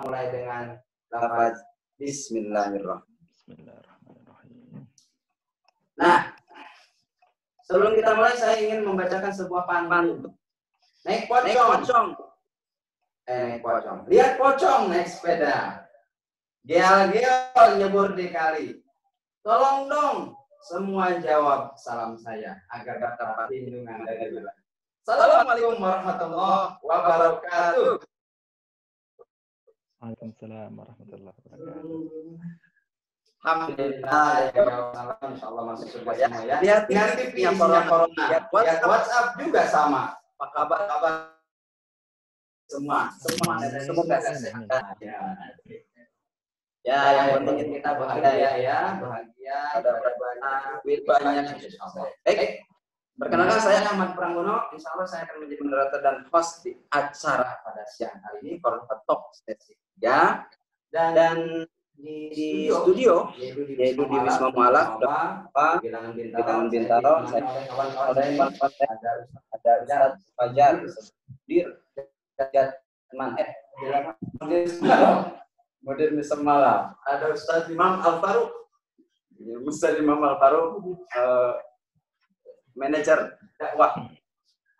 mulai dengan lafaz Bismillahirrahmanirrahim. Bismillahirrahmanirrahim. Nah, sebelum kita mulai saya ingin membacakan sebuah pantun. Naik pocong. Naik pocong. Lihat pocong naik sepeda. Gel-gel nyebur di kali. Tolong dong semua jawab salam saya agar dapat perlindungan dari Allah. Assalamualaikum warahmatullahi wabarakatuh. Waalaikumsalam warahmatullahi wabarakatuh. Alhamdulillah ya Allah, insyaallah masuk surga semua ya. Lihat TV-nya corona. Lihat WhatsApp juga sama. Apa kabar semua semoga sehat ya, yang penting kita bahagia ada banyak insyaallah. Baik, perkenalkan saya Ahmad Pranggono, insyaallah saya akan menjadi moderator dan host di acara pada siang hari ini Kordofa Talk sesi 3 dan di studio yaitu di Wisma Mu'ala Bilangan Bintaro. Saya ada Ustaz Fajar Dir teman Modern Semalam, ada Ustaz Imam Al-Faruq, manajer dakwah,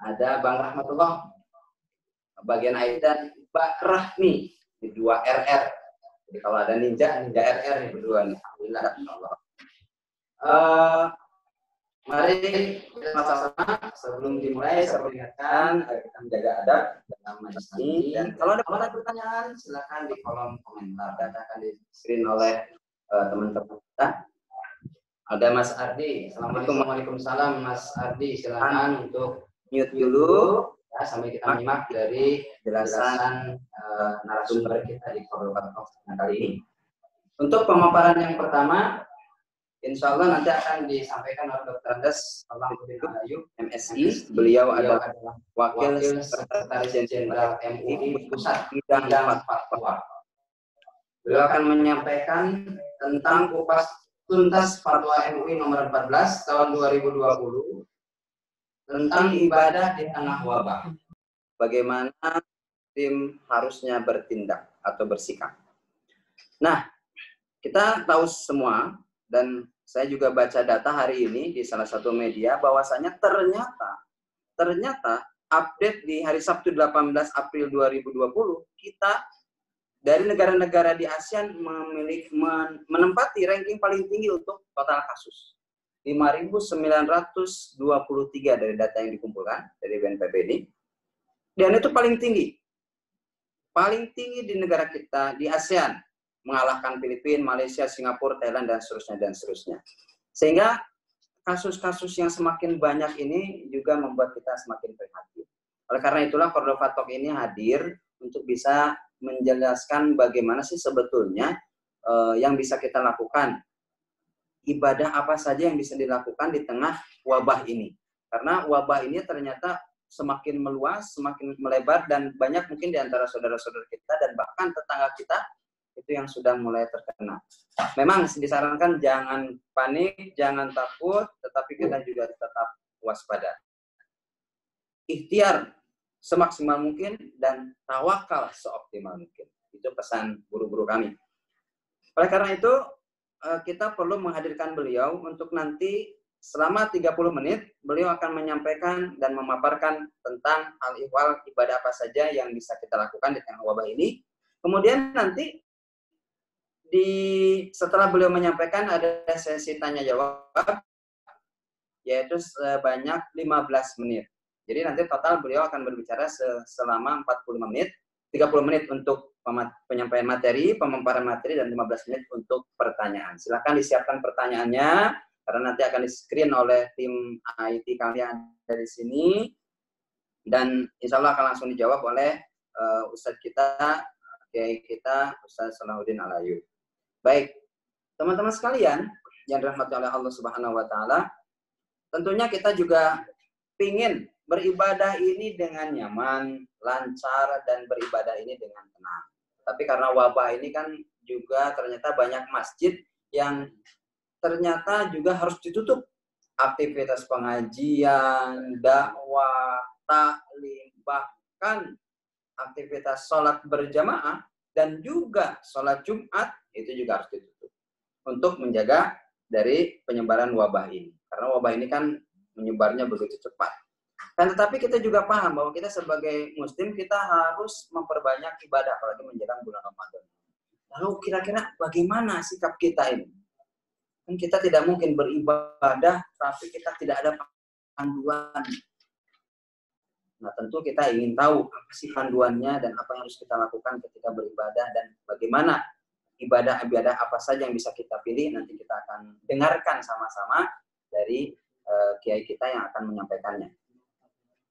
ada Bang Rahmatullah bagian IT dan Mbak Rahmi di 2RR. Jadi kalau ada ninja RR nih berdua nih. Alhamdulillah insyaallah. Mari kita sama-sama sebelum dimulai saya peringatkan agar kita menjaga adab dalam majelis ini, dan kalau ada pertanyaan silakan di kolom komentar dan akan di-screen oleh teman-teman kita. Ada Mas Ardi. Assalamualaikum. Waalaikumsalam Mas Ardi, silakan untuk mute dulu ya sambil kita menyimak dari penjelasan narasumber kita di Kordofa Talk kali ini. Untuk pemaparan yang pertama, insya Allah nanti akan disampaikan oleh Dr. Andes Salahuddin Alayu, MSI. Beliau adalah Wakil Sekretaris Jenderal MUI Pusat Bidang Fatwa. Beliau akan menyampaikan tentang kupas tuntas Fatwa MUI nomor 14 tahun 2020 tentang ibadah di tengah wabah. Bagaimana tim harusnya bertindak atau bersikap. Nah, kita tahu semua, dan saya juga baca data hari ini di salah satu media bahwasanya ternyata update di hari Sabtu 18 April 2020 kita dari negara-negara di ASEAN menempati ranking paling tinggi untuk total kasus. 5.923 dari data yang dikumpulkan dari BNPB ini. Dan itu paling tinggi. Paling tinggi di negara kita di ASEAN, mengalahkan Filipina, Malaysia, Singapura, Thailand, dan seterusnya. Sehingga kasus-kasus yang semakin banyak ini juga membuat kita semakin prihatin. Oleh karena itulah Kordofa Talk ini hadir untuk bisa menjelaskan bagaimana sih sebetulnya yang bisa kita lakukan. Ibadah apa saja yang bisa dilakukan di tengah wabah ini. Karena wabah ini ternyata semakin meluas, semakin melebar, dan banyak mungkin di antara saudara-saudara kita dan bahkan tetangga kita itu yang sudah mulai terkena. Memang disarankan jangan panik, jangan takut, tetapi kita juga tetap waspada. Ikhtiar semaksimal mungkin dan tawakal seoptimal mungkin. Itu pesan guru-guru kami. Oleh karena itu, kita perlu menghadirkan beliau untuk nanti selama 30 menit, beliau akan menyampaikan dan memaparkan tentang hal ihwal ibadah apa saja yang bisa kita lakukan di tengah wabah ini. Kemudian nanti setelah beliau menyampaikan ada sesi tanya jawab yaitu sebanyak 15 menit. Jadi nanti total beliau akan berbicara selama 45 menit, 30 menit untuk penyampaian materi, pemaparan materi, dan 15 menit untuk pertanyaan. Silakan disiapkan pertanyaannya karena nanti akan di-screen oleh tim IT kalian dari sini dan insya Allah akan langsung dijawab oleh Ustadz kita, Kiai kita, Ustadz Salahuddin Alayu. Baik, teman-teman sekalian yang dirahmati oleh Allah Subhanahu wa taala, tentunya kita juga ingin beribadah ini dengan nyaman, lancar, dan beribadah ini dengan tenang. Tapi karena wabah ini kan juga ternyata banyak masjid yang ternyata juga harus ditutup. Aktivitas pengajian, dakwah, taklim, bahkan aktivitas sholat berjamaah dan juga sholat Jumat itu juga harus ditutup untuk menjaga dari penyebaran wabah ini. Karena wabah ini kan menyebarnya begitu cepat. Dan tetapi kita juga paham bahwa kita sebagai Muslim kita harus memperbanyak ibadah apalagi menjelang bulan Ramadan. Lalu kira-kira bagaimana sikap kita ini? Kan kita tidak mungkin beribadah tapi kita tidak ada panduan. Nah, tentu kita ingin tahu apa sih panduannya dan apa yang harus kita lakukan ketika beribadah dan bagaimana ibadah-ibadah apa saja yang bisa kita pilih. Nanti kita akan dengarkan sama-sama dari kiai kita yang akan menyampaikannya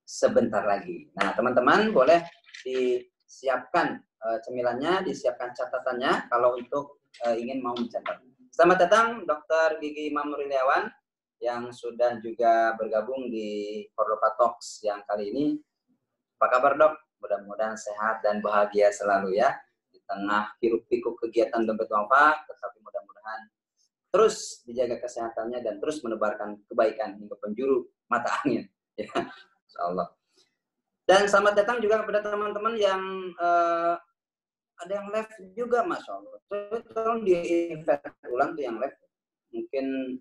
sebentar lagi. Nah, teman-teman boleh disiapkan cemilannya, disiapkan catatannya kalau untuk ingin mau mencatat. Selamat datang Dr. Gigi Imam Nuriliawan yang sudah juga bergabung di Cordova Talks yang kali ini. Apa kabar dok? Mudah-mudahan sehat dan bahagia selalu ya. Di tengah hiruk-pikuk kegiatan dompet wafa, tetapi mudah-mudahan terus dijaga kesehatannya dan terus menebarkan kebaikan hingga penjuru mata angin. Ya, insyaallah. Dan selamat datang juga kepada teman-teman yang ada yang live juga, Masya Allah. Tolong di-invite ulang tuh yang live. Mungkin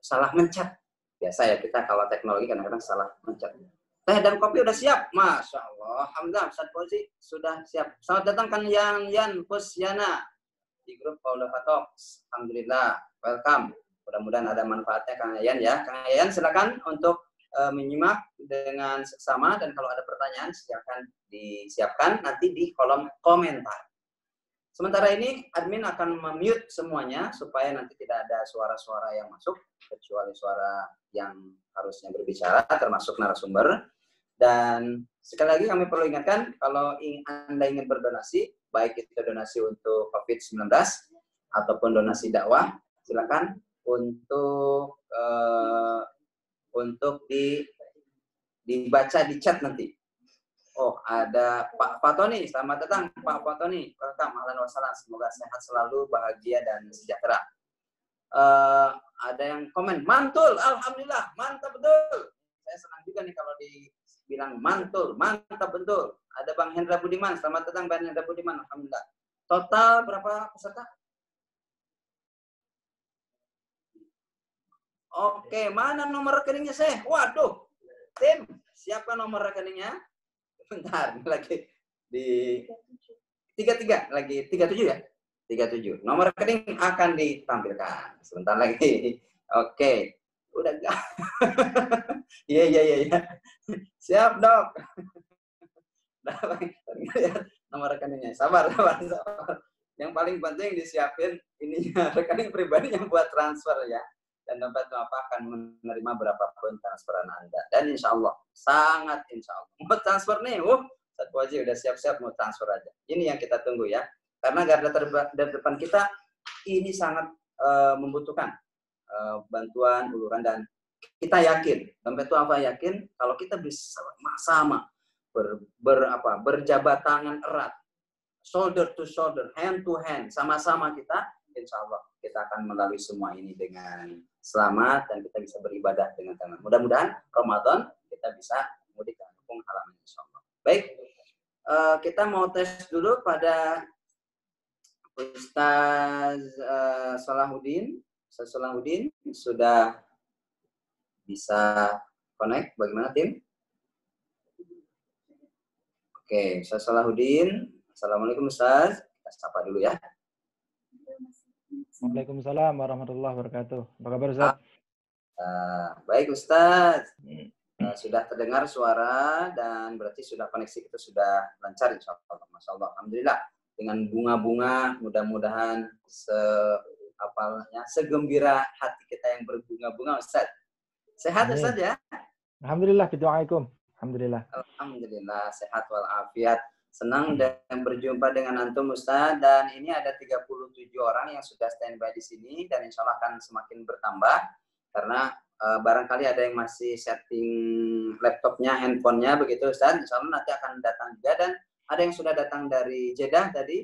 salah mencet. Biasa ya kita kalau teknologi kadang-kadang salah mencet. Teh dan kopi udah siap, Masya Allah. Alhamdulillah, Ustaz Fauzi sudah siap. Selamat datang kan Yan Pusyana di grup Cordova Talks. Alhamdulillah, welcome. Mudah-mudahan ada manfaatnya Kang Yan ya. Kang Yan silakan untuk menyimak dengan seksama dan kalau ada pertanyaan silakan disiapkan nanti di kolom komentar. Sementara ini admin akan mute semuanya supaya nanti tidak ada suara-suara yang masuk kecuali suara yang harusnya berbicara termasuk narasumber. Dan sekali lagi kami perlu ingatkan kalau Anda ingin berdonasi baik itu donasi untuk COVID-19 ataupun donasi dakwah silakan untuk dibaca di chat nanti. Oh, ada Pak Fatoni. Selamat datang, Pak Fatoni. Welcome, ahlan wa sahlan. Semoga sehat selalu, bahagia, dan sejahtera. Ada yang komen, mantul, alhamdulillah, mantap betul. Saya senang juga nih kalau dibilang mantul, mantap betul. Ada Bang Hendra Budiman. Selamat datang, Bang Hendra Budiman. Alhamdulillah. Total berapa peserta? Oke, mana nomor rekeningnya saya? Waduh, tim, siapkan nomor rekeningnya. Bentar, lagi di 33 lagi 37 ya? 37. Nomor rekening akan ditampilkan sebentar lagi. Oke. Udah enggak? Iya. Siap, Dok. Nomor rekeningnya. Sabar. Yang paling penting disiapin ininya rekening pribadi yang buat transfer ya. Dan dompet apa akan menerima berapapun transferan Anda. Dan insya Allah, sangat insya Allah. Mau transfer nih, Ustaz Fauzi udah siap-siap mau transfer aja. Ini yang kita tunggu ya. Karena garda terdepan kita ini sangat membutuhkan bantuan, uluran, dan kita yakin, dompet apa yakin, kalau kita bisa sama-sama berjabat tangan erat, shoulder to shoulder, hand to hand, sama-sama kita, insya Allah kita akan melalui semua ini dengan selamat dan kita bisa beribadah dengan tenang. Mudah-mudahan Ramadan kita bisa mudik ke kampung halaman insya Allah. Baik, kita mau tes dulu pada Ustaz Salahuddin. Ustaz Salahuddin sudah bisa connect. Bagaimana tim? Oke, Ustaz Salahuddin. Assalamualaikum Ustaz. Kita sapa dulu ya. Waalaikumsalam warahmatullahi wabarakatuh. Apa kabar Ustaz? Baik Ustaz. Sudah terdengar suara dan berarti sudah koneksi kita sudah lancar insya Allah. Masya Allah. Alhamdulillah. Dengan bunga-bunga mudah-mudahan segembira hati kita yang berbunga-bunga Ustaz. Sehat Ustaz ya? Alhamdulillah, bidu'aikum. Alhamdulillah. Alhamdulillah sehat walafiat. Senang dan berjumpa dengan antum Ustaz, dan ini ada 37 orang yang sudah standby di sini dan insya Allah akan semakin bertambah karena barangkali ada yang masih setting laptopnya, handphonenya begitu Ustaz. Insya Allah nanti akan datang juga, dan ada yang sudah datang dari Jeddah tadi,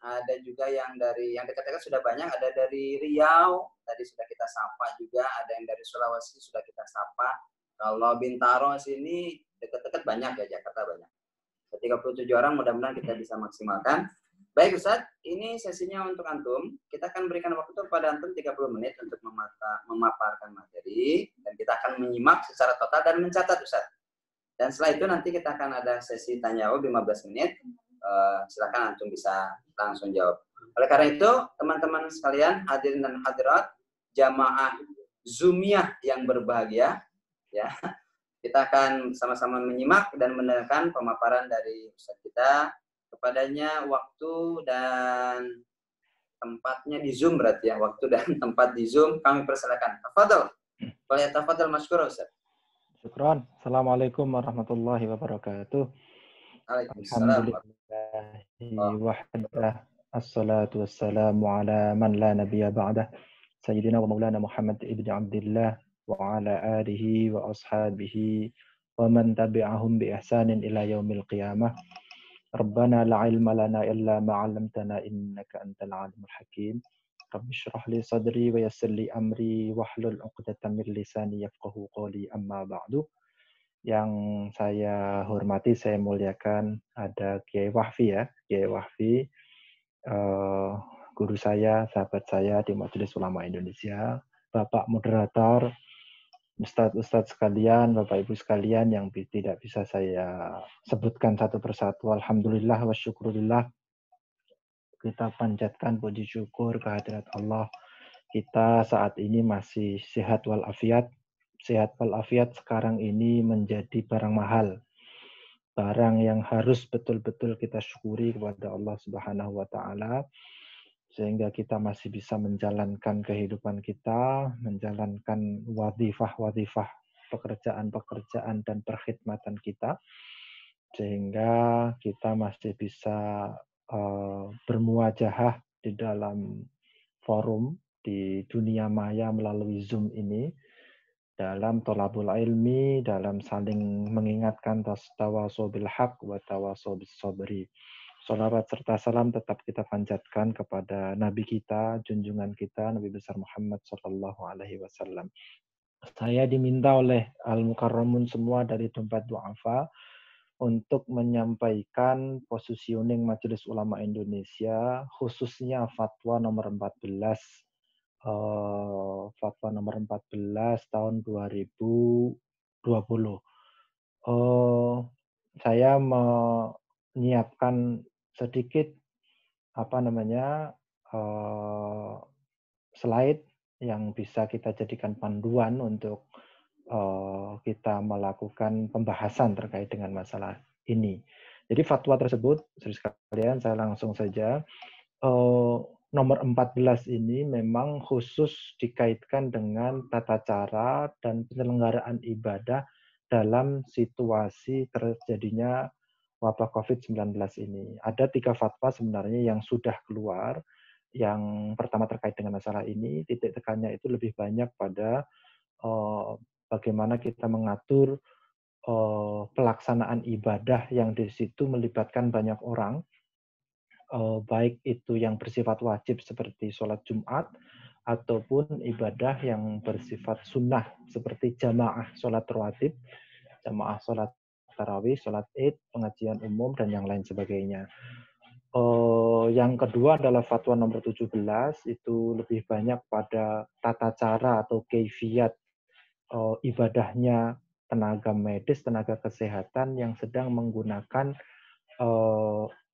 ada juga yang dari yang dekat-dekat sudah banyak, ada dari Riau tadi sudah kita sapa juga, ada yang dari Sulawesi sudah kita sapa. Kalau Bintaro sini dekat-dekat banyak ya, Jakarta banyak. 37 orang mudah-mudahan kita bisa maksimalkan. Baik Ustaz, ini sesinya untuk Antum. Kita akan berikan waktu kepada Antum 30 menit untuk memaparkan materi. Dan kita akan menyimak secara total dan mencatat Ustaz. Dan setelah itu nanti kita akan ada sesi tanya jawab 15 menit. Silakan Antum bisa langsung jawab. Oleh karena itu, teman-teman sekalian, hadirin dan hadirat, jamaah Zoomiyah yang berbahagia, ya, kita akan sama-sama menyimak dan mendengarkan pemaparan dari Ustaz kita. Kepadanya waktu dan tempatnya di Zoom berarti ya, waktu dan tempat di Zoom kami persilakan. Tafadhol. Boleh tafadhol masykur Ustaz. Syukran. Assalamualaikum warahmatullahi wabarakatuh. Waalaikumsalam. Alhamdulillahi wahdah. Assalatu wassalamu ala man la nabiyya ba'dah. Sayyidina wa maulana Muhammad ibn Abdullah wa ala alihi wa ashabihi wa man tabi'ahum bi ihsanin ila yaumil qiyamah. Rabbana la ilma lana illa ma 'allamtana innaka antal alimul hakim. Rabbi shrah li sadri wa yassir li amri wahlul 'uqdatam min lisani yafqahu qawli amma ba'du. Yang saya hormati, saya muliakan ada Kiai Wahfi ya, Kiai Wahfi, guru saya, sahabat saya di Majelis Ulama Indonesia, Bapak moderator, Ustadz sekalian, Bapak Ibu sekalian yang tidak bisa saya sebutkan satu persatu. Alhamdulillah wa syukurillah. Kita panjatkan puji syukur kehadirat Allah. Kita saat ini masih sehat walafiat. Sehat walafiat sekarang ini menjadi barang mahal. Barang yang harus betul-betul kita syukuri kepada Allah Subhanahu wa taala. Sehingga kita masih bisa menjalankan kehidupan kita, menjalankan wadifah-wadifah, pekerjaan-pekerjaan dan perkhidmatan kita, sehingga kita masih bisa bermuajahah di dalam forum di dunia maya melalui Zoom ini, dalam tolabul ilmi, dalam saling mengingatkan tawasaw bil haq wa tawasaw bis sabri. Salawat serta salam tetap kita panjatkan kepada Nabi kita, junjungan kita, Nabi besar Muhammad Sallallahu Alaihi Wasallam. Saya diminta oleh Al-Mukarramun semua dari tempat du'afa untuk menyampaikan positioning Majelis Ulama Indonesia, khususnya fatwa nomor 14, fatwa nomor 14 tahun 2020. Saya menyiapkan sedikit slide yang bisa kita jadikan panduan untuk kita melakukan pembahasan terkait dengan masalah ini. Jadi fatwa tersebut, sekalian saya langsung saja, nomor 14 ini memang khusus dikaitkan dengan tata cara dan penyelenggaraan ibadah dalam situasi terjadinya wabah COVID-19 ini. Ada 3 fatwa sebenarnya yang sudah keluar. Yang pertama terkait dengan masalah ini, titik tekannya itu lebih banyak pada bagaimana kita mengatur pelaksanaan ibadah yang di situ melibatkan banyak orang, baik itu yang bersifat wajib seperti sholat Jumat, ataupun ibadah yang bersifat sunnah seperti jamaah sholat rawatib, jamaah sholat tarawih, sholat id, pengajian umum, dan yang lain sebagainya. Yang kedua adalah fatwa nomor 17, itu lebih banyak pada tata cara atau kaifiat ibadahnya tenaga medis, tenaga kesehatan yang sedang menggunakan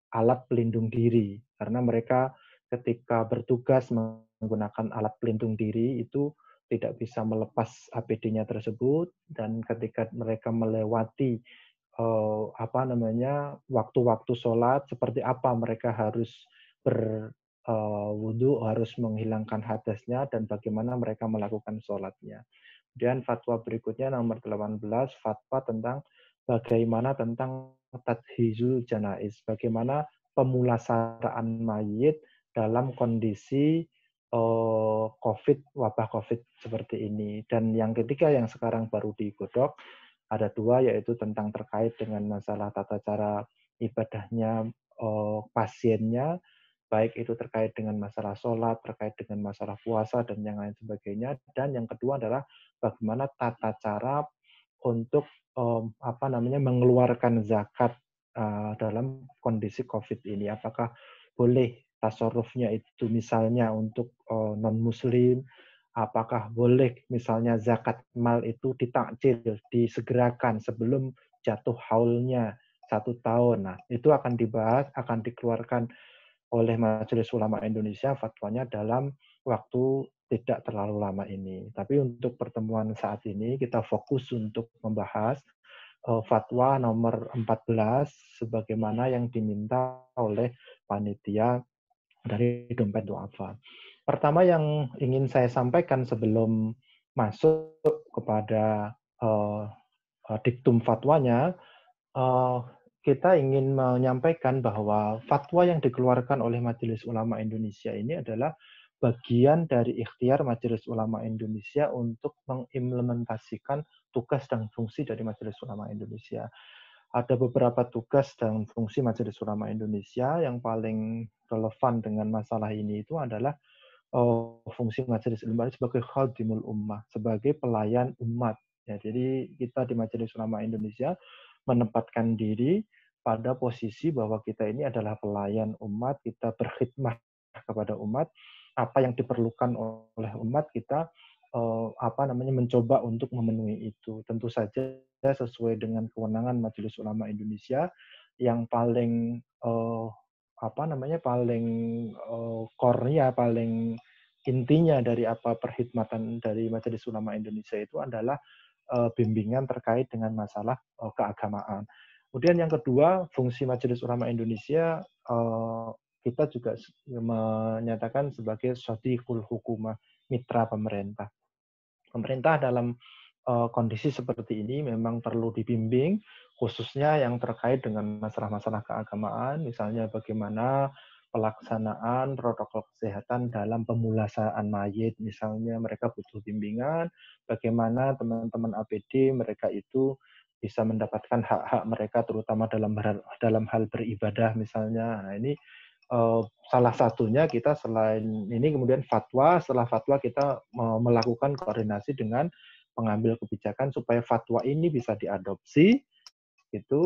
alat pelindung diri. Karena mereka ketika bertugas menggunakan alat pelindung diri itu tidak bisa melepas APD-nya tersebut, dan ketika mereka melewati waktu-waktu sholat, seperti apa mereka harus berwudu, harus menghilangkan hadasnya, dan bagaimana mereka melakukan sholatnya. Dan fatwa berikutnya nomor 18, fatwa tentang bagaimana tentang tadhizul janaiz, bagaimana pemulasaraan mayit dalam kondisi wabah COVID seperti ini. Dan yang ketiga yang sekarang baru digodok, ada 2, yaitu tentang terkait dengan masalah tata cara ibadahnya pasiennya, baik itu terkait dengan masalah sholat, terkait dengan masalah puasa, dan yang lain sebagainya. Dan yang kedua adalah bagaimana tata cara untuk mengeluarkan zakat dalam kondisi COVID ini. Apakah boleh tasarrufnya itu misalnya untuk non-muslim, apakah boleh misalnya zakat mal itu ditakjil, disegerakan sebelum jatuh haulnya 1 tahun. Nah, itu akan dibahas, akan dikeluarkan oleh Majelis Ulama Indonesia fatwanya dalam waktu tidak terlalu lama ini. Tapi untuk pertemuan saat ini kita fokus untuk membahas fatwa nomor 14 sebagaimana yang diminta oleh panitia dari Dompet Duafa. Pertama yang ingin saya sampaikan sebelum masuk kepada diktum fatwanya, uh, kita ingin menyampaikan bahwa fatwa yang dikeluarkan oleh Majelis Ulama Indonesia ini adalah bagian dari ikhtiar Majelis Ulama Indonesia untuk mengimplementasikan tugas dan fungsi dari Majelis Ulama Indonesia. Ada beberapa tugas dan fungsi Majelis Ulama Indonesia yang paling relevan dengan masalah ini itu adalah fungsi Majelis Ulama sebagai khadimul ummah, sebagai pelayan umat. Ya, jadi kita di Majelis Ulama Indonesia menempatkan diri pada posisi bahwa kita ini adalah pelayan umat, kita berkhidmah kepada umat, apa yang diperlukan oleh umat kita mencoba untuk memenuhi itu. Tentu saja sesuai dengan kewenangan Majelis Ulama Indonesia yang paling paling core-nya, paling intinya dari apa perkhidmatan dari Majelis Ulama Indonesia itu adalah bimbingan terkait dengan masalah keagamaan. Kemudian yang kedua, fungsi Majelis Ulama Indonesia kita juga menyatakan sebagai shadiqul hukumah, mitra pemerintah. Pemerintah dalam kondisi seperti ini memang perlu dibimbing, khususnya yang terkait dengan masalah-masalah keagamaan, misalnya bagaimana pelaksanaan protokol kesehatan dalam pemulasaan mayit, misalnya mereka butuh bimbingan, bagaimana teman-teman APD mereka itu bisa mendapatkan hak-hak mereka, terutama dalam hal beribadah misalnya. Nah, ini salah satunya kita selain ini kemudian fatwa, setelah fatwa kita melakukan koordinasi dengan pengambil kebijakan supaya fatwa ini bisa diadopsi itu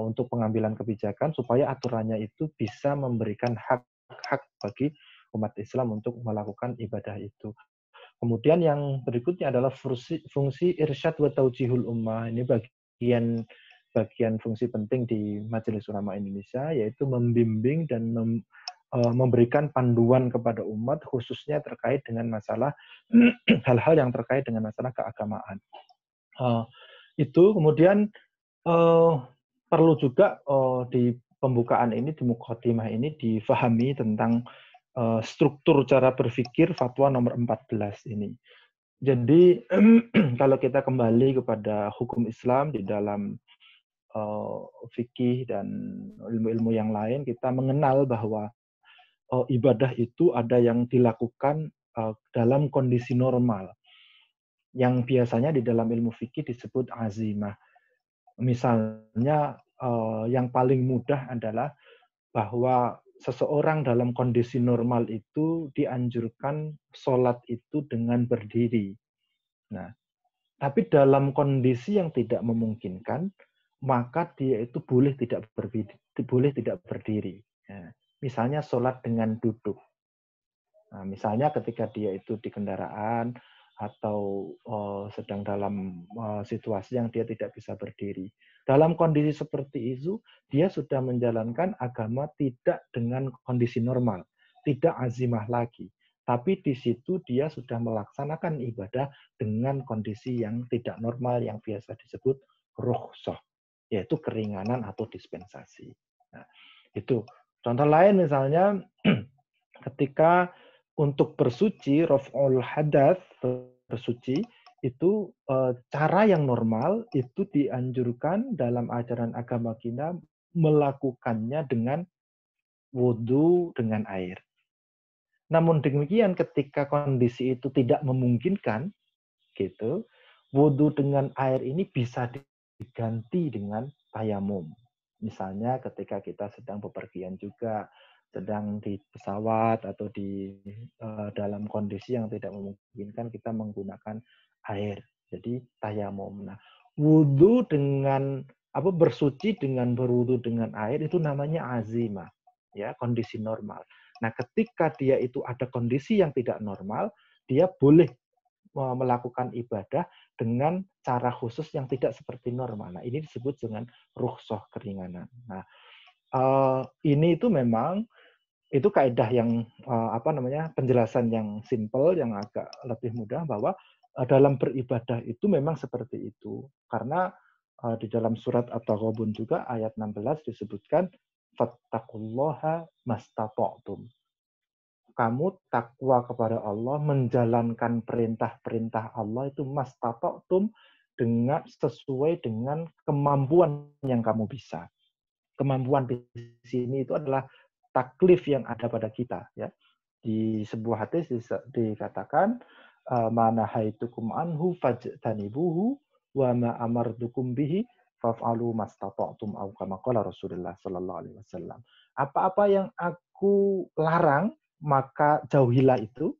untuk pengambilan kebijakan supaya aturannya itu bisa memberikan hak-hak bagi umat Islam untuk melakukan ibadah itu. Kemudian yang berikutnya adalah fungsi irsyad wa taujihul ummah. Ini bagian fungsi penting di Majelis Ulama Indonesia, yaitu membimbing dan memberikan panduan kepada umat khususnya terkait dengan masalah hal-hal yang terkait dengan masalah keagamaan. Itu kemudian perlu juga di pembukaan ini, di muqaddimah ini difahami tentang struktur cara berpikir fatwa nomor 14 ini. Jadi kalau kita kembali kepada hukum Islam di dalam fikih dan ilmu-ilmu yang lain, kita mengenal bahwa ibadah itu ada yang dilakukan dalam kondisi normal, yang biasanya di dalam ilmu fikih disebut azimah. Misalnya yang paling mudah adalah bahwa seseorang dalam kondisi normal itu dianjurkan sholat itu dengan berdiri. Nah, tapi dalam kondisi yang tidak memungkinkan, maka dia itu boleh tidak berdiri. Nah, misalnya sholat dengan duduk. Nah, misalnya ketika dia itu di kendaraan atau sedang dalam situasi yang dia tidak bisa berdiri. Dalam kondisi seperti itu, dia sudah menjalankan agama tidak dengan kondisi normal, tidak azimah lagi. Tapi di situ dia sudah melaksanakan ibadah dengan kondisi yang tidak normal, yang biasa disebut rukhsah, yaitu keringanan atau dispensasi. Nah, itu. Contoh lain misalnya ketika untuk bersuci, raf'ul hadath, bersuci, itu cara yang normal itu dianjurkan dalam ajaran agama kita melakukannya dengan wudhu dengan air. Namun demikian ketika kondisi itu tidak memungkinkan, gitu, wudhu dengan air ini bisa diganti dengan tayamum. Misalnya ketika kita sedang bepergian juga, sedang di pesawat atau di dalam kondisi yang tidak memungkinkan kita menggunakan air. Jadi tayamum. Nah, wudhu dengan bersuci dengan berwudhu dengan air itu namanya azimah. ya, kondisi normal. Nah, ketika dia itu ada kondisi yang tidak normal, dia boleh melakukan ibadah dengan cara khusus yang tidak seperti normal. Nah, ini disebut dengan rukhsah, keringanan. Nah, ini itu memang itu kaidah yang penjelasan yang simple, yang agak lebih mudah, bahwa dalam beribadah itu memang seperti itu. Karena di dalam surat At-Taghabun juga ayat 16 disebutkan fattaqullaha mastata'tum. Kamu takwa kepada Allah, menjalankan perintah-perintah Allah itu mastata'tum, dengan sesuai dengan kemampuan yang kamu bisa. Kemampuan di sini itu adalah taklif yang ada pada kita, ya. Di sebuah hadis dikatakan mana haitukum anhu fajtanibuhu wa ma amartukum bihi faf'alu mastata'tum, au kama qala Rasulullah sallallahu alaihi wasallam. Apa-apa yang aku larang maka jauhilah itu,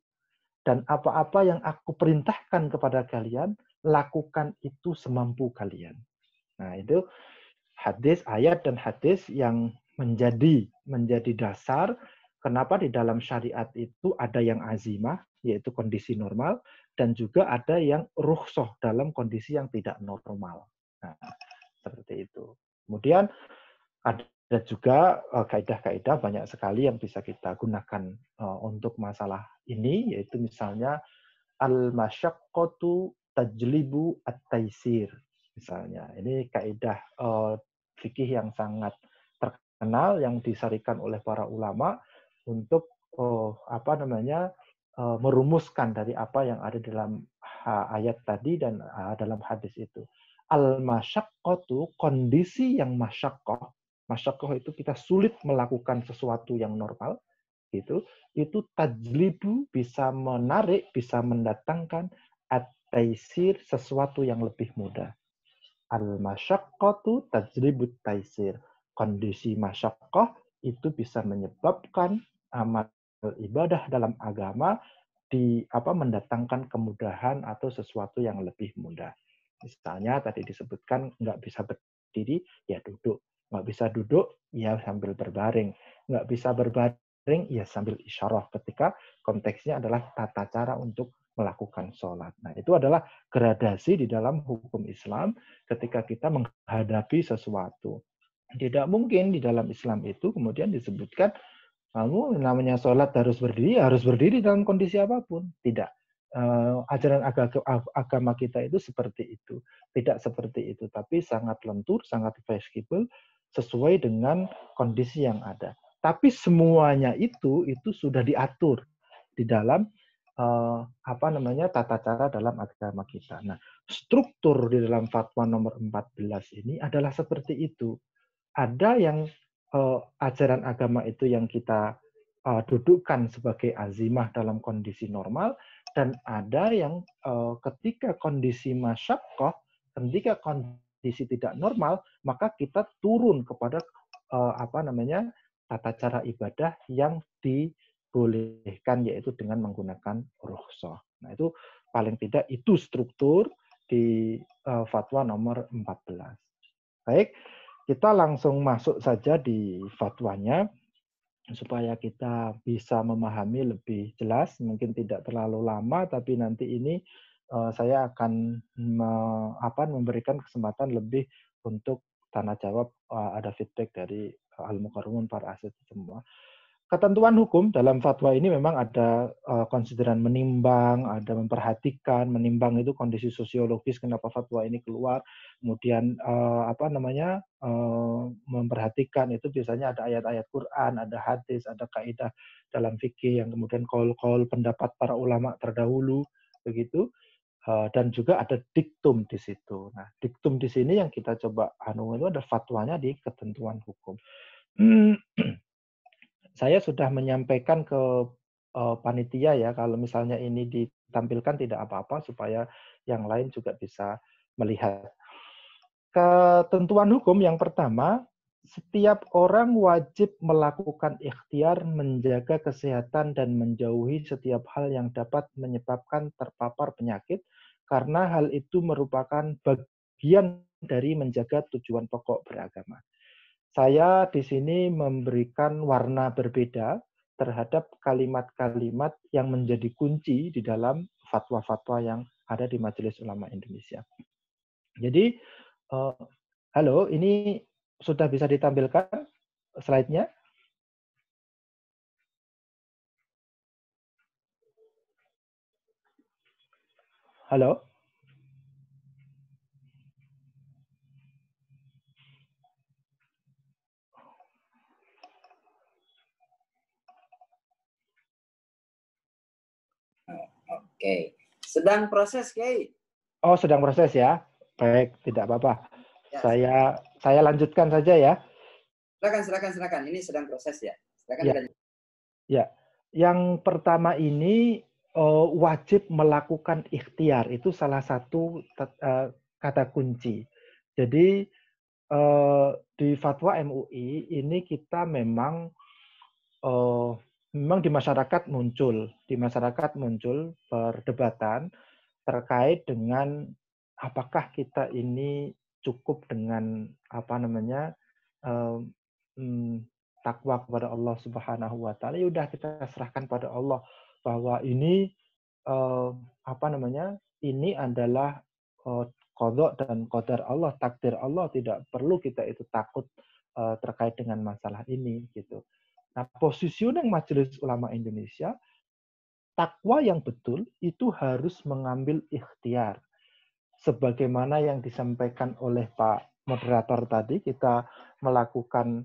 dan apa-apa yang aku perintahkan kepada kalian lakukan itu semampu kalian. Nah, itu ayat dan hadis yang menjadi dasar kenapa di dalam syariat itu ada yang azimah, yaitu kondisi normal, dan juga ada yang rukhsah dalam kondisi yang tidak normal. Nah, seperti itu. Kemudian ada juga kaidah-kaidah banyak sekali yang bisa kita gunakan untuk masalah ini, yaitu misalnya al-masyaqqatu tajlibu at-taisir. Misalnya, ini kaidah fikih yang sangat terkenal yang disarikan oleh para ulama untuk merumuskan dari apa yang ada dalam ayat tadi dan dalam hadis itu. Al-masyaqqatu, kondisi yang masyaqqah. Masyaqqah itu kita sulit melakukan sesuatu yang normal, gitu. Itu tajlibu, bisa menarik, bisa mendatangkan at-taisir, sesuatu yang lebih mudah. Al-masyaqqatu tajlibut taisir. Kondisi masyaqqah itu bisa menyebabkan amal ibadah dalam agama mendatangkan kemudahan atau sesuatu yang lebih mudah. Misalnya tadi disebutkan nggak bisa berdiri, ya duduk. Nggak bisa duduk, ya sambil berbaring. Nggak bisa berbaring, ya sambil isyarah, ketika konteksnya adalah tata cara untuk melakukan sholat. Nah, itu adalah gradasi di dalam hukum Islam ketika kita menghadapi sesuatu. Tidak mungkin di dalam Islam itu kemudian disebutkan kamu namanya sholat harus berdiri dalam kondisi apapun. Tidak. Ajaran agama kita itu seperti itu. Tidak seperti itu, tapi sangat lentur, sangat fleksibel, sesuai dengan kondisi yang ada. Tapi semuanya itu sudah diatur di dalam tata cara dalam agama kita. Nah, struktur di dalam fatwa nomor 14 ini adalah seperti itu. Ada yang ajaran agama itu yang kita dudukkan sebagai azimah dalam kondisi normal, dan ada yang ketika kondisi masyaqqah, ketika kondisi tidak normal, maka kita turun kepada tata cara ibadah yang dibolehkan, yaitu dengan menggunakan rukhsah. Nah, itu paling tidak itu struktur di fatwa nomor 14. Baik, kita langsung masuk saja di fatwanya supaya kita bisa memahami lebih jelas. Mungkin tidak terlalu lama, tapi nanti ini saya akan memberikan kesempatan lebih untuk tanya jawab, ada feedback dari al-mukarramun, para asisten semua. Ketentuan hukum dalam fatwa ini memang ada konsideran menimbang, ada memperhatikan. Menimbang itu kondisi sosiologis kenapa fatwa ini keluar. Kemudian memperhatikan itu biasanya ada ayat-ayat Quran, ada hadis, ada kaidah dalam fikih yang kemudian qaul pendapat para ulama terdahulu, begitu. Dan juga ada diktum di situ. Nah, diktum di sini yang kita coba itu ada fatwanya di ketentuan hukum. Saya sudah menyampaikan ke panitia, ya, kalau misalnya ini ditampilkan tidak apa-apa supaya yang lain juga bisa melihat. Ketentuan hukum yang pertama, setiap orang wajib melakukan ikhtiar menjaga kesehatan dan menjauhi setiap hal yang dapat menyebabkan terpapar penyakit, karena hal itu merupakan bagian dari menjaga tujuan pokok beragama. Saya di sini memberikan warna berbeda terhadap kalimat-kalimat yang menjadi kunci di dalam fatwa-fatwa yang ada di Majelis Ulama Indonesia. Jadi, halo, ini sudah bisa ditampilkan slide-nya? Halo? Oke. Sedang proses, Kiai. Oh, sedang proses ya. Baik, tidak apa-apa. Ya, Saya lanjutkan saja ya. Silakan. Ini sedang proses ya. Silakan Ya. dilanjutkan. Ya. Yang pertama ini wajib melakukan ikhtiar. Itu salah satu kata kunci. Jadi di fatwa MUI ini kita memang di masyarakat muncul perdebatan terkait dengan apakah kita ini cukup dengan takwa kepada Allah Subhanahu wa taala. Ya udah kita serahkan pada Allah bahwa ini ini adalah qada dan qadar Allah, takdir Allah, tidak perlu kita itu takut terkait dengan masalah ini gitu. Nah, positioning Majelis Ulama Indonesia, takwa yang betul itu harus mengambil ikhtiar. Sebagaimana yang disampaikan oleh Pak moderator tadi, kita melakukan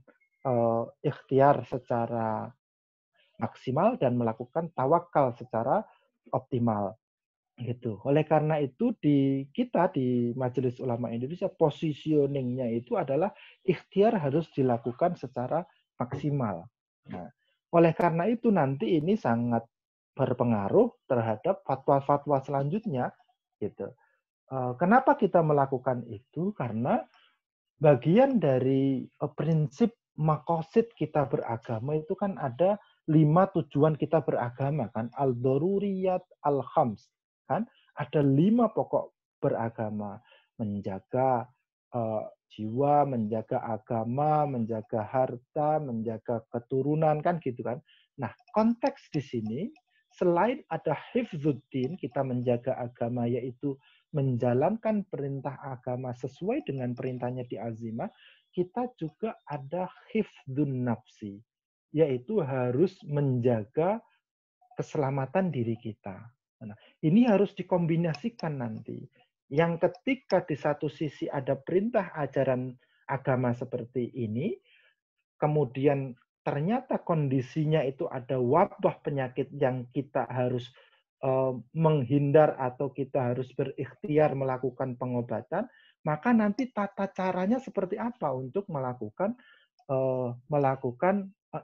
ikhtiar secara maksimal dan melakukan tawakal secara optimal. Gitu. Oleh karena itu kita di Majelis Ulama Indonesia positioningnya itu adalah ikhtiar harus dilakukan secara maksimal. Nah, oleh karena itu nanti ini sangat berpengaruh terhadap fatwa-fatwa selanjutnya. Gitu. Kenapa kita melakukan itu? Karena bagian dari prinsip makosid kita beragama itu kan ada 5 tujuan kita beragama kan, al-daruriyat al-khams kan, ada 5 pokok beragama: menjaga jiwa, menjaga agama, menjaga harta, menjaga keturunan kan gitu kan. Nah, konteks di sini selain ada hifzuddin, kita menjaga agama yaitu menjalankan perintah agama sesuai dengan perintahnya di azimah, kita juga ada hifdzun nafsi, yaitu harus menjaga keselamatan diri kita. Nah, ini harus dikombinasikan nanti. Yang ketika di satu sisi ada perintah ajaran agama seperti ini, kemudian ternyata kondisinya itu ada wabah penyakit yang kita harus menghindar atau kita harus berikhtiar melakukan pengobatan, maka nanti tata caranya seperti apa untuk melakukan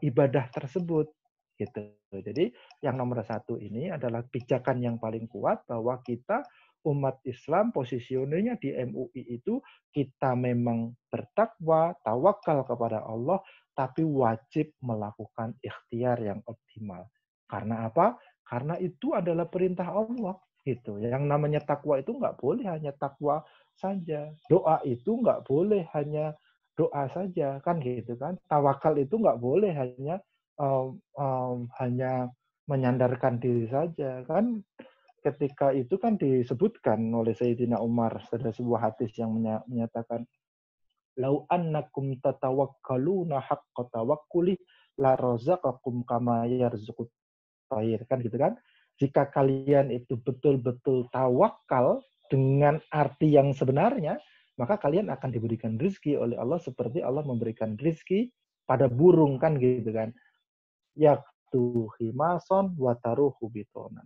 ibadah tersebut gitu. Jadi yang nomor satu ini adalah pijakan yang paling kuat bahwa kita umat Islam posisionernya di MUI itu kita memang bertakwa, tawakal kepada Allah, tapi wajib melakukan ikhtiar yang optimal. Karena apa? Karena itu adalah perintah Allah. Gitu. Yang namanya takwa itu nggak boleh hanya takwa saja. Doa itu nggak boleh hanya doa saja, kan gitu kan. Tawakal itu nggak boleh hanya menyandarkan diri saja, kan. Ketika itu kan disebutkan oleh Sayyidina Umar, ada sebuah hadis yang menyatakan, lau annakum tatawakkaluna haqqa tawakkuli la razaqakum kama yarzuqut thair, kan gitu kan. Jika kalian itu betul-betul tawakal dengan arti yang sebenarnya, maka kalian akan diberikan rezeki oleh Allah seperti Allah memberikan rezeki pada burung, kan gitu kan. Yaktu himason wataruhu bitonan.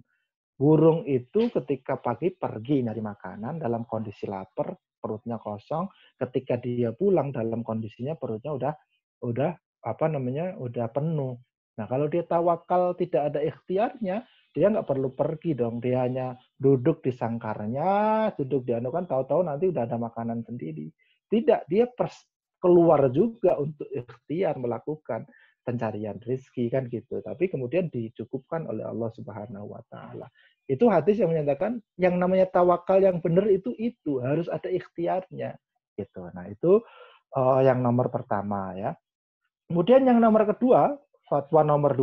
Burung itu ketika pagi pergi nyari makanan dalam kondisi lapar, perutnya kosong. Ketika dia pulang dalam kondisinya perutnya udah penuh. Nah, kalau dia tawakal tidak ada ikhtiarnya, dia nggak perlu pergi dong. Dia hanya duduk di sangkarnya, duduk di kan, tahu-tahu nanti udah ada makanan sendiri. Tidak, dia keluar juga untuk ikhtiar melakukan pencarian rezeki, kan gitu. Tapi kemudian dicukupkan oleh Allah Subhanahu wa taala. Itu hadis yang menyatakan yang namanya tawakal yang benar itu harus ada ikhtiarnya gitu. Nah, itu yang nomor pertama ya. Kemudian yang nomor kedua, fatwa nomor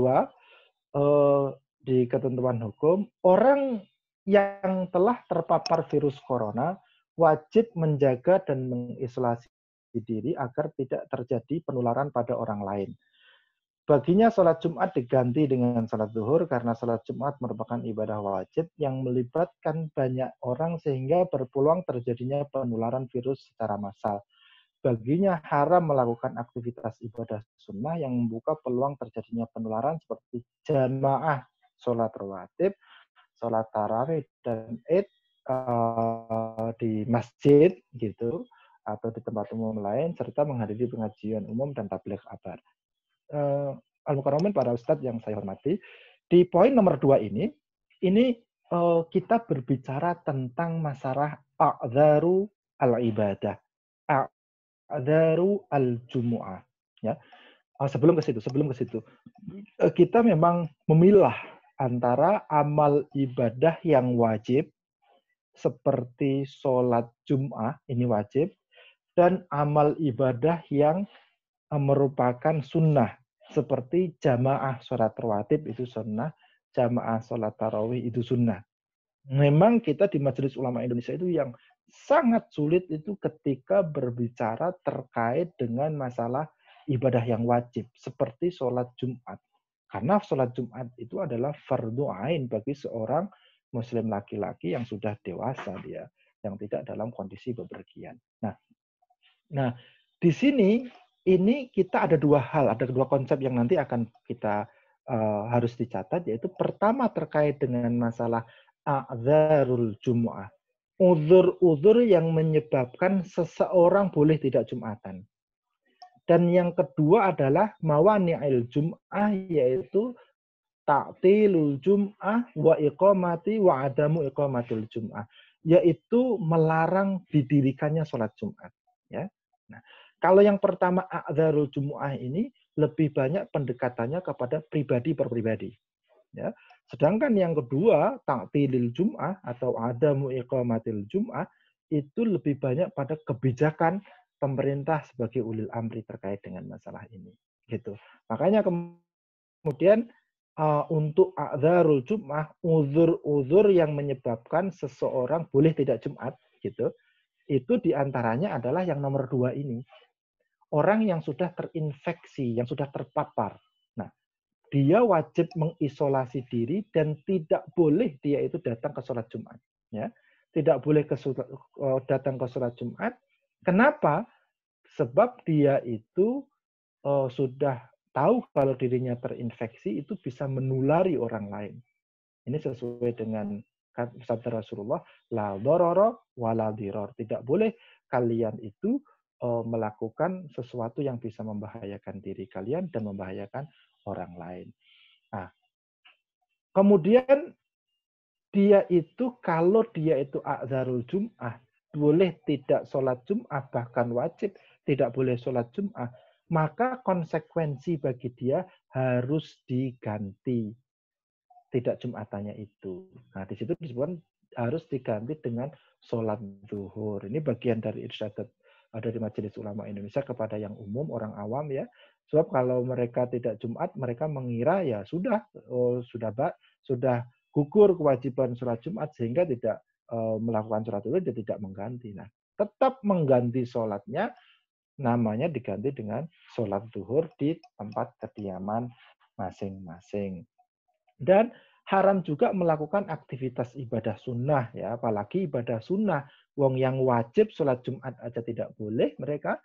2 di ketentuan hukum, orang yang telah terpapar virus corona wajib menjaga dan mengisolasi diri agar tidak terjadi penularan pada orang lain. Baginya sholat Jumat diganti dengan sholat zuhur karena sholat Jumat merupakan ibadah wajib yang melibatkan banyak orang sehingga berpeluang terjadinya penularan virus secara massal. Baginya haram melakukan aktivitas ibadah sunnah yang membuka peluang terjadinya penularan seperti jamaah sholat rawatib, sholat tarawih, dan id di masjid gitu atau di tempat umum lain serta menghadiri pengajian umum dan tabligh akbar. Al-Mukarramin, para ustadz yang saya hormati, di poin nomor 2 ini kita berbicara tentang masalah a'dharu al-ibadah, a'dharu al-jumu'ah. Ya. Sebelum ke situ, kita memang memilah antara amal ibadah yang wajib, seperti sholat Jum'ah, ini wajib, dan amal ibadah yang merupakan sunnah, seperti jamaah sholat rawatib itu sunnah, jamaah sholat tarawih itu sunnah. Memang kita di Majelis Ulama Indonesia itu yang sangat sulit itu ketika berbicara terkait dengan masalah ibadah yang wajib, seperti sholat Jumat. Karena sholat Jumat itu adalah fardu ain bagi seorang muslim laki-laki yang sudah dewasa dia, yang tidak dalam kondisi bepergian. Nah, di sini ini kita ada dua hal, ada dua konsep yang nanti akan kita harus dicatat, yaitu pertama terkait dengan masalah a'dzarul jumu'ah. Uzur-uzur yang menyebabkan seseorang boleh tidak Jumatan. Dan yang kedua adalah mawani'il jum'ah, yaitu ta'tilul jum'ah wa iqamati wa adamu iqamatil jum'ah, yaitu melarang didirikannya sholat Jumat. Ya. Nah, kalau yang pertama a'dzarul jumu'ah ini lebih banyak pendekatannya kepada pribadi per pribadi. Ya. Sedangkan yang kedua ta'tilil jum'ah atau adamu iqamatil jum'ah itu lebih banyak pada kebijakan pemerintah sebagai ulil amri terkait dengan masalah ini. Gitu. Makanya kemudian untuk a'dzarul jum'ah, uzur-uzur yang menyebabkan seseorang boleh tidak Jumat, gitu, itu diantaranya adalah yang nomor 2 ini. Orang yang sudah terinfeksi, yang sudah terpapar. Nah, dia wajib mengisolasi diri dan tidak boleh dia itu datang ke sholat Jumat. Ya. Tidak boleh datang ke sholat Jumat. Kenapa? Sebab dia itu sudah tahu kalau dirinya terinfeksi itu bisa menulari orang lain. Ini sesuai dengan sabda Rasulullah, la dororo wala diror. Tidak boleh kalian itu melakukan sesuatu yang bisa membahayakan diri kalian dan membahayakan orang lain. Nah, kemudian dia itu kalau dia itu a'dzarul jum'ah, boleh tidak sholat Jum'ah, bahkan wajib tidak boleh sholat Jum'ah, maka konsekuensi bagi dia harus diganti. Tidak Jumatannya itu. Nah, di situ disebutkan harus diganti dengan sholat zuhur. Ini bagian dari irsyadat dari Majelis Ulama Indonesia kepada yang umum, orang awam ya. Sebab kalau mereka tidak Jumat, mereka mengira ya sudah gugur kewajiban sholat Jumat sehingga tidak melakukan sholat zuhur, dia tidak mengganti. Nah, tetap mengganti sholatnya, namanya diganti dengan sholat zuhur di tempat kediaman masing-masing. Dan haram juga melakukan aktivitas ibadah sunnah, ya, apalagi ibadah sunnah. Wong yang wajib sholat Jumat aja tidak boleh mereka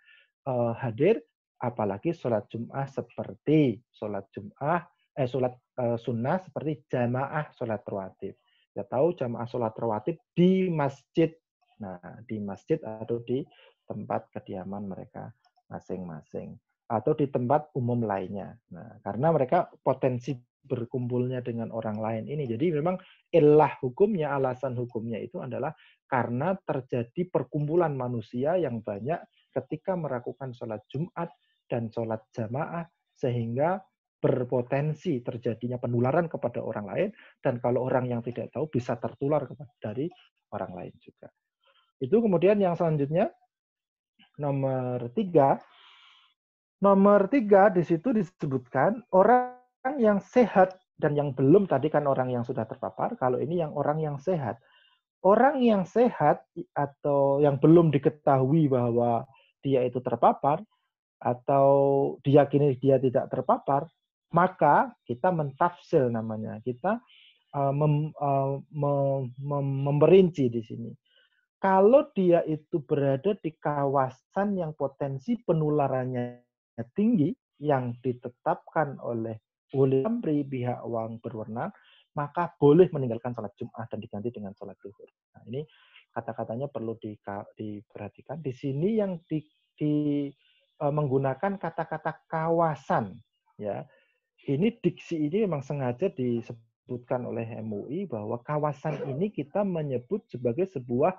hadir, apalagi sholat Jumat seperti sholat sunnah seperti jamaah sholat rawatib. Ya tahu jamaah sholat rawatib di masjid. Nah, di masjid atau di tempat kediaman mereka masing-masing atau di tempat umum lainnya. Nah, karena mereka potensi berkumpulnya dengan orang lain ini. Jadi memang ilah hukumnya, alasan hukumnya itu adalah karena terjadi perkumpulan manusia yang banyak ketika melakukan sholat Jumat dan sholat jamaah sehingga berpotensi terjadinya penularan kepada orang lain, dan kalau orang yang tidak tahu bisa tertular dari orang lain juga. Itu kemudian yang selanjutnya Nomor tiga di situ disebutkan orang yang sehat dan yang belum, tadi kan orang yang sudah terpapar, kalau ini yang orang yang sehat. Orang yang sehat atau yang belum diketahui bahwa dia itu terpapar atau diyakini dia tidak terpapar, maka kita mentafsil namanya. Kita memperinci di sini. Kalau dia itu berada di kawasan yang potensi penularannya tinggi, yang ditetapkan oleh ulil amri pihak yang berwenang, maka boleh meninggalkan sholat Jumat dan diganti dengan sholat zuhur. Nah, ini kata-katanya perlu diperhatikan. Di sini yang menggunakan kata-kata kawasan, ya. Ini diksi ini memang sengaja disebutkan oleh MUI bahwa kawasan ini kita menyebut sebagai sebuah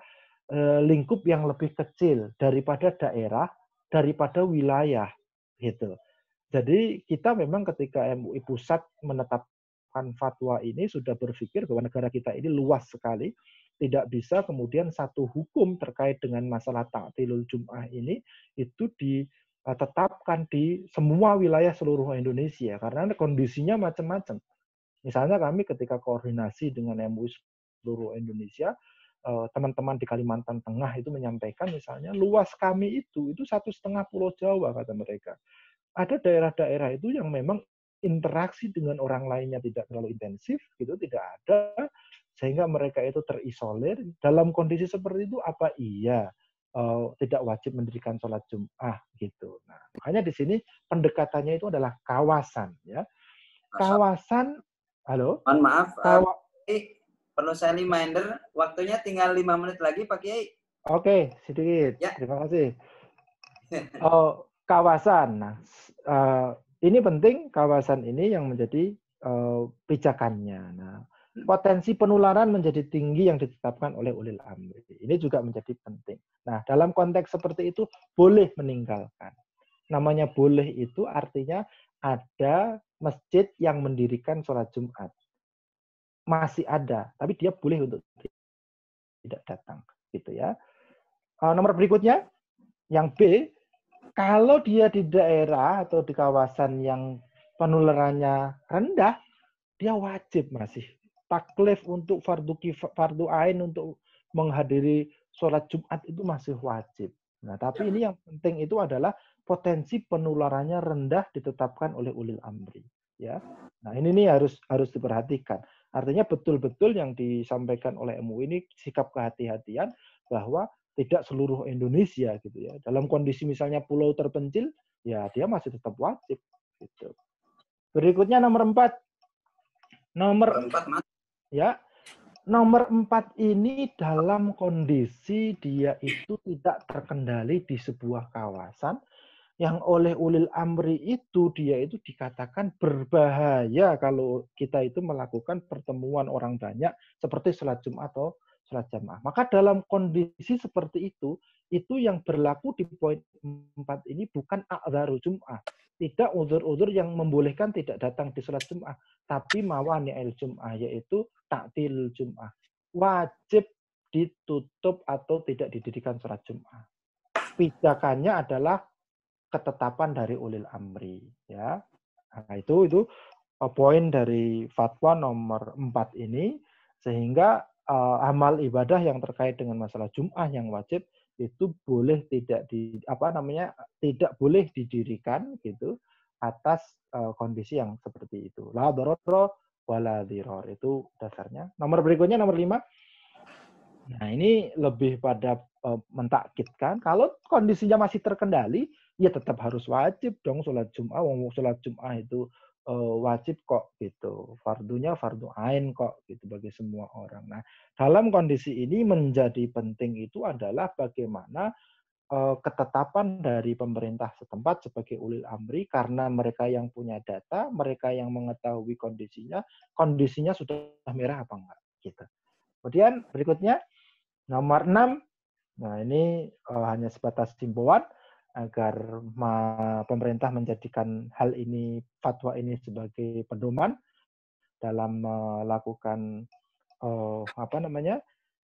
lingkup yang lebih kecil daripada daerah, daripada wilayah, gitu. Jadi kita memang ketika MUI pusat menetapkan fatwa ini sudah berpikir bahwa negara kita ini luas sekali, tidak bisa kemudian satu hukum terkait dengan masalah ta'tilul Jum'ah ini itu ditetapkan di semua wilayah seluruh Indonesia karena kondisinya macam-macam. Misalnya kami ketika koordinasi dengan MUI seluruh Indonesia, teman-teman di Kalimantan Tengah itu menyampaikan misalnya luas kami itu 1,5 Pulau Jawa kata mereka. Ada daerah-daerah itu yang memang interaksi dengan orang lainnya tidak terlalu intensif, gitu tidak ada, sehingga mereka itu terisolir. Dalam kondisi seperti itu apa iya tidak wajib mendirikan sholat Jum'ah gitu. Nah, makanya di sini pendekatannya itu adalah kawasan, ya. Kawasan, halo, Mohon maaf, kawa, perlu saya reminder, waktunya tinggal 5 menit lagi Pak Kiai. Oke, sedikit. Ya. Terima kasih. Kawasan. Nah, ini penting kawasan ini yang menjadi pijakannya. Nah, potensi penularan menjadi tinggi yang ditetapkan oleh ulil amri. Ini juga menjadi penting. Nah, dalam konteks seperti itu boleh meninggalkan. Namanya boleh itu artinya ada masjid yang mendirikan sholat Jumat. Masih ada, tapi dia boleh untuk tidak datang, gitu ya. Nomor berikutnya, yang B, kalau dia di daerah atau di kawasan yang penularannya rendah, dia wajib masih taklif untuk fardu ain untuk menghadiri sholat Jumat itu masih wajib. Nah, tapi ini yang penting itu adalah potensi penularannya rendah ditetapkan oleh ulil amri. Ya, nah ini nih harus diperhatikan. Artinya betul-betul yang disampaikan oleh MUI ini sikap kehati-hatian bahwa tidak seluruh Indonesia gitu ya. Dalam kondisi misalnya pulau terpencil, ya dia masih tetap wajib gitu. Berikutnya nomor 4. Nomor 4 ini dalam kondisi dia itu tidak terkendali di sebuah kawasan yang oleh ulil amri itu dia itu dikatakan berbahaya kalau kita itu melakukan pertemuan orang banyak seperti sholat Jumat atau sholat jamaah. Maka dalam kondisi seperti itu yang berlaku di poin 4 ini bukan a'dzarul Jum'ah. Tidak uzur-uzur yang membolehkan tidak datang di sholat Jum'ah, tapi mawani'il Jum'ah, yaitu ta'til Jum'ah. Wajib ditutup atau tidak didirikan sholat Jum'ah. Pijakannya adalah ketetapan dari ulil amri, ya. Nah, itu poin dari fatwa nomor 4 ini, sehingga amal ibadah yang terkait dengan masalah Jum'ah yang wajib itu boleh tidak boleh didirikan gitu atas kondisi yang seperti itu. La darara wala dirar, itu dasarnya. Nomor berikutnya nomor 5. Nah, ini lebih pada mentakkidkan kalau kondisinya masih terkendali, ya tetap harus wajib dong sholat Jum'ah. Sholat Jum'ah itu wajib kok gitu. Fardunya fardu ain kok gitu bagi semua orang. Nah, dalam kondisi ini menjadi penting itu adalah bagaimana ketetapan dari pemerintah setempat sebagai ulil amri, karena mereka yang punya data, mereka yang mengetahui kondisinya sudah merah apa enggak gitu. Kemudian berikutnya nomor 6. Nah, ini hanya sebatas himbauan agar pemerintah menjadikan hal ini, fatwa ini sebagai pedoman dalam melakukan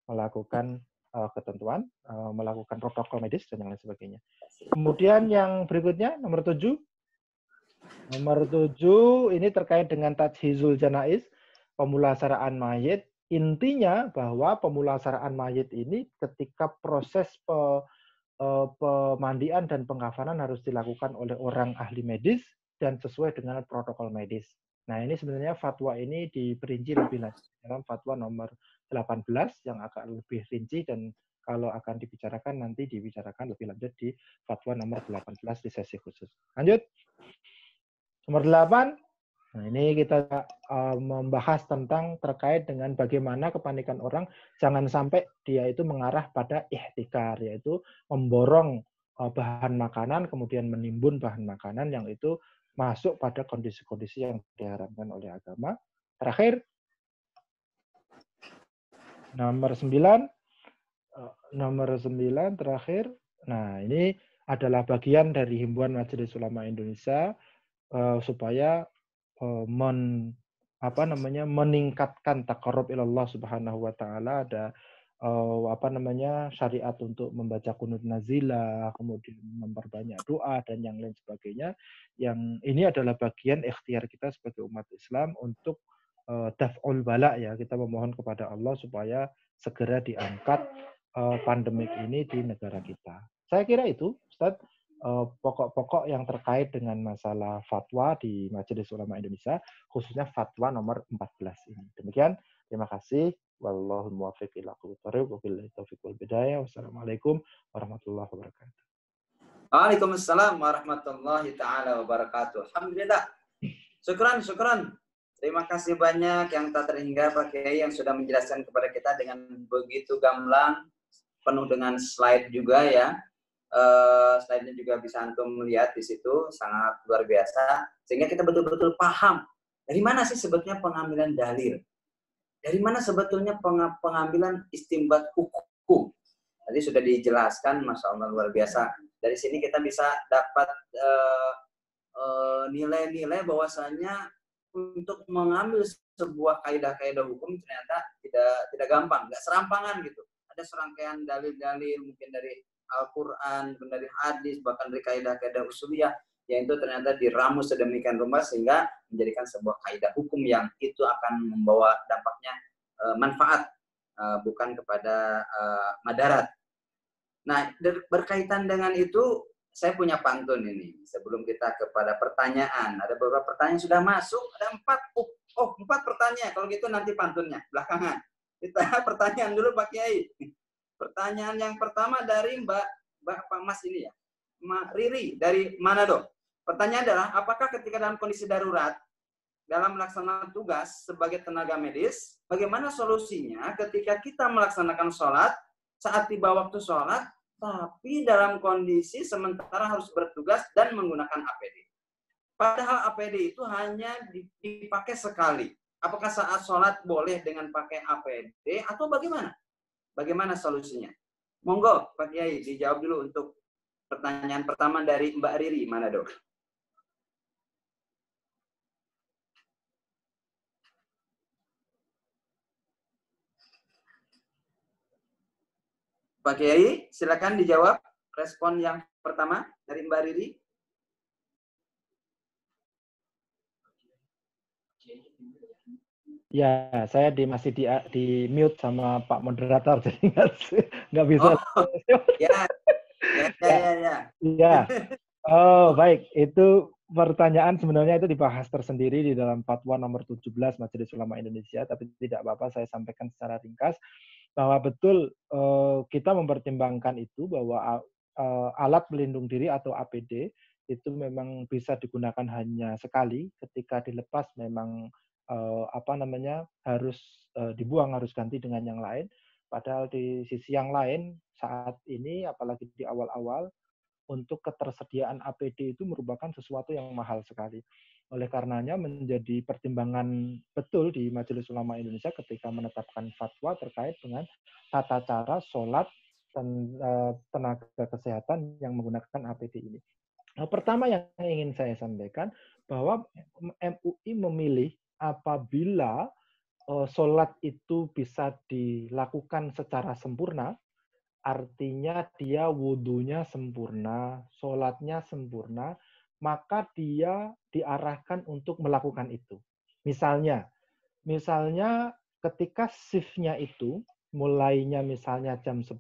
melakukan ketentuan, melakukan protokol medis dan yang lain sebagainya. Kemudian yang berikutnya nomor 7. Nomor 7 ini terkait dengan tajhizul janaiz, pemulasaraan mayit. Intinya bahwa pemulasaraan mayit ini ketika proses pemandian dan pengkafanan harus dilakukan oleh orang ahli medis dan sesuai dengan protokol medis. Nah, ini sebenarnya fatwa ini diperinci lebih lanjut dalam fatwa nomor 18 yang agak lebih rinci, dan kalau akan dibicarakan nanti dibicarakan lebih lanjut di fatwa nomor 18 di sesi khusus. Lanjut. Nomor 8. Nah, ini kita membahas tentang terkait dengan bagaimana kepanikan orang jangan sampai dia itu mengarah pada ihtikar, yaitu memborong bahan makanan kemudian menimbun bahan makanan yang itu masuk pada kondisi-kondisi yang diharamkan oleh agama. Terakhir, nomor 9. Nomor 9 terakhir. Nah, ini adalah bagian dari himbauan Majelis Ulama Indonesia supaya meningkatkan taqarrub ilallah subhanahu wa ta'ala. Ada syariat untuk membaca qunut nazilah, kemudian memperbanyak doa dan yang lain sebagainya. Yang ini adalah bagian ikhtiar kita sebagai umat Islam untuk daf'ul bala, ya, kita memohon kepada Allah supaya segera diangkat pandemik ini di negara kita. Saya kira itu, Ustadz, pokok-pokok yang terkait dengan masalah fatwa di Majelis Ulama Indonesia, khususnya fatwa nomor 14 ini. Demikian, terima kasih. Wallahul muwaffiq ila aqwamit thoriq, wabillahi taufiq wal hidayah. Wassalamualaikum warahmatullahi wabarakatuh. Waalaikumsalam warahmatullahi taala wabarakatuh. Alhamdulillah. Syukran. Terima kasih banyak yang tak terhingga Pak Kiai yang sudah menjelaskan kepada kita dengan begitu gamblang, penuh dengan slide juga, ya. Slide-nya juga bisa antum melihat di situ, sangat luar biasa, sehingga kita betul-betul paham dari mana sih sebetulnya pengambilan dalil, dari mana sebetulnya pengambilan istimbat hukum. Tadi sudah dijelaskan, Masya Allah, luar biasa. Dari sini kita bisa dapat nilai-nilai bahwasanya untuk mengambil sebuah kaidah-kaidah hukum ternyata tidak gampang, nggak serampangan gitu. Ada serangkaian dalil-dalil mungkin dari Al-Quran, dari hadis, bahkan dari kaidah-kaidah usuliyah yang itu ternyata diramu sedemikian rupa sehingga menjadikan sebuah kaidah hukum yang itu akan membawa dampaknya manfaat, bukan kepada madarat. Nah, berkaitan dengan itu, saya punya pantun ini. Sebelum kita kepada pertanyaan, ada beberapa pertanyaan sudah masuk, ada 4 pertanyaan. Kalau gitu nanti pantunnya belakangan. Kita pertanyaan dulu Pak Kiai. Pertanyaan yang pertama dari Pak Mas ini, ya, Mbak Riri dari Manado. Pertanyaan adalah, apakah ketika dalam kondisi darurat dalam melaksanakan tugas sebagai tenaga medis, bagaimana solusinya ketika kita melaksanakan sholat, saat tiba waktu sholat, tapi dalam kondisi sementara harus bertugas dan menggunakan APD. Padahal APD itu hanya dipakai sekali. Apakah saat sholat boleh dengan pakai APD atau bagaimana? Bagaimana solusinya? Monggo Pak Kiai dijawab dulu untuk pertanyaan pertama dari Mbak Riri Manado. Pak Kiai, silakan dijawab respon yang pertama dari Mbak Riri. Ya, saya masih di mute sama Pak Moderator, jadi nggak bisa. Oh, ya. Ya. Oh, baik. Itu pertanyaan sebenarnya itu dibahas tersendiri di dalam fatwa nomor 17 Majelis Ulama Indonesia, tapi tidak apa-apa saya sampaikan secara ringkas bahwa betul kita mempertimbangkan itu bahwa alat pelindung diri atau APD itu memang bisa digunakan hanya sekali, ketika dilepas memang harus dibuang, harus ganti dengan yang lain. Padahal di sisi yang lain saat ini apalagi di awal-awal untuk ketersediaan APD itu merupakan sesuatu yang mahal sekali. Oleh karenanya menjadi pertimbangan betul di Majelis Ulama Indonesia ketika menetapkan fatwa terkait dengan tata cara sholat dan tenaga kesehatan yang menggunakan APD ini. Nah, pertama yang ingin saya sampaikan bahwa MUI memilih apabila sholat itu bisa dilakukan secara sempurna, artinya dia wudhunya sempurna, sholatnya sempurna, maka dia diarahkan untuk melakukan itu. Misalnya ketika shift-nya itu mulainya misalnya jam 10,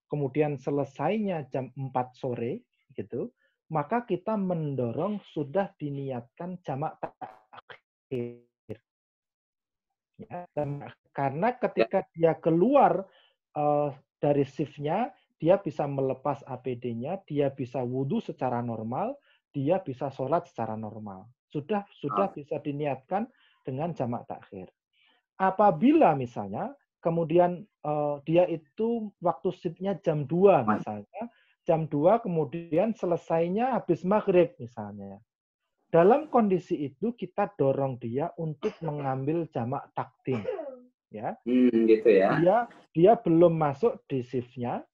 kemudian selesainya jam 4 sore, gitu, maka kita mendorong sudah diniatkan jamak takhir. Ya, karena ketika dia keluar dari shift-nya, dia bisa melepas APD-nya, dia bisa wudhu secara normal, dia bisa sholat secara normal. Sudah bisa diniatkan dengan jamak takhir. Apabila misalnya kemudian dia itu waktu shift-nya jam 2 misalnya, jam 2 kemudian selesainya habis maghrib misalnya. Dalam kondisi itu kita dorong dia untuk mengambil jamak takdim, ya. Gitu ya. Dia belum masuk di shift-nya,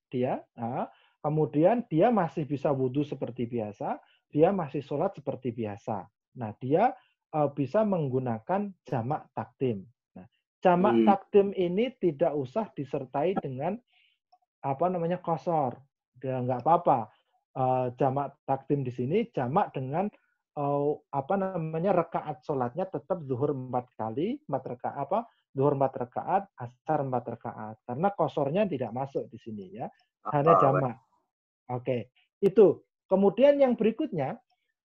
kemudian dia masih bisa wudhu seperti biasa, dia masih sholat seperti biasa. Nah, dia bisa menggunakan jamak takdim. Nah, jamak takdim ini tidak usah disertai dengan qasar. Ya, nggak apa-apa. Jamak takdim di sini jamak dengan rakaat sholatnya tetap zuhur 4 kali, 4 rakaat zuhur 4 rakaat, asar 4 rakaat. Karena kosornya tidak masuk di sini ya. Hanya jamak. Oke. Itu. Kemudian yang berikutnya,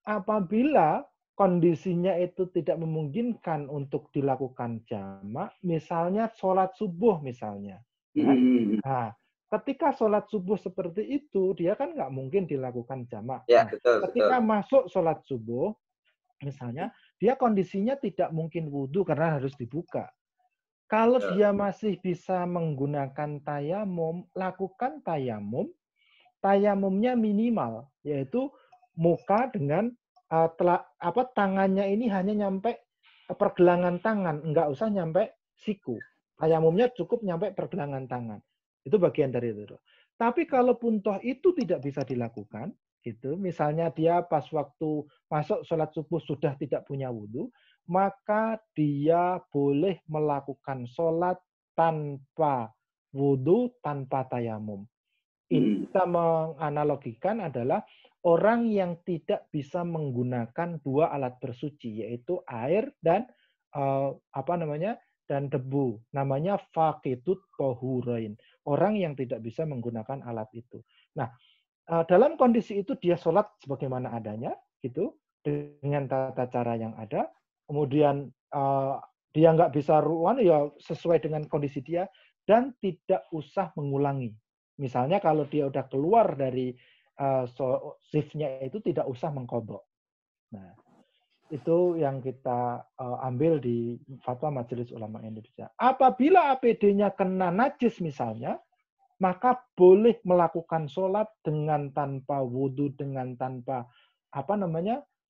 apabila kondisinya itu tidak memungkinkan untuk dilakukan jamak, misalnya sholat subuh misalnya. Ya. Nah, ketika sholat subuh seperti itu, dia kan nggak mungkin dilakukan jamak. Ya, Nah, betul, ketika betul. masuk sholat subuh, misalnya, dia kondisinya tidak mungkin wudhu karena harus dibuka. Kalau dia masih bisa menggunakan tayamum, lakukan tayamum. Tayamumnya minimal, yaitu muka dengan tangannya ini hanya nyampe pergelangan tangan, nggak usah nyampe siku. Tayamumnya cukup nyampe pergelangan tangan. Itu bagian dari itu. Tapi kalaupun toh itu tidak bisa dilakukan, gitu, misalnya dia pas waktu masuk sholat subuh sudah tidak punya wudhu, maka dia boleh melakukan sholat tanpa wudhu, tanpa tayamum. Kita menganalogikan adalah orang yang tidak bisa menggunakan dua alat bersuci, yaitu air dan dan debu. Namanya faqidut tahurain. Orang yang tidak bisa menggunakan alat itu. Nah, dalam kondisi itu dia sholat sebagaimana adanya, gitu, dengan tata cara yang ada. Kemudian dia nggak bisa ruan, ya sesuai dengan kondisi dia, dan tidak usah mengulangi. Misalnya kalau dia udah keluar dari shift-nya itu tidak usah mengqadha. Nah, itu yang kita ambil di Fatwa Majelis Ulama Indonesia. Apabila APD-nya kena najis misalnya, maka boleh melakukan sholat dengan tanpa wudhu, dengan tanpa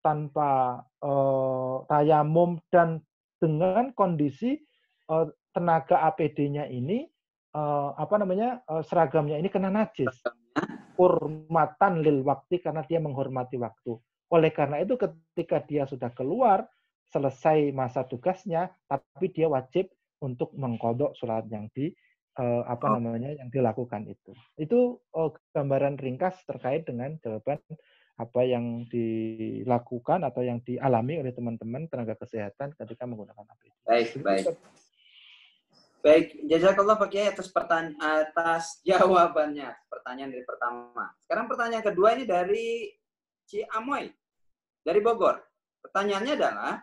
tanpa tayamum, dan dengan kondisi tenaga APD-nya ini seragamnya ini kena najis. Hurmatan lil waktu, karena dia menghormati waktu. Oleh karena itu ketika dia sudah keluar, selesai masa tugasnya, tapi dia wajib untuk mengqadha sholat yang yang dilakukan itu. Itu gambaran ringkas terkait dengan jawaban apa yang dilakukan atau yang dialami oleh teman-teman tenaga kesehatan ketika menggunakan APD. Baik. Baik, jazakallah Pak Kiai atas jawabannya. Pertanyaan dari pertama. Sekarang pertanyaan kedua ini dari Ci Amoy, dari Bogor. Pertanyaannya adalah,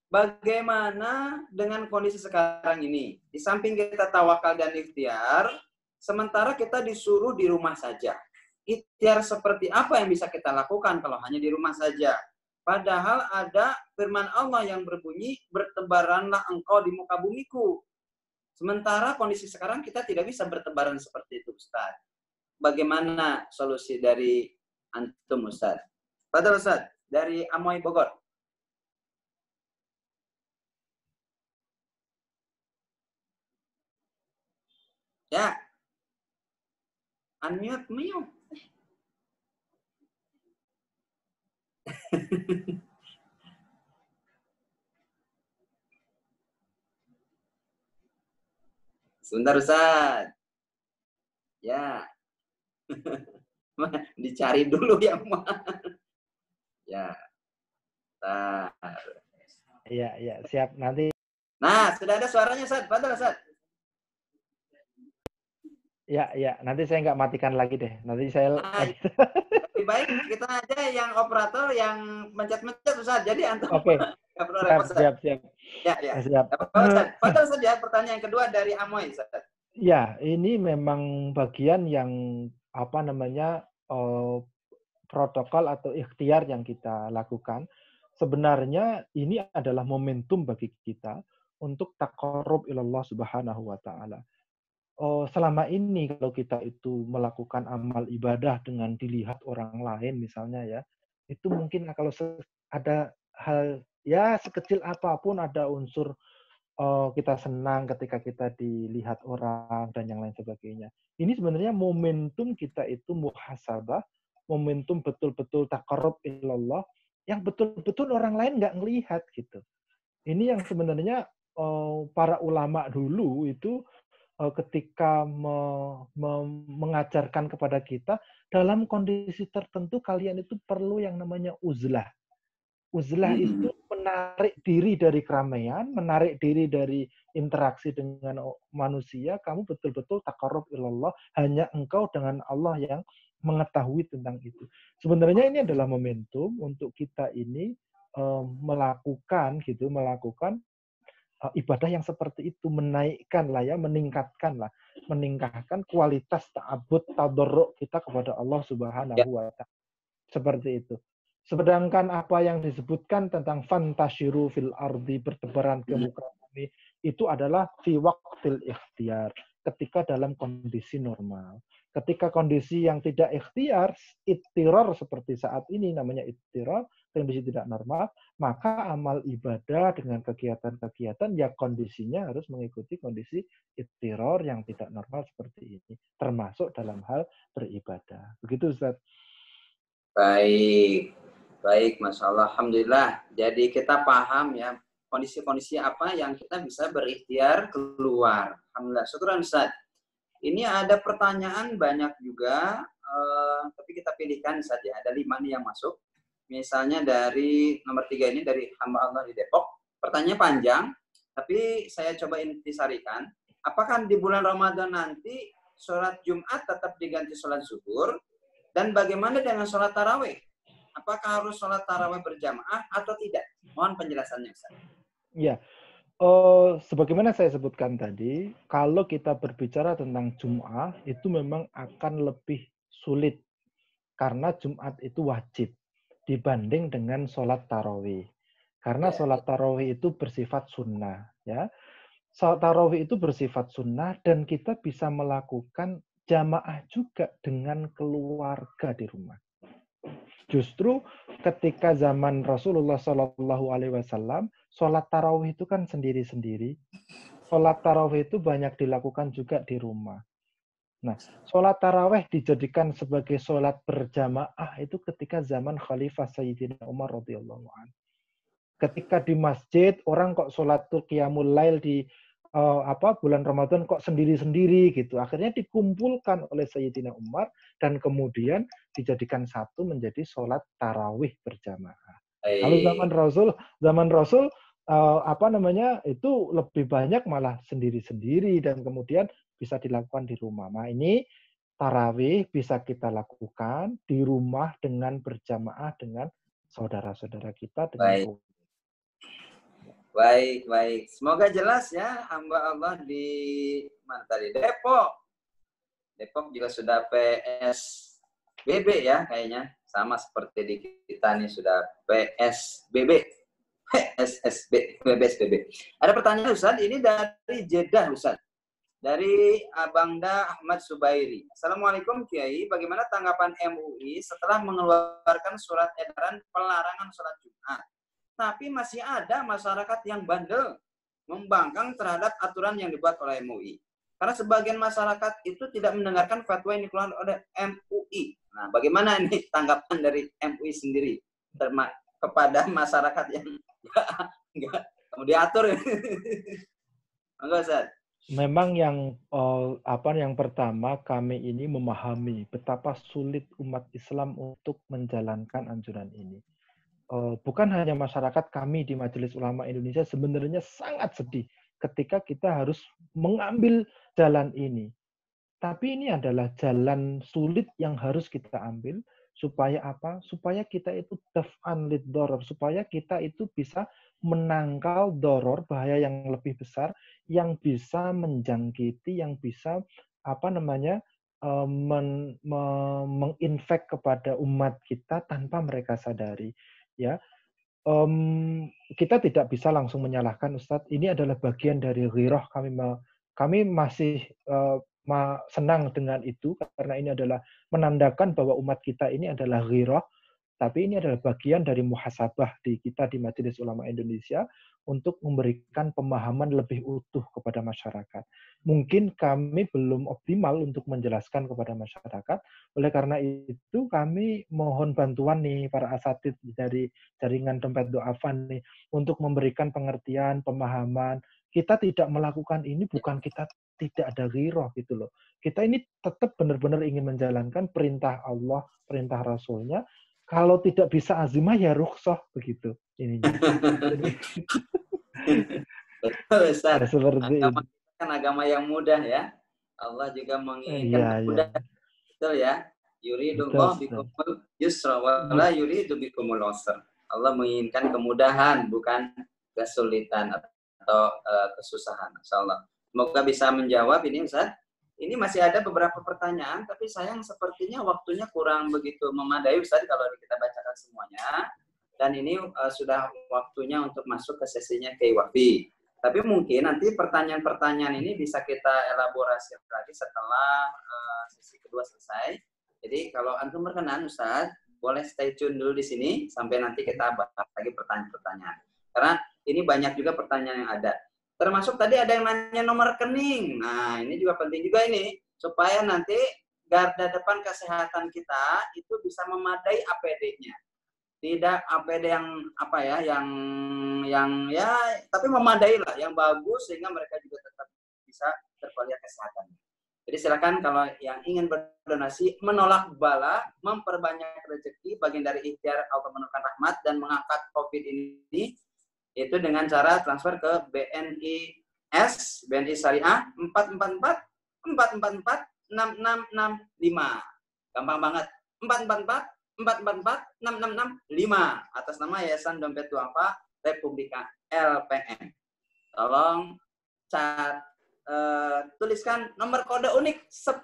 bagaimana dengan kondisi sekarang ini? Di samping kita tawakal dan ikhtiar, sementara kita disuruh di rumah saja. Ikhtiar seperti apa yang bisa kita lakukan kalau hanya di rumah saja? Padahal ada firman Allah yang berbunyi, bertebaranlah engkau di muka bumiku. Sementara kondisi sekarang kita tidak bisa bertebaran seperti itu, Ustaz. Bagaimana solusi dari antum, Ustaz? Padahal Ustaz, dari Amoy Bogor. Ya. Unmute, mute. Sebentar, Ustaz. Ya. Dicari dulu yang mana. Ya. Nah. Iya, siap. Nanti. Nah, sudah ada suaranya, Ustaz. Padahal, Ustaz. Ya. Nanti saya nggak matikan lagi deh. Nanti saya. Nah, lebih baik kita aja yang operator yang mencet-mencet, Ustaz. Jadi antum nggak perlu repot, Ustaz. Siap. Ya. Siap. Padahal, Ustaz, ya, pertanyaan yang kedua dari Amoy, Ustaz. Ya, ini memang bagian yang protokol atau ikhtiar yang kita lakukan. Sebenarnya ini adalah momentum bagi kita untuk taqarrub ilallah subhanahu wa ta'ala. Selama ini kalau kita itu melakukan amal ibadah dengan dilihat orang lain misalnya ya, itu mungkin kalau ada hal ya sekecil apapun ada unsur kita senang ketika kita dilihat orang dan yang lain sebagainya. Ini sebenarnya momentum kita itu muhasabah, momentum betul-betul taqarrub ilallah yang betul-betul orang lain nggak ngelihat gitu. Ini yang sebenarnya para ulama dulu itu ketika mengajarkan kepada kita dalam kondisi tertentu kalian itu perlu yang namanya uzlah. Uzlah itu menarik diri dari keramaian, menarik diri dari interaksi dengan manusia, kamu betul-betul taqarrub ilallah, hanya engkau dengan Allah yang mengetahui tentang itu. Sebenarnya ini adalah momentum untuk kita ini melakukan ibadah yang seperti itu, meningkatkan kualitas ta'abbud, tadarruk kita kepada Allah Subhanahu wa ta'ala. Seperti itu. Sedangkan apa yang disebutkan tentang fantasyiru fil ardi, bertebaran ke muka bumi, itu adalah fi waqtil ikhtiar, ketika dalam kondisi normal. Ketika kondisi yang tidak ikhtiar, ittirar seperti saat ini namanya ittirar, kondisi tidak normal, maka amal ibadah dengan kegiatan-kegiatan ya kondisinya harus mengikuti kondisi ittirar yang tidak normal seperti ini, termasuk dalam hal beribadah. Begitu, Ustaz. Baik, Masya Allah. Alhamdulillah. Jadi kita paham ya kondisi-kondisi apa yang kita bisa berikhtiar keluar. Alhamdulillah. Syukuran, Ustaz. Ini ada pertanyaan banyak juga, tapi kita pilihkan Ustaz ya. Ada 5 nih yang masuk. Misalnya dari nomor 3 ini dari hamba Allah di Depok. Pertanyaannya panjang, tapi saya coba intisarikan. Apakah di bulan Ramadan nanti sholat Jumat tetap diganti sholat zuhur? Dan bagaimana dengan sholat tarawih? Apakah harus sholat tarawih berjamaah atau tidak? Mohon penjelasannya, Ustaz. Ya, sebagaimana saya sebutkan tadi, kalau kita berbicara tentang Jum'ah, itu memang akan lebih sulit. Karena Jumat itu wajib dibanding dengan sholat tarawih. Karena sholat tarawih itu bersifat sunnah. Ya. Sholat tarawih itu bersifat sunnah dan kita bisa melakukan jamaah juga dengan keluarga di rumah. Justru ketika zaman Rasulullah SAW, sholat tarawih itu kan sendiri-sendiri. Sholat tarawih itu banyak dilakukan juga di rumah. Nah, sholat tarawih dijadikan sebagai sholat berjamaah itu ketika zaman Khalifah Sayyidina Umar radhiyallahu anhu. Ketika di masjid orang kok sholat qiyamul lail di bulan Ramadan kok sendiri-sendiri gitu. Akhirnya dikumpulkan oleh Sayyidina Umar dan kemudian dijadikan satu menjadi sholat tarawih berjamaah. Kalau zaman Rasul itu lebih banyak malah sendiri-sendiri dan kemudian bisa dilakukan di rumah. Nah, ini tarawih bisa kita lakukan di rumah dengan berjamaah dengan saudara-saudara kita dengan Baik. Semoga jelas ya hamba Allah di mana tadi? Depok. Depok juga sudah PSBB ya kayaknya. Sama seperti di kita nih sudah PSBB. PSBB. Ada pertanyaan Ustaz, ini dari Jeddah Ustaz. Dari Abangda Ahmad Subairi. Assalamualaikum Kiai, bagaimana tanggapan MUI setelah mengeluarkan surat edaran pelarangan sholat Jumat? Tapi masih ada masyarakat yang bandel membangkang terhadap aturan yang dibuat oleh MUI. Karena sebagian masyarakat itu tidak mendengarkan fatwa yang dikeluarkan oleh MUI. Nah, bagaimana ini tanggapan dari MUI sendiri kepada masyarakat yang nggak mau diatur? Enggak, Ustaz. Memang yang pertama kami ini memahami betapa sulit umat Islam untuk menjalankan anjuran ini. Bukan hanya masyarakat, kami di Majelis Ulama Indonesia sebenarnya sangat sedih ketika kita harus mengambil jalan ini. Tapi ini adalah jalan sulit yang harus kita ambil supaya apa? Supaya kita itu daf'an lid doror, supaya kita itu bisa menangkal doror, bahaya yang lebih besar yang bisa menjangkiti, yang bisa apa namanya menginfek kepada umat kita tanpa mereka sadari. Ya, kita tidak bisa langsung menyalahkan Ustadz. Ini adalah bagian dari ghirah. Kami masih senang dengan itu karena ini adalah menandakan bahwa umat kita ini adalah ghirah. Tapi ini adalah bagian dari muhasabah di kita di Majelis Ulama Indonesia untuk memberikan pemahaman lebih utuh kepada masyarakat. Mungkin kami belum optimal untuk menjelaskan kepada masyarakat. Oleh karena itu kami mohon bantuan nih para asatid dari jaringan dompet du'afan nih untuk memberikan pengertian, pemahaman. Kita tidak melakukan ini bukan kita tidak ada ghirah gitu loh. Kita ini tetap benar-benar ingin menjalankan perintah Allah, perintah Rasulnya. Kalau tidak bisa azimah ya rukhsah begitu ininya. Jadi Betul, Ustaz. seperti Agama itu. kita kan agama yang mudah ya. Allah juga menginginkan Iya, iya. kemudahan. Betul ya. Betul, Yuridullah betul. bikumul yusra wa la yuridu bikumul usra. Allah menginginkan kemudahan bukan kesulitan atau kesusahan. Insyaallah. Semoga bisa menjawab ini Ustaz. Ini masih ada beberapa pertanyaan tapi sayang sepertinya waktunya kurang begitu memadai Ustaz kalau kita bacakan semuanya. Dan ini sudah waktunya untuk masuk ke sesinya Keiwafi. Tapi mungkin nanti pertanyaan-pertanyaan ini bisa kita elaborasi lagi setelah sesi kedua selesai. Jadi kalau antum berkenan Ustaz, boleh stay tune dulu di sini sampai nanti kita bahas lagi pertanyaan-pertanyaan. Karena ini banyak juga pertanyaan yang ada. Termasuk tadi ada yang nanya nomor rekening. Nah, ini juga penting juga ini supaya nanti garda depan kesehatan kita itu bisa memadai APD-nya. Tidak APD yang apa ya, yang ya tapi memadai lah, yang bagus sehingga mereka juga tetap bisa terpelihara kesehatannya. Jadi silakan kalau yang ingin berdonasi, menolak bala, memperbanyak rezeki, bagian dari ikhtiar Allah menurunkan rahmat dan mengangkat COVID ini itu dengan cara transfer ke BNI Syariah 444 444 6665. Gampang banget. 444 444 6665 atas nama Yayasan Dompet Duafa Republika LPM. Tolong tuliskan nomor kode unik 10.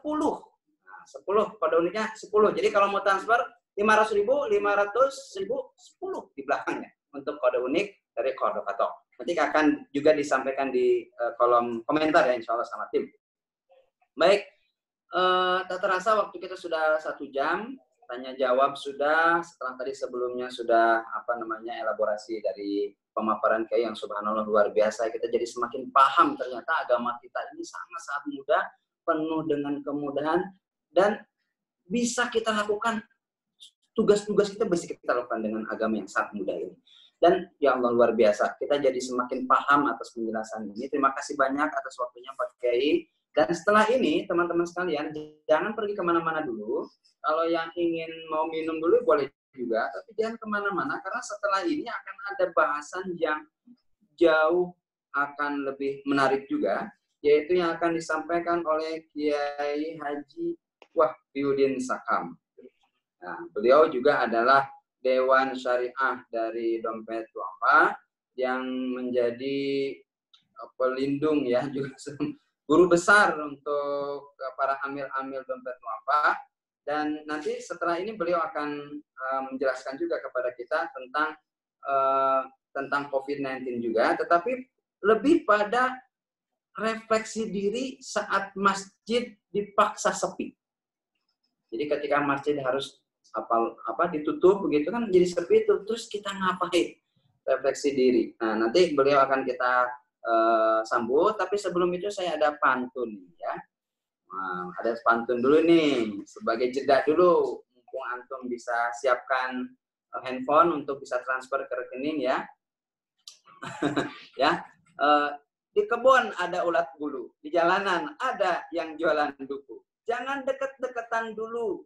Nah, 10 kode uniknya 10. Jadi kalau mau transfer 500.000, 500.000, 10 di belakangnya untuk kode unik dari Kordokato. Nanti akan juga disampaikan di kolom komentar ya, insya Allah sama tim. Baik, tak terasa waktu kita sudah 1 jam. Tanya jawab sudah, setelah tadi sebelumnya sudah elaborasi dari pemaparan Kiai yang subhanallah luar biasa. Kita jadi semakin paham ternyata agama kita ini sangat-sangat mudah, penuh dengan kemudahan, dan bisa kita lakukan tugas-tugas kita bisa kita lakukan dengan agama yang sangat mudah ini. Dan ya Allah luar biasa, kita jadi semakin paham atas penjelasan ini. Terima kasih banyak atas waktunya Pak Kiai. Dan setelah ini teman-teman sekalian jangan pergi kemana-mana dulu. Kalau yang ingin mau minum dulu boleh juga, tapi jangan kemana-mana karena setelah ini akan ada bahasan yang jauh akan lebih menarik juga, yaitu yang akan disampaikan oleh Kiai Haji Wahyudin Sakam. Nah, beliau juga adalah Dewan Syariah dari Dompet Duafa yang menjadi pelindung ya, juga guru besar untuk para amil-amil Dompet Duafa. Dan nanti setelah ini beliau akan menjelaskan juga kepada kita tentang COVID-19 juga, tetapi lebih pada refleksi diri saat masjid dipaksa sepi. Jadi ketika masjid harus ditutup begitu kan jadi seperti itu, terus kita ngapain? Refleksi diri. Nah, nanti beliau akan kita sambut, tapi sebelum itu saya ada pantun ya. Nah, ada pantun dulu nih sebagai jeda dulu, mumpung antum bisa siapkan handphone untuk bisa transfer ke rekening ya. Ya. Di kebun ada ulat bulu, di jalanan ada yang jualan duku. Jangan deket-deketan dulu.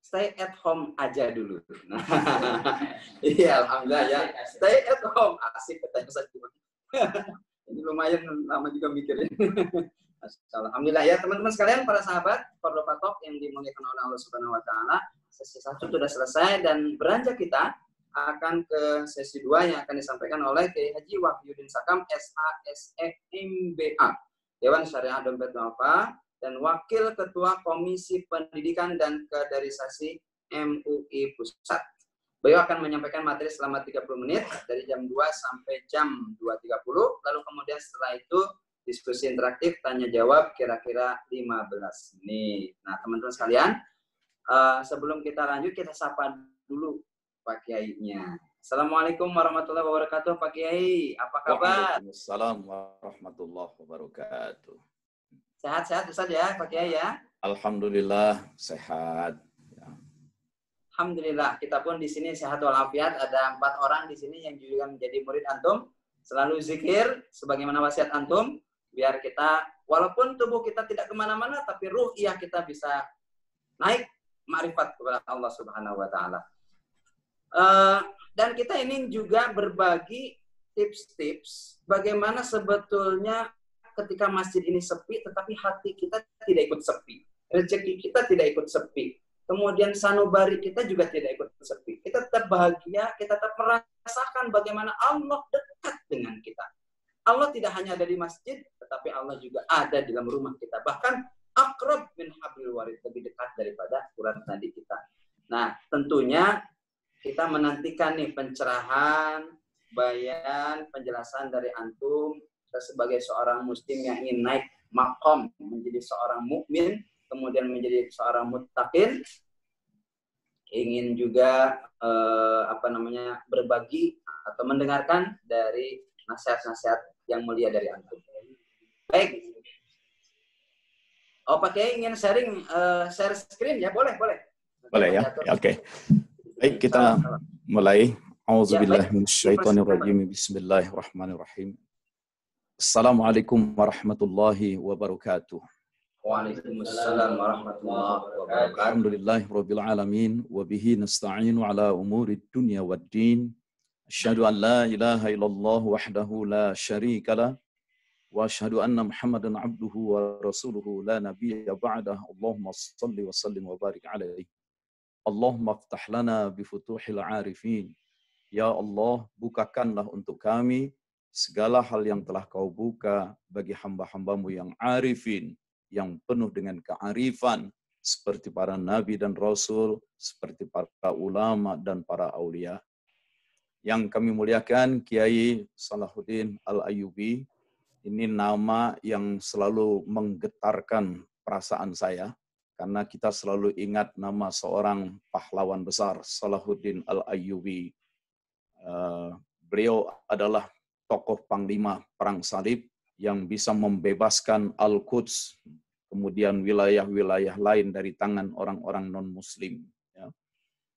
Stay at home aja dulu. Nah, iya, alhamdulillah ya. Stay at home. Asik katanya Ustaz. Ini lumayan lama juga mikirin. Alhamdulillah ya teman-teman sekalian, para sahabat Kordopatok yang dimuliakan oleh Allah Subhanahu Wa Taala. Sesi 1 sudah selesai dan beranjak kita akan ke sesi 2 yang akan disampaikan oleh Kiai Haji Wahyudin Sakam SHSE MBA, Dewan Syariah Dompet Duafa, dan Wakil Ketua Komisi Pendidikan dan Kaderisasi MUI Pusat. Beliau akan menyampaikan materi selama 30 menit dari jam 2 sampai jam 2.30. Lalu kemudian setelah itu diskusi interaktif, tanya jawab kira-kira 15 menit. Nah teman-teman sekalian, sebelum kita lanjut kita sapa dulu Pak Kiainya. Assalamualaikum warahmatullahi wabarakatuh Pak Kiai. Apa kabar? Waalaikumsalam warahmatullahi wabarakatuh. Sehat-sehat Ustaz ya, Pak Kiai ya? Alhamdulillah sehat. Ya. Alhamdulillah, kita pun di sini sehat walafiat. Ada 4 orang di sini yang juga menjadi murid antum. Selalu zikir, sebagaimana wasiat antum, biar kita, walaupun tubuh kita tidak kemana-mana, tapi ruhiyah kita bisa naik ma'rifat kepada Allah Subhanahu Wa Taala. Dan kita ini juga berbagi tips-tips bagaimana sebetulnya ketika masjid ini sepi, tetapi hati kita tidak ikut sepi. Rezeki kita tidak ikut sepi. Kemudian sanubari kita juga tidak ikut sepi. Kita tetap bahagia, kita tetap merasakan bagaimana Allah dekat dengan kita. Allah tidak hanya ada di masjid, tetapi Allah juga ada di dalam rumah kita. Bahkan aqrab min hablil warid, lebih dekat daripada urat nadi kita. Nah, tentunya kita menantikan nih pencerahan, bayan, penjelasan dari antum. Kita sebagai seorang muslim yang ingin naik makom menjadi seorang mukmin, kemudian menjadi seorang muttaqin, ingin juga berbagi atau mendengarkan dari nasihat-nasihat yang mulia dari antum. Baik. Oh, pakai ingin sharing, share screen ya, boleh. Boleh ya. Oke. Baik, kita mulai. Auzubillahi minasyaitonirrajim. Bismillahirrahmanirrahim. Assalamualaikum warahmatullahi wabarakatuh. Waalaikumsalam warahmatullahi wabarakatuh. Alhamdulillahirabbil alamin wa bihi nasta'inu ala umuri dunya waddin. Asyhadu an la ilaha illallah wahdahu la syarika lah wa asyhadu anna Muhammadan abduhu wa rasuluhu la nabiyya ba'dah. Allahumma shalli wa sallim wa barik alaihi. Allahumma iftah lana bi futuhil arifin. Ya Allah, bukakanlah untuk kami segala hal yang telah kau buka bagi hamba-hambamu yang arifin, yang penuh dengan kearifan, seperti para nabi dan rasul, seperti para ulama dan para aulia. Yang kami muliakan, Kiai Salahuddin Al-Ayyubi, ini nama yang selalu menggetarkan perasaan saya, karena kita selalu ingat nama seorang pahlawan besar, Salahuddin Al-Ayyubi. Beliau adalah tokoh panglima perang salib yang bisa membebaskan Al-Quds, kemudian wilayah-wilayah lain dari tangan orang-orang non-muslim. Ya.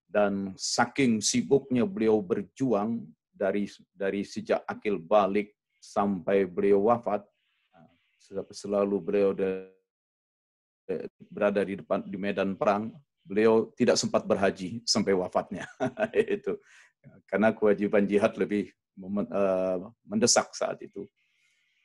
Dan saking sibuknya beliau berjuang dari sejak akil balik sampai beliau wafat, selalu beliau berada di medan perang, beliau tidak sempat berhaji sampai wafatnya. Itu karena kewajiban jihad lebih mendesak saat itu.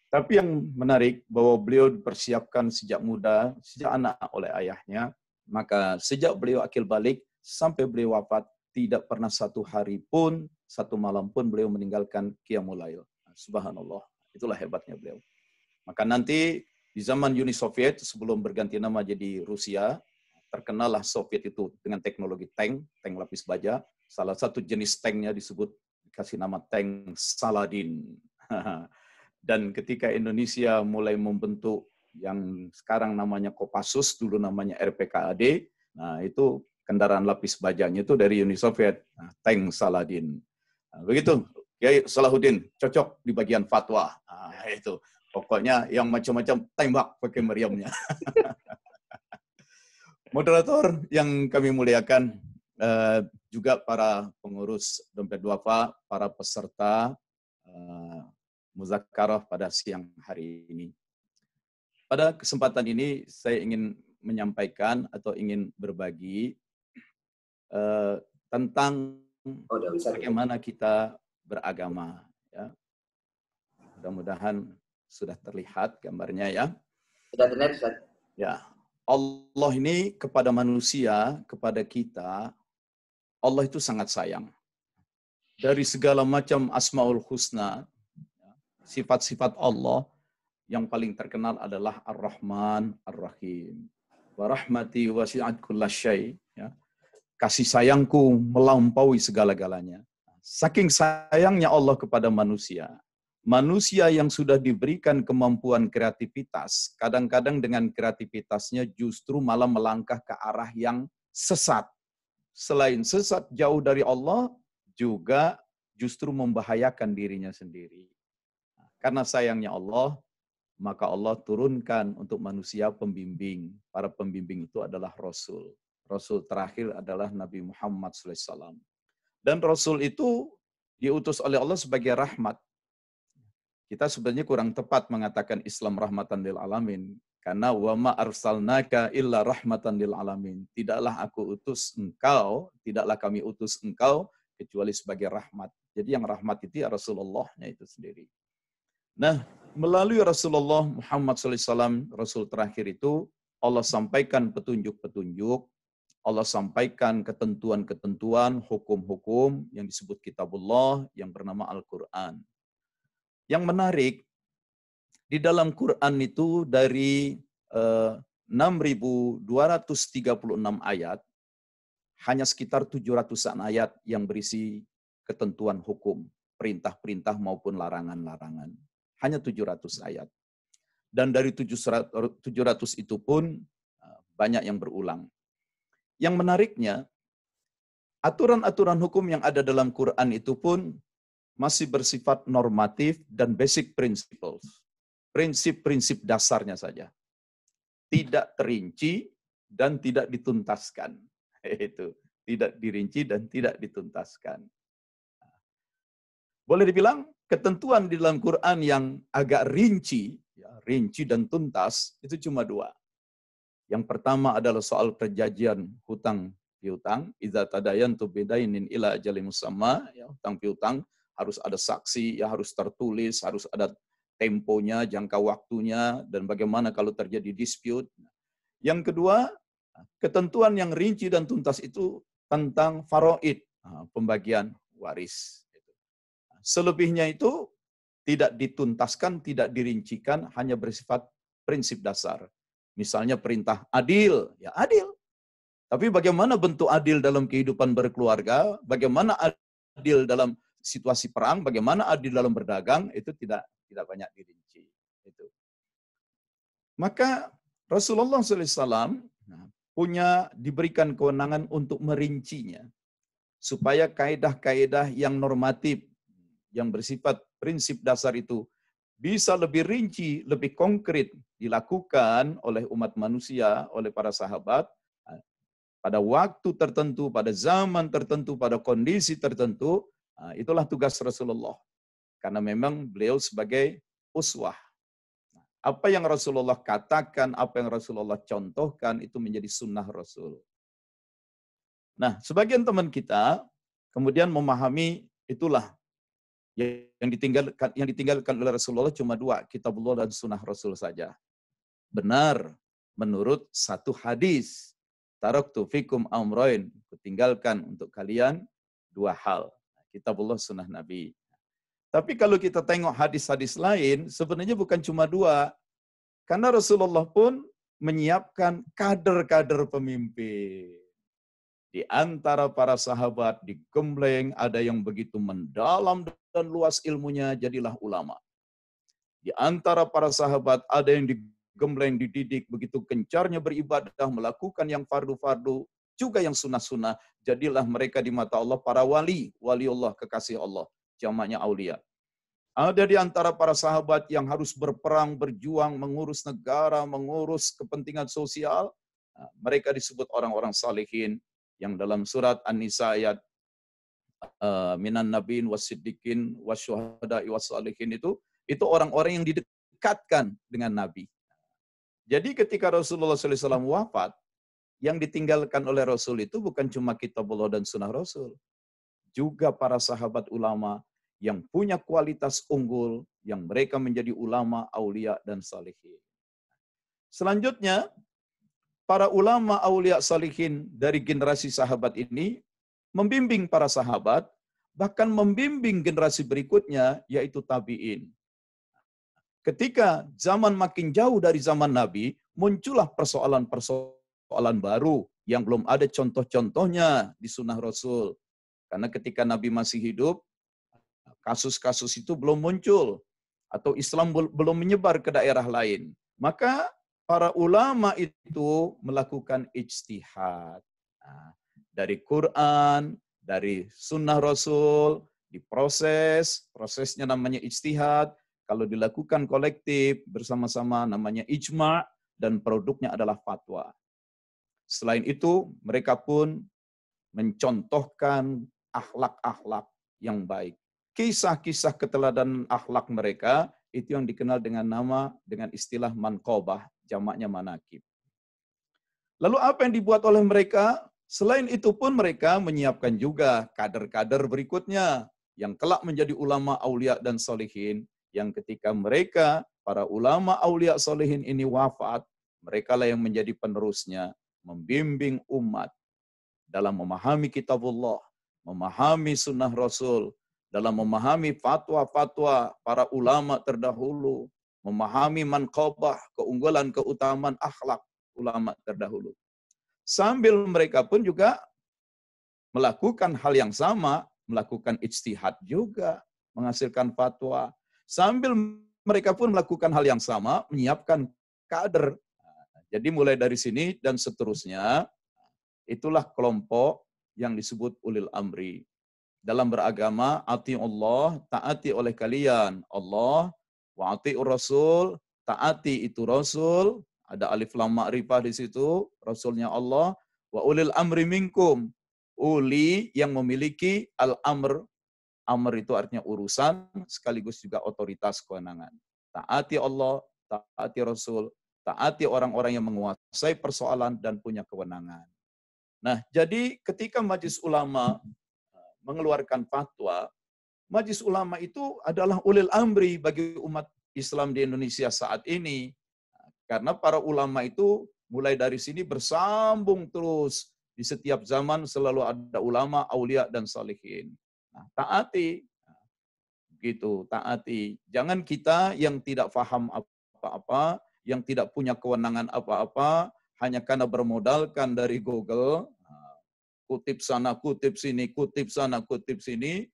Tapi yang menarik bahwa beliau dipersiapkan sejak muda, sejak anak oleh ayahnya, maka sejak beliau akil balik sampai beliau wafat, tidak pernah satu hari pun, satu malam pun beliau meninggalkan Qiyamul Lail. Subhanallah, itulah hebatnya beliau. Maka nanti di zaman Uni Soviet, sebelum berganti nama jadi Rusia, terkenallah Soviet itu dengan teknologi tank lapis baja. Salah satu jenis tanknya dikasih nama tank Saladin. Dan ketika Indonesia mulai membentuk yang sekarang namanya Kopassus, dulu namanya RPKAD, nah itu kendaraan lapis bajanya itu dari Uni Soviet, tank Saladin. Nah, begitu, Kiai Salahuddin cocok di bagian fatwa. Nah, itu pokoknya yang macam-macam tembak pakai meriamnya. Moderator yang kami muliakan, juga para pengurus Dompet Duafa, para peserta, muzakarah pada siang hari ini. Pada kesempatan ini saya ingin menyampaikan atau ingin berbagi tentang bagaimana kita beragama. Ya. Mudah-mudahan sudah terlihat gambarnya ya. Sudah terlihat, Ustaz. Ya, Allah ini kepada manusia, kepada kita, Allah itu sangat sayang. Dari segala macam asmaul husna, sifat-sifat Allah, yang paling terkenal adalah Ar-Rahman, Ar-Rahim. Wa rahmati wasi'at kulla syai'. Ya. Kasih sayangku melampaui segala-galanya. Saking sayangnya Allah kepada manusia. Manusia yang sudah diberikan kemampuan kreativitas, kadang-kadang dengan kreativitasnya justru malah melangkah ke arah yang sesat. Selain sesat jauh dari Allah, juga justru membahayakan dirinya sendiri. Karena sayangnya Allah, maka Allah turunkan untuk manusia pembimbing. Para pembimbing itu adalah Rasul. Rasul terakhir adalah Nabi Muhammad SAW. Dan Rasul itu diutus oleh Allah sebagai rahmat. Kita sebenarnya kurang tepat mengatakan Islam rahmatan lil alamin. Karena wa ma arsalnaka illa rahmatan lil alamin. Tidaklah aku utus engkau, tidaklah kami utus engkau, kecuali sebagai rahmat. Jadi yang rahmat itu ya Rasulullah-nya itu sendiri. Nah, melalui Rasulullah Muhammad SAW, Rasul terakhir itu, Allah sampaikan petunjuk-petunjuk, Allah sampaikan ketentuan-ketentuan, hukum-hukum yang disebut kitabullah yang bernama Al-Quran. Yang menarik, di dalam Quran itu dari 6.236 ayat, hanya sekitar 700-an ayat yang berisi ketentuan hukum, perintah-perintah maupun larangan-larangan. Hanya 700 ayat. Dan dari 700 itu pun banyak yang berulang. Yang menariknya, aturan-aturan hukum yang ada dalam Quran itu pun masih bersifat normatif dan basic principles. Prinsip-prinsip dasarnya saja. Tidak terinci dan tidak dituntaskan. Itu tidak dirinci dan tidak dituntaskan. Boleh dibilang ketentuan di dalam Quran yang agak rinci, ya, rinci dan tuntas, itu cuma dua. Yang pertama adalah soal perjanjian hutang piutang, idza tadayantum bidainin ila ajalin musamma, ya, hutang piutang harus ada saksi, ya harus tertulis, harus ada temponya, jangka waktunya, dan bagaimana kalau terjadi dispute. Yang kedua, ketentuan yang rinci dan tuntas itu tentang faraid, pembagian waris. Selebihnya itu tidak dituntaskan, tidak dirincikan, hanya bersifat prinsip dasar. Misalnya perintah adil, ya adil. Tapi bagaimana bentuk adil dalam kehidupan berkeluarga, bagaimana adil dalam situasi perang, bagaimana adil dalam berdagang, itu tidak banyak dirinci. Itu. Maka Rasulullah SAW diberikan kewenangan untuk merincinya. Supaya kaedah-kaedah yang normatif, yang bersifat prinsip dasar itu bisa lebih rinci, lebih konkret dilakukan oleh umat manusia, oleh para sahabat, pada waktu tertentu, pada zaman tertentu, pada kondisi tertentu, itulah tugas Rasulullah. Karena memang beliau sebagai uswah. Apa yang Rasulullah katakan, apa yang Rasulullah contohkan, itu menjadi sunnah Rasul. Nah, sebagian teman kita kemudian memahami itulah yang ditinggalkan oleh Rasulullah cuma dua, kitabullah dan sunnah Rasul saja. Benar, menurut satu hadis. Taraktu fikum amrain, kutinggalkan untuk kalian dua hal, kitabullah, sunnah Nabi. Tapi kalau kita tengok hadis-hadis lain, sebenarnya bukan cuma dua. Karena Rasulullah pun menyiapkan kader-kader pemimpin. Di antara para sahabat digembleng, ada yang begitu mendalam dan luas ilmunya, jadilah ulama. Di antara para sahabat ada yang digembleng, dididik, begitu gencarnya beribadah, melakukan yang fardu-fardu, juga yang sunnah-sunnah, jadilah mereka di mata Allah para wali, waliullah, kekasih Allah, jamaknya aulia. Ada di antara para sahabat yang harus berperang, berjuang, mengurus negara, mengurus kepentingan sosial, mereka disebut orang-orang salihin, yang dalam surat An-Nisa ayat minan nabiin wasiddiqin wasyuhada'i wassalihin itu itu orang-orang yang didekatkan dengan Nabi. Jadi ketika Rasulullah SAW wafat, yang ditinggalkan oleh Rasul itu bukan cuma kitabullah dan sunnah Rasul, juga para sahabat ulama yang punya kualitas unggul, yang mereka menjadi ulama, aulia, dan salihin. Selanjutnya, para ulama, aulia, salihin dari generasi sahabat ini membimbing para sahabat, bahkan membimbing generasi berikutnya, yaitu tabi'in. Ketika zaman makin jauh dari zaman Nabi, muncullah persoalan-persoalan baru yang belum ada contoh-contohnya di sunnah Rasul. Karena ketika Nabi masih hidup, kasus-kasus itu belum muncul, atau Islam belum menyebar ke daerah lain. Maka para ulama itu melakukan ijtihad. Dari Quran, dari sunnah Rasul, prosesnya namanya ijtihad. Kalau dilakukan kolektif bersama-sama namanya ijma', dan produknya adalah fatwa. Selain itu, mereka pun mencontohkan akhlak-akhlak yang baik. Kisah-kisah keteladanan akhlak mereka itu yang dikenal dengan istilah manqobah, jamaknya manakib. Lalu apa yang dibuat oleh mereka? Selain itu pun mereka menyiapkan juga kader-kader berikutnya yang kelak menjadi ulama, aulia, dan solihin, yang ketika mereka, para ulama, aulia, solihin ini wafat, mereka lah yang menjadi penerusnya, membimbing umat dalam memahami kitabullah, memahami sunnah Rasul, dalam memahami fatwa-fatwa para ulama terdahulu, memahami manqabah, keunggulan, keutamaan akhlak ulama terdahulu. Sambil mereka pun juga melakukan hal yang sama, melakukan ijtihad juga, menghasilkan fatwa. Sambil mereka pun melakukan hal yang sama, menyiapkan kader. Jadi mulai dari sini dan seterusnya, itulah kelompok yang disebut ulil amri. Dalam beragama, ati Allah, taati oleh kalian Allah, wa ati'ur Rasul, taati itu Rasul, ada alif lam ma'rifah di situ, Rasulnya Allah, wa ulil amri minkum, uli yang memiliki al-amr, amr itu artinya urusan, sekaligus juga otoritas kewenangan. Taati Allah, taati Rasul, taati orang-orang yang menguasai persoalan dan punya kewenangan. Nah, jadi ketika Majelis Ulama mengeluarkan fatwa, Majelis Ulama itu adalah ulil amri bagi umat Islam di Indonesia saat ini. Karena para ulama itu mulai dari sini bersambung terus. Di setiap zaman selalu ada ulama, aulia, dan salihin. Nah, taati. Gitu, taati. Jangan kita yang tidak paham apa-apa, yang tidak punya kewenangan apa-apa, hanya karena bermodalkan dari Google, kutip sana, kutip sini, kutip sana, kutip sini,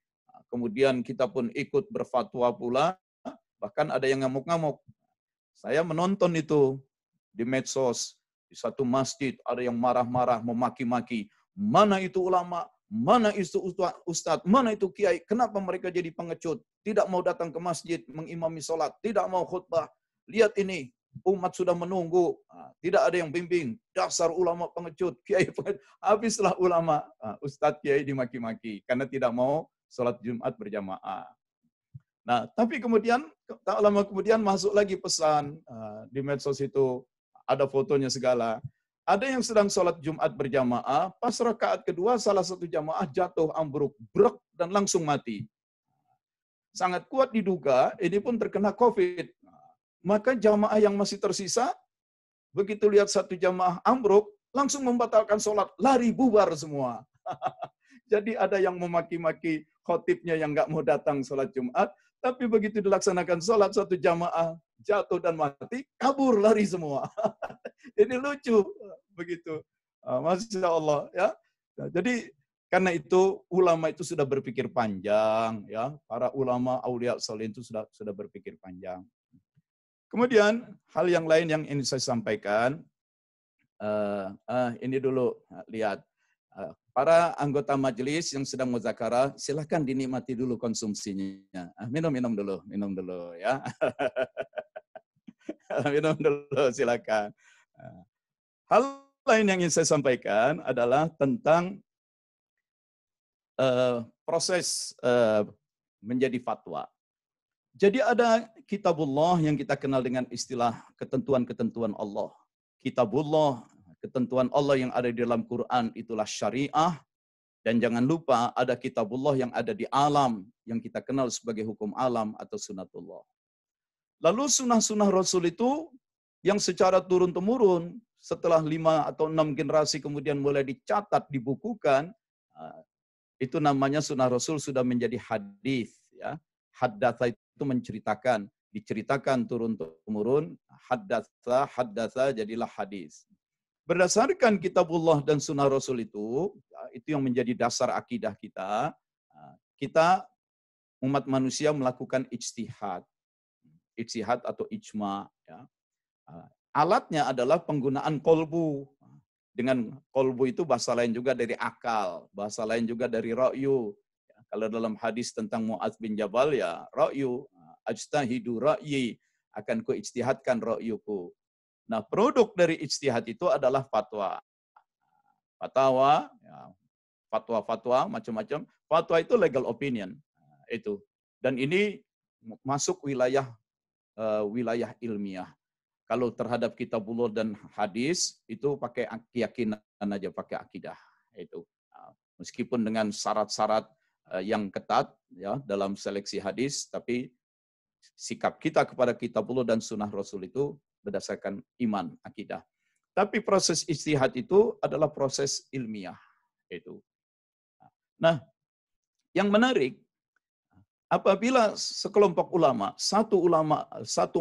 kemudian kita pun ikut berfatwa pula, bahkan ada yang ngamuk-ngamuk. Saya menonton itu di medsos, di satu masjid ada yang marah-marah, memaki-maki, mana itu ulama, mana itu ustadz, mana itu kiai, kenapa mereka jadi pengecut, tidak mau datang ke masjid mengimami sholat, tidak mau khutbah, lihat ini, umat sudah menunggu, tidak ada yang bimbing, dasar ulama pengecut, kiai pengecut, habislah ulama, ustadz kiai dimaki-maki, karena tidak mau sholat Jumat berjamaah. Nah, tapi kemudian, tak lama kemudian masuk lagi pesan di medsos itu, ada fotonya segala. Ada yang sedang sholat Jumat berjamaah, pas rakaat kedua salah satu jamaah jatuh ambruk, brek, dan langsung mati. Sangat kuat diduga, ini pun terkena COVID. Maka jamaah yang masih tersisa, begitu lihat satu jamaah ambruk, langsung membatalkan sholat, lari bubar semua. Jadi ada yang memaki-maki khotibnya yang nggak mau datang sholat Jumat, tapi begitu dilaksanakan sholat satu jamaah jatuh dan mati, kabur lari semua. Ini lucu begitu, masya Allah ya. Nah, jadi karena itu ulama itu sudah berpikir panjang ya, para ulama aulia saleh itu sudah berpikir panjang. Kemudian hal yang lain yang ingin saya sampaikan, ini dulu lihat. Para anggota majelis yang sedang muzakarah, silakan dinikmati dulu konsumsinya. Minum dulu ya. Minum dulu, silakan. Hal lain yang ingin saya sampaikan adalah tentang proses menjadi fatwa. Jadi ada kitabullah yang kita kenal dengan istilah ketentuan-ketentuan Allah. Kitabullah, ketentuan Allah yang ada di dalam Quran itulah syariah. Dan jangan lupa ada kitabullah yang ada di alam, yang kita kenal sebagai hukum alam atau sunatullah. Lalu sunnah-sunnah Rasul itu yang secara turun-temurun setelah 5 atau 6 generasi kemudian mulai dicatat, dibukukan, itu namanya sunnah Rasul sudah menjadi hadis. Ya. Haddatsa itu menceritakan, diceritakan turun-temurun, haddatsa jadilah hadis. Berdasarkan kitabullah dan sunnah Rasul itu yang menjadi dasar akidah kita. Kita umat manusia melakukan ijtihad atau ijma. Ya. Alatnya adalah penggunaan kolbu. Dengan kolbu itu bahasa lain juga dari akal, bahasa lain juga dari ra'yu. Ya, kalau dalam hadis tentang Mu'adz bin Jabal ya ra'yu, ajtahidu ra'yi, akan ku ijtihadkan ra'yuku. Nah, produk dari ijtihad itu adalah fatwa. Fatwa macam-macam. Fatwa itu legal opinion. Itu. Dan ini masuk wilayah ilmiah. Kalau terhadap kitabullah dan hadis itu pakai keyakinan aja, pakai akidah. Itu. Meskipun dengan syarat-syarat yang ketat ya dalam seleksi hadis, tapi sikap kita kepada kitabullah dan sunnah Rasul itu berdasarkan iman, akidah. Tapi proses ijtihad itu adalah proses ilmiah. Itu. Nah, yang menarik, apabila sekelompok ulama, satu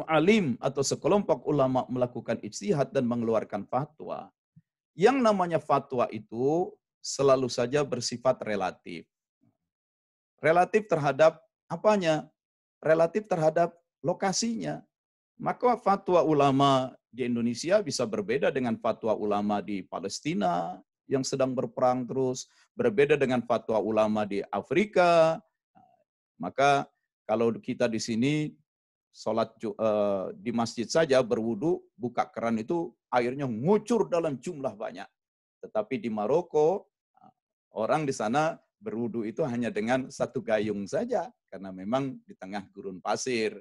alim atau sekelompok ulama melakukan ijtihad dan mengeluarkan fatwa, yang namanya fatwa itu selalu saja bersifat relatif. Relatif terhadap apanya? Relatif terhadap lokasinya. Maka fatwa ulama di Indonesia bisa berbeda dengan fatwa ulama di Palestina yang sedang berperang terus, berbeda dengan fatwa ulama di Afrika. Maka kalau kita di sini sholat di masjid saja berwudu, buka keran itu airnya ngucur dalam jumlah banyak. Tetapi di Maroko, orang di sana berwudu itu hanya dengan satu gayung saja, karena memang di tengah gurun pasir.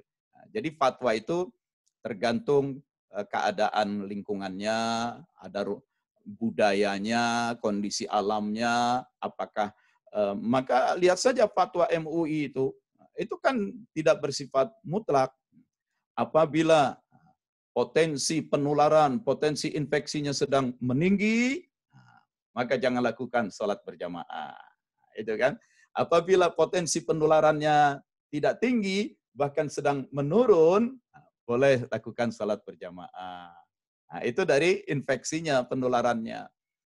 Jadi fatwa itu tergantung keadaan lingkungannya, ada budayanya, kondisi alamnya, apakah maka lihat saja fatwa MUI itu kan tidak bersifat mutlak. Apabila potensi penularan, potensi infeksinya sedang meninggi, maka jangan lakukan sholat berjamaah. Itu kan. Apabila potensi penularannya tidak tinggi, bahkan sedang menurun, boleh lakukan sholat berjamaah. Nah, itu dari infeksinya, penularannya.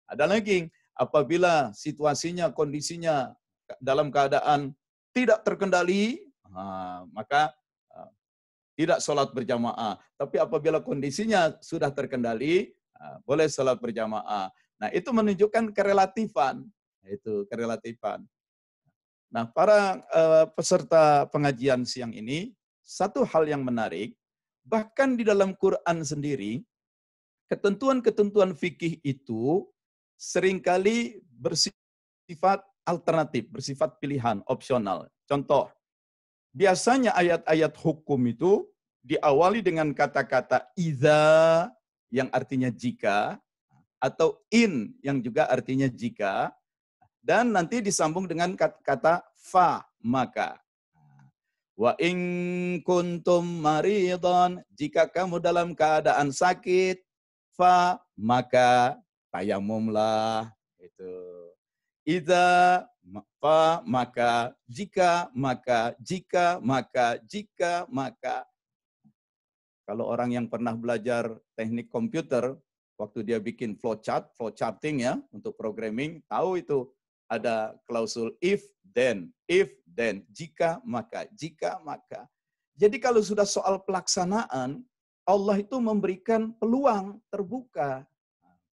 Ada lagi, apabila situasinya, kondisinya dalam keadaan tidak terkendali, maka tidak sholat berjamaah. Tapi apabila kondisinya sudah terkendali, boleh sholat berjamaah. Nah, itu menunjukkan kerelatifan. Itu kerelatifan. Nah, para peserta pengajian siang ini, satu hal yang menarik, bahkan di dalam Quran sendiri, ketentuan-ketentuan fikih itu seringkali bersifat alternatif, bersifat pilihan, opsional. Contoh, biasanya ayat-ayat hukum itu diawali dengan kata-kata idza yang artinya jika, atau in yang juga artinya jika, dan nanti disambung dengan kata fa, maka. Wa in kuntum maridhan, jika kamu dalam keadaan sakit, fa, maka tayamumlah. Itu. Idza, fa, maka, jika, maka, jika, maka, jika, maka. Kalau orang yang pernah belajar teknik komputer, waktu dia bikin flowcharting ya, untuk programming, tahu itu ada klausul if, then, jika, maka, jika, maka. Jadi kalau sudah soal pelaksanaan, Allah itu memberikan peluang terbuka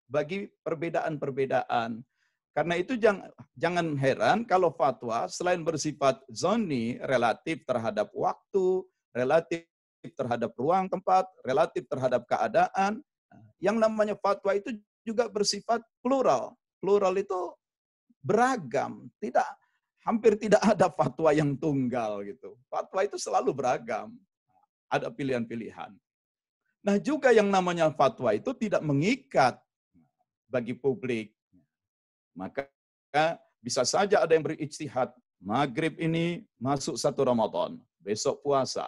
bagi perbedaan-perbedaan. Karena itu jangan heran kalau fatwa selain bersifat zoni, relatif terhadap waktu, relatif terhadap ruang tempat, relatif terhadap keadaan, yang namanya fatwa itu juga bersifat plural. Plural itu beragam, tidak hampir tidak ada fatwa yang tunggal gitu. Fatwa itu selalu beragam. Ada pilihan-pilihan. Nah, juga yang namanya fatwa itu tidak mengikat bagi publik. Maka bisa saja ada yang berijtihad, maghrib ini masuk 1 Ramadan, besok puasa.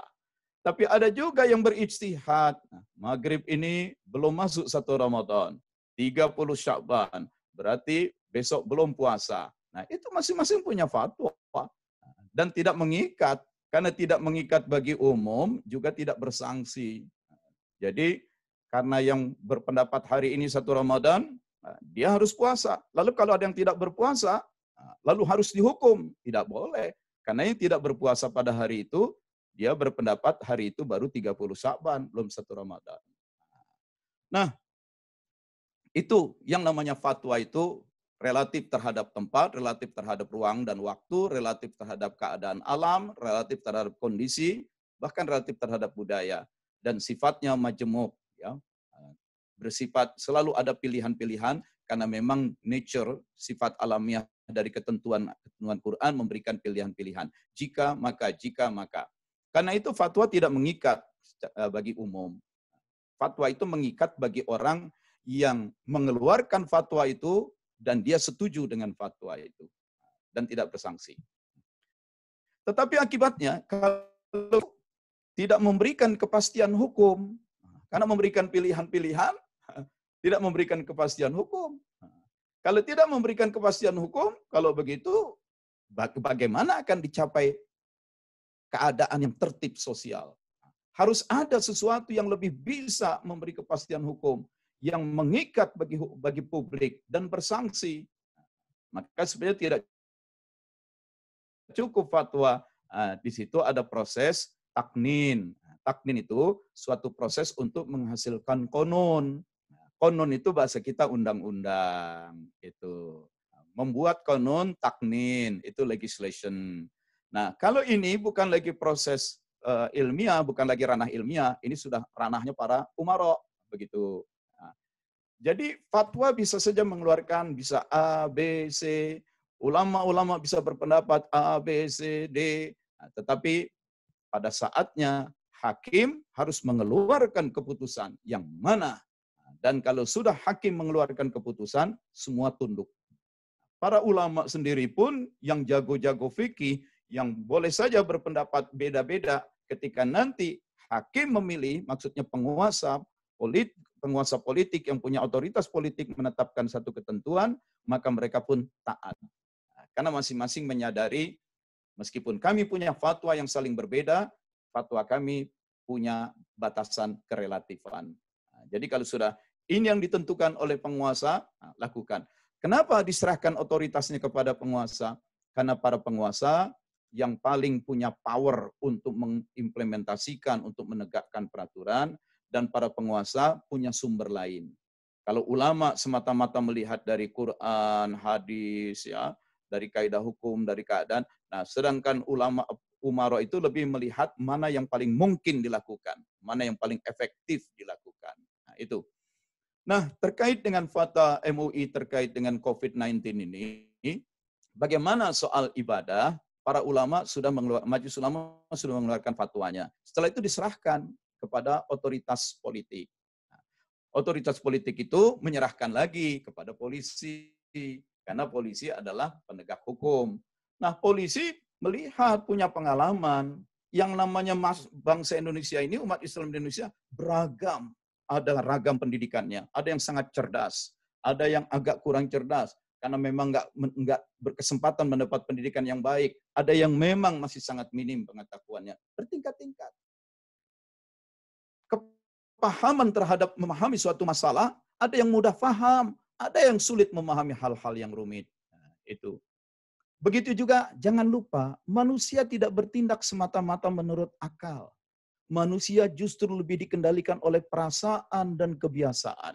Tapi ada juga yang berijtihad, maghrib ini belum masuk 1 Ramadan, 30 Sya'ban, berarti besok belum puasa. Nah, itu masing-masing punya fatwa dan tidak mengikat. Karena tidak mengikat bagi umum, juga tidak bersanksi. Jadi, karena yang berpendapat hari ini 1 Ramadan, dia harus puasa. Lalu kalau ada yang tidak berpuasa, lalu harus dihukum. Tidak boleh. Karena yang tidak berpuasa pada hari itu, dia berpendapat hari itu baru 30 Sya'ban, belum 1 Ramadan. Nah, itu yang namanya fatwa itu relatif terhadap tempat, relatif terhadap ruang dan waktu, relatif terhadap keadaan alam, relatif terhadap kondisi, bahkan relatif terhadap budaya. Dan sifatnya majemuk, ya, bersifat selalu ada pilihan-pilihan karena memang nature, sifat alamiah dari ketentuan Quran memberikan pilihan-pilihan. Jika maka. Karena itu fatwa tidak mengikat bagi umum. Fatwa itu mengikat bagi orang yang mengeluarkan fatwa itu dan dia setuju dengan fatwa itu dan tidak bersanksi. Tetapi akibatnya kalau tidak memberikan kepastian hukum, karena memberikan pilihan-pilihan, tidak memberikan kepastian hukum. Kalau tidak memberikan kepastian hukum, kalau begitu bagaimana akan dicapai keadaan yang tertib sosial? Harus ada sesuatu yang lebih bisa memberi kepastian hukum, yang mengikat bagi publik dan bersanksi. Maka sebenarnya tidak cukup fatwa. Di situ ada proses taknin. Taknin itu suatu proses untuk menghasilkan konon. Konon itu bahasa kita undang-undang. Itu membuat konon taknin, itu legislation. Nah, kalau ini bukan lagi proses ilmiah, bukan lagi ranah ilmiah, ini sudah ranahnya para umara, begitu. Nah, jadi fatwa bisa saja mengeluarkan, bisa A, B, C, ulama-ulama bisa berpendapat A, B, C, D, nah, tetapi pada saatnya hakim harus mengeluarkan keputusan yang mana. Dan kalau sudah hakim mengeluarkan keputusan, semua tunduk. Para ulama sendiri pun yang jago-jago fikih, yang boleh saja berpendapat beda-beda, ketika nanti hakim memilih, maksudnya penguasa politik yang punya otoritas politik menetapkan satu ketentuan, maka mereka pun taat. Karena masing-masing menyadari, meskipun kami punya fatwa yang saling berbeda, fatwa kami punya batasan kerelatifan. Jadi kalau sudah ini yang ditentukan oleh penguasa, lakukan. Kenapa diserahkan otoritasnya kepada penguasa? Karena para penguasa yang paling punya power untuk mengimplementasikan, untuk menegakkan peraturan, dan para penguasa punya sumber lain. Kalau ulama semata-mata melihat dari Quran, hadis, ya, dari kaidah hukum, dari keadaan. Nah, sedangkan umara itu lebih melihat mana yang paling mungkin dilakukan, mana yang paling efektif dilakukan. Nah, itu. Nah, terkait dengan fatwa MUI terkait dengan COVID-19 ini, bagaimana soal ibadah? Para ulama Majelis Ulama sudah mengeluarkan fatwanya. Setelah itu diserahkan kepada otoritas politik. Nah, otoritas politik itu menyerahkan lagi kepada polisi, karena polisi adalah penegak hukum. Nah, polisi melihat punya pengalaman, yang namanya bangsa Indonesia ini, umat Islam Indonesia beragam. Ada ragam pendidikannya, ada yang sangat cerdas, ada yang agak kurang cerdas, karena memang nggak berkesempatan mendapat pendidikan yang baik, ada yang memang masih sangat minim pengetahuannya, bertingkat-tingkat. Kepahaman terhadap memahami suatu masalah, ada yang mudah paham, ada yang sulit memahami hal-hal yang rumit. Nah, itu. Begitu juga, jangan lupa, manusia tidak bertindak semata-mata menurut akal. Manusia justru lebih dikendalikan oleh perasaan dan kebiasaan.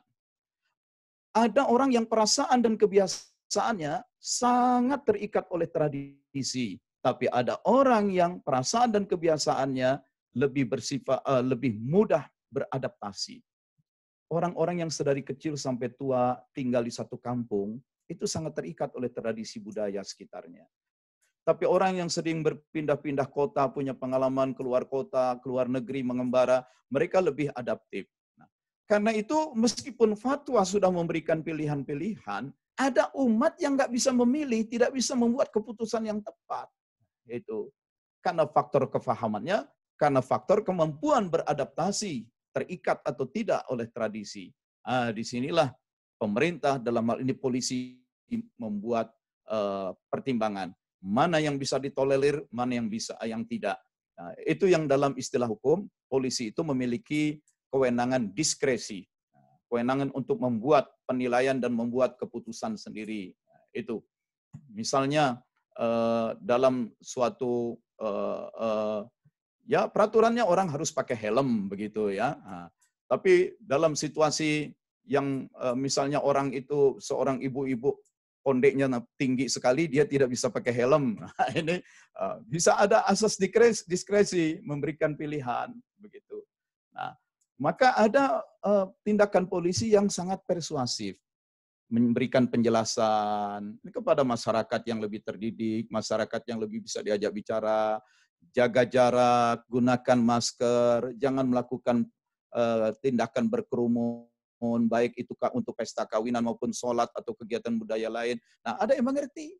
Ada orang yang perasaan dan kebiasaannya sangat terikat oleh tradisi, tapi ada orang yang perasaan dan kebiasaannya lebih bersifat lebih mudah beradaptasi. Orang-orang yang sedari kecil sampai tua tinggal di satu kampung itu sangat terikat oleh tradisi budaya sekitarnya. Tapi orang yang sering berpindah-pindah kota, punya pengalaman keluar kota, keluar negeri, mengembara, mereka lebih adaptif. Nah, karena itu meskipun fatwa sudah memberikan pilihan-pilihan, ada umat yang nggak bisa memilih, tidak bisa membuat keputusan yang tepat. Itu karena faktor kefahamannya, karena faktor kemampuan beradaptasi, terikat atau tidak oleh tradisi. Disinilah pemerintah, dalam hal ini polisi, membuat pertimbangan. Mana yang bisa ditolerir, mana yang tidak. Nah, itu yang dalam istilah hukum, polisi itu memiliki kewenangan diskresi. Kewenangan untuk membuat penilaian dan membuat keputusan sendiri. Itu. Misalnya dalam suatu ya peraturannya orang harus pakai helm begitu ya. Tapi dalam situasi yang misalnya orang itu seorang ibu-ibu pondeknya tinggi sekali, dia tidak bisa pakai helm. Nah, ini bisa ada asas diskresi memberikan pilihan begitu. Nah, maka ada tindakan polisi yang sangat persuasif, memberikan penjelasan kepada masyarakat yang lebih terdidik, masyarakat yang lebih bisa diajak bicara, jaga jarak, gunakan masker, jangan melakukan tindakan berkerumun, baik itu untuk pesta kawinan maupun sholat atau kegiatan budaya lain. Nah, ada yang mengerti,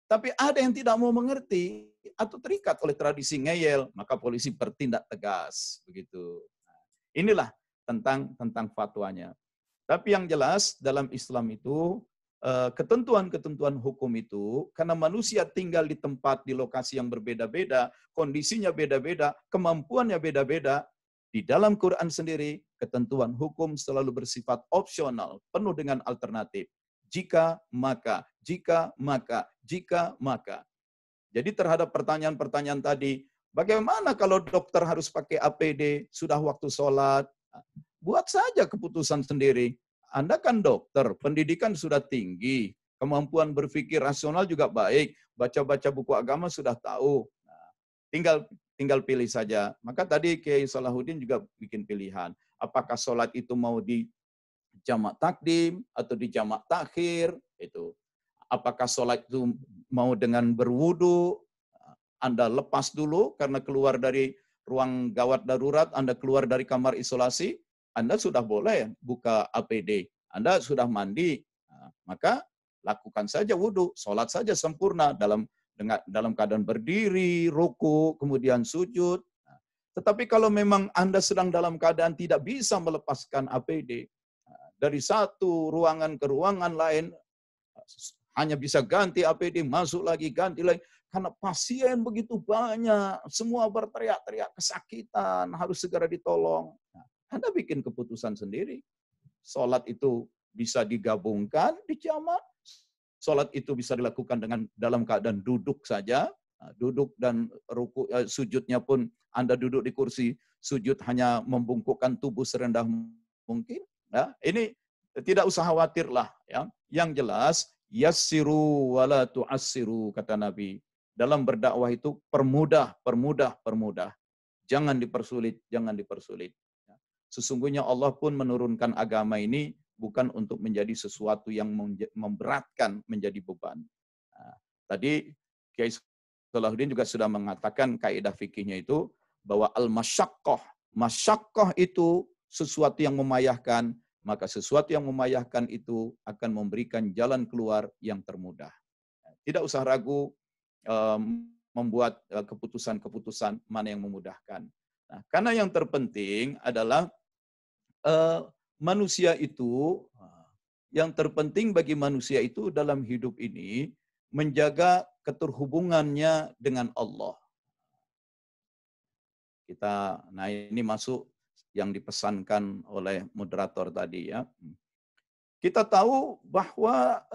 tapi ada yang tidak mau mengerti atau terikat oleh tradisi ngeyel, maka polisi bertindak tegas begitu. Inilah tentang fatwanya. Tapi yang jelas dalam Islam itu ketentuan-ketentuan hukum itu, karena manusia tinggal di tempat, di lokasi yang berbeda-beda, kondisinya beda-beda, kemampuannya beda-beda, di dalam Quran sendiri, ketentuan hukum selalu bersifat opsional, penuh dengan alternatif. Jika, maka, jika, maka, jika, maka. Jadi terhadap pertanyaan-pertanyaan tadi, bagaimana kalau dokter harus pakai APD, sudah waktu sholat? Buat saja keputusan sendiri. Anda kan dokter, pendidikan sudah tinggi, kemampuan berpikir rasional juga baik, baca-baca buku agama sudah tahu. Nah, tinggal pilih saja. Maka tadi Kiai Salahuddin juga bikin pilihan. Apakah sholat itu mau di jamak takdim atau di jamak takhir? Itu. Apakah sholat itu mau dengan berwudu? Anda lepas dulu karena keluar dari ruang gawat darurat, Anda keluar dari kamar isolasi, Anda sudah boleh buka APD. Anda sudah mandi, maka lakukan saja wudhu, sholat saja sempurna dalam keadaan berdiri, ruku, kemudian sujud. Tetapi kalau memang Anda sedang dalam keadaan tidak bisa melepaskan APD, dari satu ruangan ke ruangan lain, hanya bisa ganti APD, masuk lagi, ganti lagi. Karena pasien begitu banyak, semua berteriak-teriak, kesakitan, harus segera ditolong. Anda bikin keputusan sendiri. Sholat itu bisa digabungkan di jamak. Sholat itu bisa dilakukan dalam keadaan duduk saja. Duduk dan ruku, sujudnya pun Anda duduk di kursi, sujud hanya membungkukkan tubuh serendah mungkin. Ya, ini tidak usah khawatirlah. Ya. Yang jelas, yassiru wala tu'assiru, kata Nabi. Dalam berdakwah itu permudah, permudah, permudah. Jangan dipersulit, jangan dipersulit. Sesungguhnya Allah pun menurunkan agama ini bukan untuk menjadi sesuatu yang memberatkan, menjadi beban. Nah, tadi Kiai Salahuddin juga sudah mengatakan kaidah fikihnya itu bahwa al-masyaqqah. Masyaqqah itu sesuatu yang memayahkan, maka sesuatu yang memayahkan itu akan memberikan jalan keluar yang termudah. Tidak usah ragu membuat keputusan-keputusan mana yang memudahkan. Nah, karena yang terpenting adalah manusia itu, yang terpenting bagi manusia itu dalam hidup ini menjaga keterhubungannya dengan Allah. Nah ini masuk yang dipesankan oleh moderator tadi ya. Kita tahu bahwa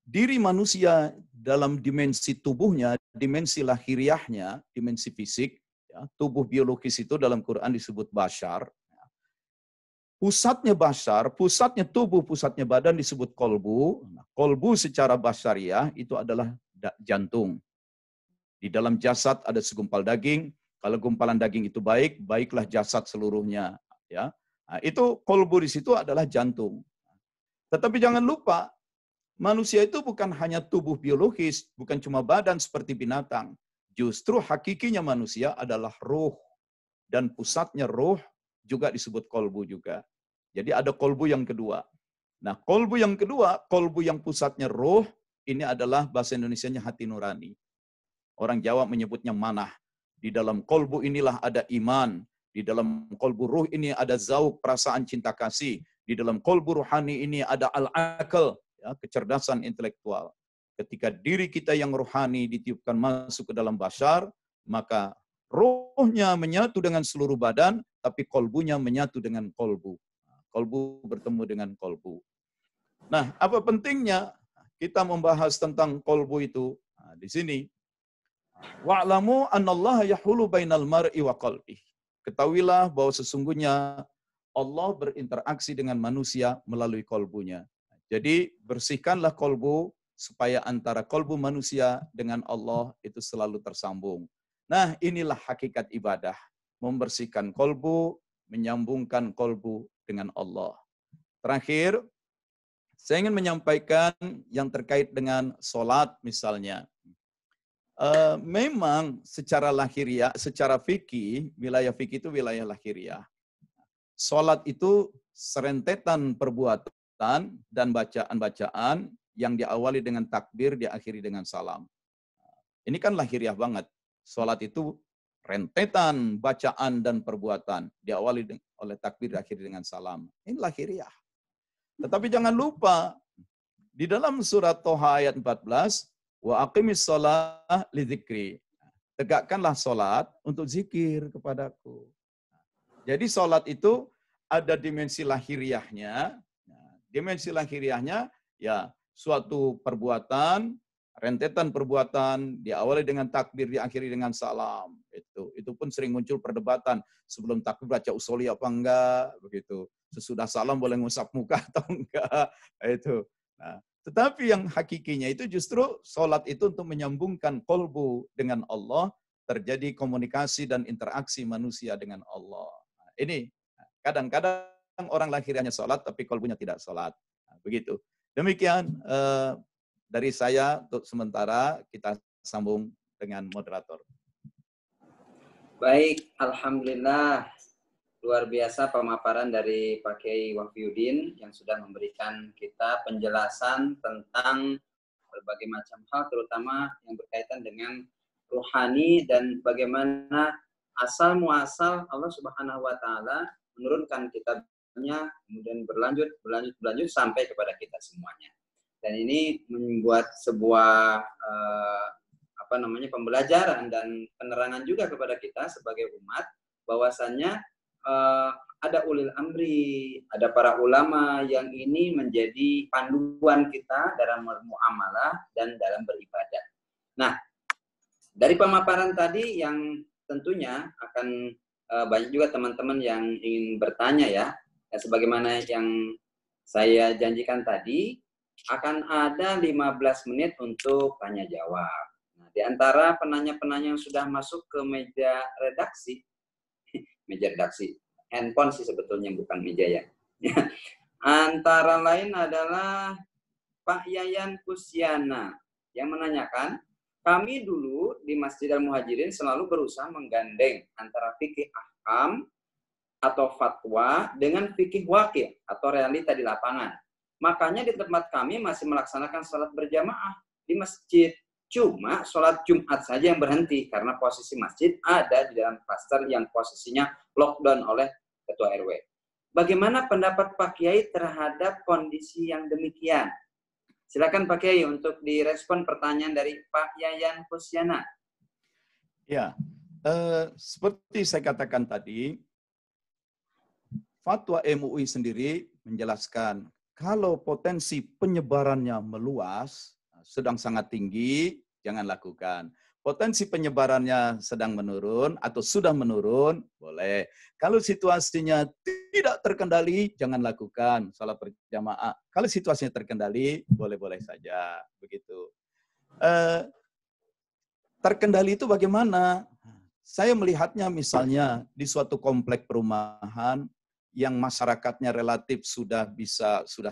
diri manusia dalam dimensi tubuhnya, dimensi lahiriahnya, dimensi fisik, ya, tubuh biologis itu dalam Quran disebut bashar. Pusatnya bashar, pusatnya tubuh, pusatnya badan disebut kolbu. Kolbu secara basyariah itu adalah jantung. Di dalam jasad ada segumpal daging. Kalau gumpalan daging itu baik, baiklah jasad seluruhnya. Ya, nah, itu kolbu di situ adalah jantung. Tetapi jangan lupa, manusia itu bukan hanya tubuh biologis, bukan cuma badan seperti binatang. Justru hakikinya manusia adalah ruh. Dan pusatnya ruh juga disebut kolbu juga. Jadi ada kolbu yang kedua. Nah, kolbu yang kedua, kolbu yang pusatnya ruh, ini adalah bahasa Indonesianya hati nurani. Orang Jawa menyebutnya manah. Di dalam kolbu inilah ada iman. Di dalam kolbu ruh ini ada zauq, perasaan cinta kasih. Di dalam kolbu ruhani ini ada al-akal, ya, kecerdasan intelektual. Ketika diri kita yang rohani ditiupkan masuk ke dalam bashar, maka rohnya menyatu dengan seluruh badan, tapi kolbunya menyatu dengan kolbu. Kolbu bertemu dengan kolbu. Nah, apa pentingnya kita membahas tentang kolbu itu? Nah, di sini, wa'lamu annallaha yahulu bainal mar'i wa qalbih. Ketahuilah bahwa sesungguhnya Allah berinteraksi dengan manusia melalui kolbunya. Jadi bersihkanlah kolbu supaya antara kolbu manusia dengan Allah itu selalu tersambung. Nah, inilah hakikat ibadah. Membersihkan kolbu, menyambungkan kolbu dengan Allah. Terakhir, saya ingin menyampaikan yang terkait dengan sholat misalnya. Memang secara lahiriah, secara fikih, wilayah fikih itu wilayah lahiriah. Sholat itu serentetan perbuatan dan bacaan-bacaan yang diawali dengan takbir, diakhiri dengan salam. Ini kan lahiriah banget. Sholat itu rentetan bacaan dan perbuatan, diawali oleh takbir, diakhiri dengan salam. Ini lahiriah. Tetapi jangan lupa, di dalam surat Toha ayat 14, wa aqimis shalah lidzikri. Tegakkanlah sholat untuk zikir kepadaku. Jadi sholat itu ada dimensi lahiriahnya. Dimensi lahiriahnya ya suatu perbuatan, rentetan perbuatan, diawali dengan takbir, diakhiri dengan salam. Itu pun sering muncul perdebatan. Sebelum takbir baca usholi apa enggak, begitu. Sesudah salam boleh ngusap muka atau enggak. Itu. Nah, tetapi yang hakikinya itu justru sholat itu untuk menyambungkan kolbu dengan Allah, terjadi komunikasi dan interaksi manusia dengan Allah. Nah, ini kadang-kadang orang lahiriahnya sholat, tapi kolbunya tidak sholat. Nah, begitu. Demikian dari saya untuk sementara, kita sambung dengan moderator. Baik, alhamdulillah. Luar biasa pemaparan dari Pak Kiai Wahyudin yang sudah memberikan kita penjelasan tentang berbagai macam hal, terutama yang berkaitan dengan rohani dan bagaimana asal muasal Allah Subhanahu wa taala menurunkan kitabnya, kemudian berlanjut sampai kepada kita semuanya. Dan ini membuat sebuah pembelajaran dan penerangan juga kepada kita sebagai umat, bahwasannya ada ulil amri, ada para ulama yang ini menjadi panduan kita dalam muamalah dan dalam beribadah. Nah, dari pemaparan tadi yang tentunya akan banyak juga teman-teman yang ingin bertanya ya, sebagaimana yang saya janjikan tadi, akan ada 15 menit untuk tanya jawab. Nah, di antara penanya-penanya yang sudah masuk ke meja redaksi, handphone sih sebetulnya, bukan meja ya. Antara lain adalah Pak Yayan Kusyana yang menanyakan, kami dulu di Masjid Al-Muhajirin selalu berusaha menggandeng antara fikih ahkam atau fatwa dengan fikih waqi' atau realita di lapangan. Makanya di tempat kami masih melaksanakan sholat berjamaah di masjid. Cuma sholat Jumat saja yang berhenti karena posisi masjid ada di dalam klaster yang posisinya lockdown oleh Ketua RW. Bagaimana pendapat Pak Kiai terhadap kondisi yang demikian? Silakan Pak Kiai untuk direspon pertanyaan dari Pak Yayan Kusyana. Ya, seperti saya katakan tadi, fatwa MUI sendiri menjelaskan kalau potensi penyebarannya meluas, sedang sangat tinggi, jangan lakukan. Potensi penyebarannya sedang menurun atau sudah menurun, boleh. Kalau situasinya tidak terkendali, jangan lakukan salat berjamaah. Kalau situasinya terkendali, boleh-boleh saja. Begitu. Terkendali itu bagaimana? Saya melihatnya misalnya di suatu komplek perumahan yang masyarakatnya relatif sudah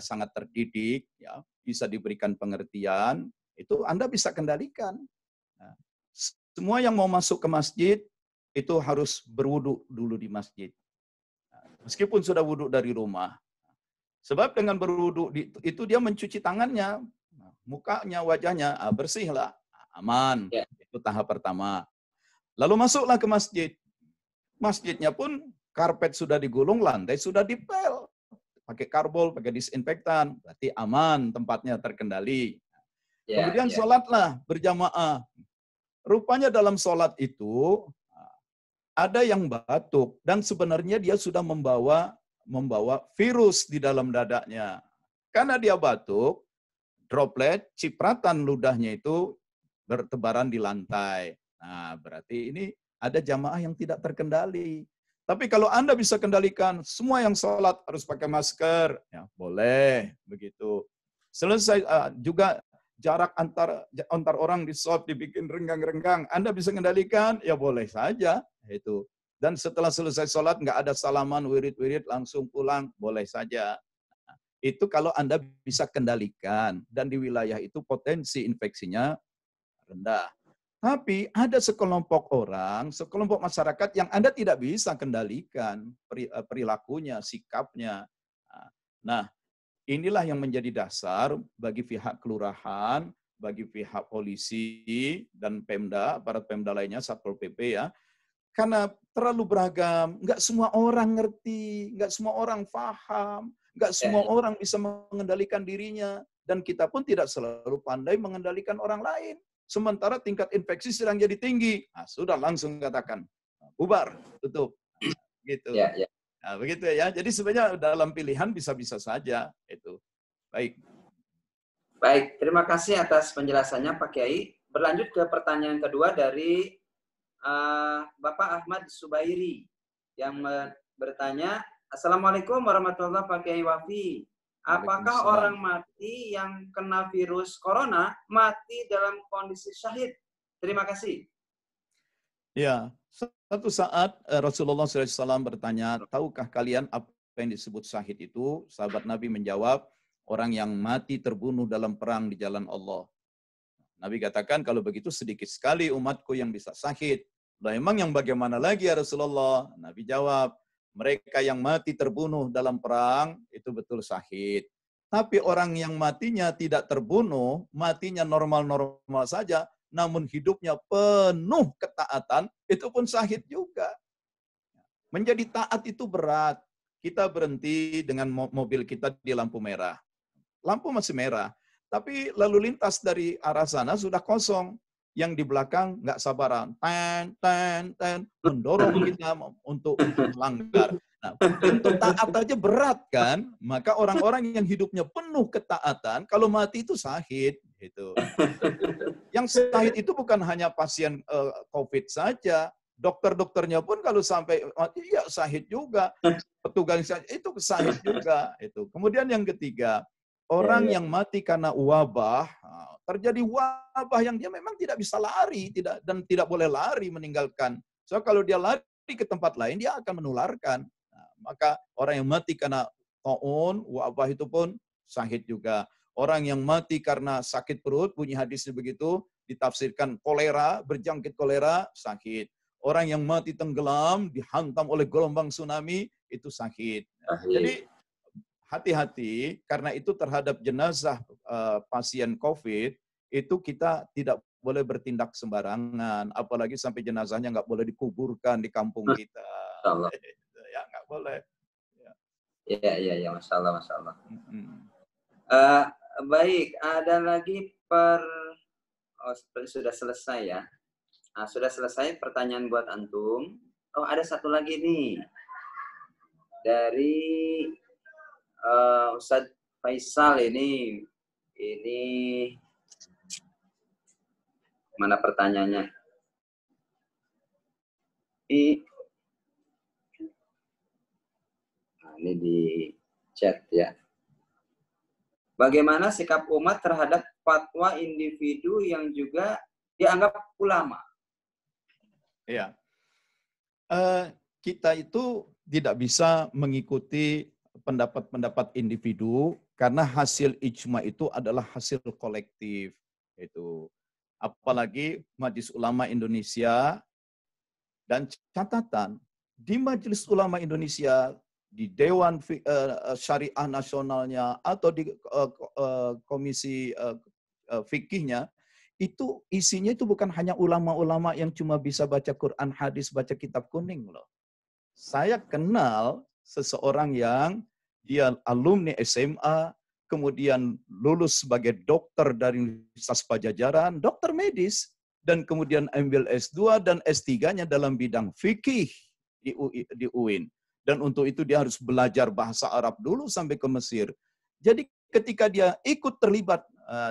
sangat terdidik, ya, bisa diberikan pengertian, itu Anda bisa kendalikan. Nah, semua yang mau masuk ke masjid itu harus berwudu dulu di masjid. Meskipun sudah wudu dari rumah. Sebab dengan berwudu itu dia mencuci tangannya, mukanya, wajahnya, bersihlah, aman. Ya. Itu tahap pertama. Lalu masuklah ke masjid. Masjidnya pun karpet sudah digulung, lantai sudah dipel. Pakai karbol, pakai disinfektan. Berarti aman, tempatnya terkendali. Ya, Kemudian ya. sholatlah berjamaah. Rupanya dalam sholat itu ada yang batuk. Dan sebenarnya dia sudah membawa virus di dalam dadanya. Karena dia batuk, droplet, cipratan ludahnya itu bertebaran di lantai. Nah, berarti ini ada jamaah yang tidak terkendali. Tapi kalau Anda bisa kendalikan, semua yang sholat harus pakai masker, ya boleh begitu. Selesai juga jarak antar orang di shop dibikin renggang-renggang. Anda bisa kendalikan, ya boleh saja itu. Dan setelah selesai sholat nggak ada salaman, wirid-wirid langsung pulang, boleh saja. Nah, itu kalau Anda bisa kendalikan dan di wilayah itu potensi infeksinya rendah. Tapi ada sekelompok orang, sekelompok masyarakat yang Anda tidak bisa kendalikan perilakunya, sikapnya. Nah, inilah yang menjadi dasar bagi pihak kelurahan, bagi pihak polisi, dan Pemda, aparat Pemda lainnya, Satpol PP ya. Karena terlalu beragam, nggak semua orang ngerti, nggak semua orang paham, nggak semua orang bisa mengendalikan dirinya, dan kita pun tidak selalu pandai mengendalikan orang lain. Sementara tingkat infeksi sedang jadi tinggi, sudah langsung katakan bubar, tutup, gitu. Ya, ya. Nah, begitu ya. Jadi sebenarnya dalam pilihan bisa-bisa saja itu. Baik. Baik, terima kasih atas penjelasannya Pak Kiai. Berlanjut ke pertanyaan kedua dari Bapak Ahmad Subairi yang bertanya, Assalamualaikum warahmatullahi wabarakatuh Pak Kiai Wafi. Apakah orang mati yang kena virus corona mati dalam kondisi syahid? Terima kasih. Ya, suatu saat Rasulullah SAW bertanya, tahukah kalian apa yang disebut syahid itu? Sahabat Nabi menjawab, orang yang mati terbunuh dalam perang di jalan Allah. Nabi katakan, kalau begitu sedikit sekali umatku yang bisa syahid. Lah emang yang bagaimana lagi ya Rasulullah? Nabi jawab, mereka yang mati terbunuh dalam perang itu betul syahid. Tapi orang yang matinya tidak terbunuh, matinya normal-normal saja, namun hidupnya penuh ketaatan, itu pun syahid juga. Menjadi taat itu berat. Kita berhenti dengan mobil kita di lampu merah. Lampu masih merah, tapi lalu lintas dari arah sana sudah kosong. Yang di belakang nggak sabaran, mendorong kita untuk melanggar. Nah, pintu taat aja berat kan? Maka orang-orang yang hidupnya penuh ketaatan, kalau mati itu syahid. Gitu. Yang syahid itu bukan hanya pasien COVID saja, dokter-dokternya pun kalau sampai mati, ya syahid juga. Petugas itu syahid juga. Itu. Kemudian yang ketiga, orang yang mati karena wabah, terjadi wabah yang dia memang tidak bisa lari, dan tidak boleh lari meninggalkan. So kalau dia lari ke tempat lain, dia akan menularkan. Nah, maka orang yang mati karena taun, wabah itu pun syahid juga. Orang yang mati karena sakit perut, bunyi hadisnya begitu, ditafsirkan kolera, berjangkit kolera, syahid. Orang yang mati tenggelam, dihantam oleh gelombang tsunami, itu syahid. Jadi hati-hati, karena itu terhadap jenazah pasien COVID, itu kita tidak boleh bertindak sembarangan. Apalagi sampai jenazahnya nggak boleh dikuburkan di kampung kita. Ya, nggak boleh. Ya, Masya Allah, Masya Allah. Baik, ada lagi sudah selesai ya. Sudah selesai pertanyaan buat antum. Oh, ada satu lagi nih. Dari Ustadz Faisal ini mana pertanyaannya? Ini di chat ya. Bagaimana sikap umat terhadap fatwa individu yang juga dianggap ulama? Ya, kita itu tidak bisa mengikuti pendapat-pendapat individu karena hasil ijma itu adalah hasil kolektif. Itu. Apalagi Majelis Ulama Indonesia, dan catatan di Majelis Ulama Indonesia, di Dewan Syariah Nasionalnya atau di Komisi Fikihnya, itu isinya itu bukan hanya ulama-ulama yang cuma bisa baca Quran, hadis, baca kitab kuning loh. Saya kenal seseorang yang dia alumni SMA, kemudian lulus sebagai dokter dari Universitas Pajajaran, dokter medis, dan kemudian ambil S2 dan S3-nya dalam bidang fikih di UIN. Dan untuk itu dia harus belajar bahasa Arab dulu sampai ke Mesir. Jadi ketika dia ikut terlibat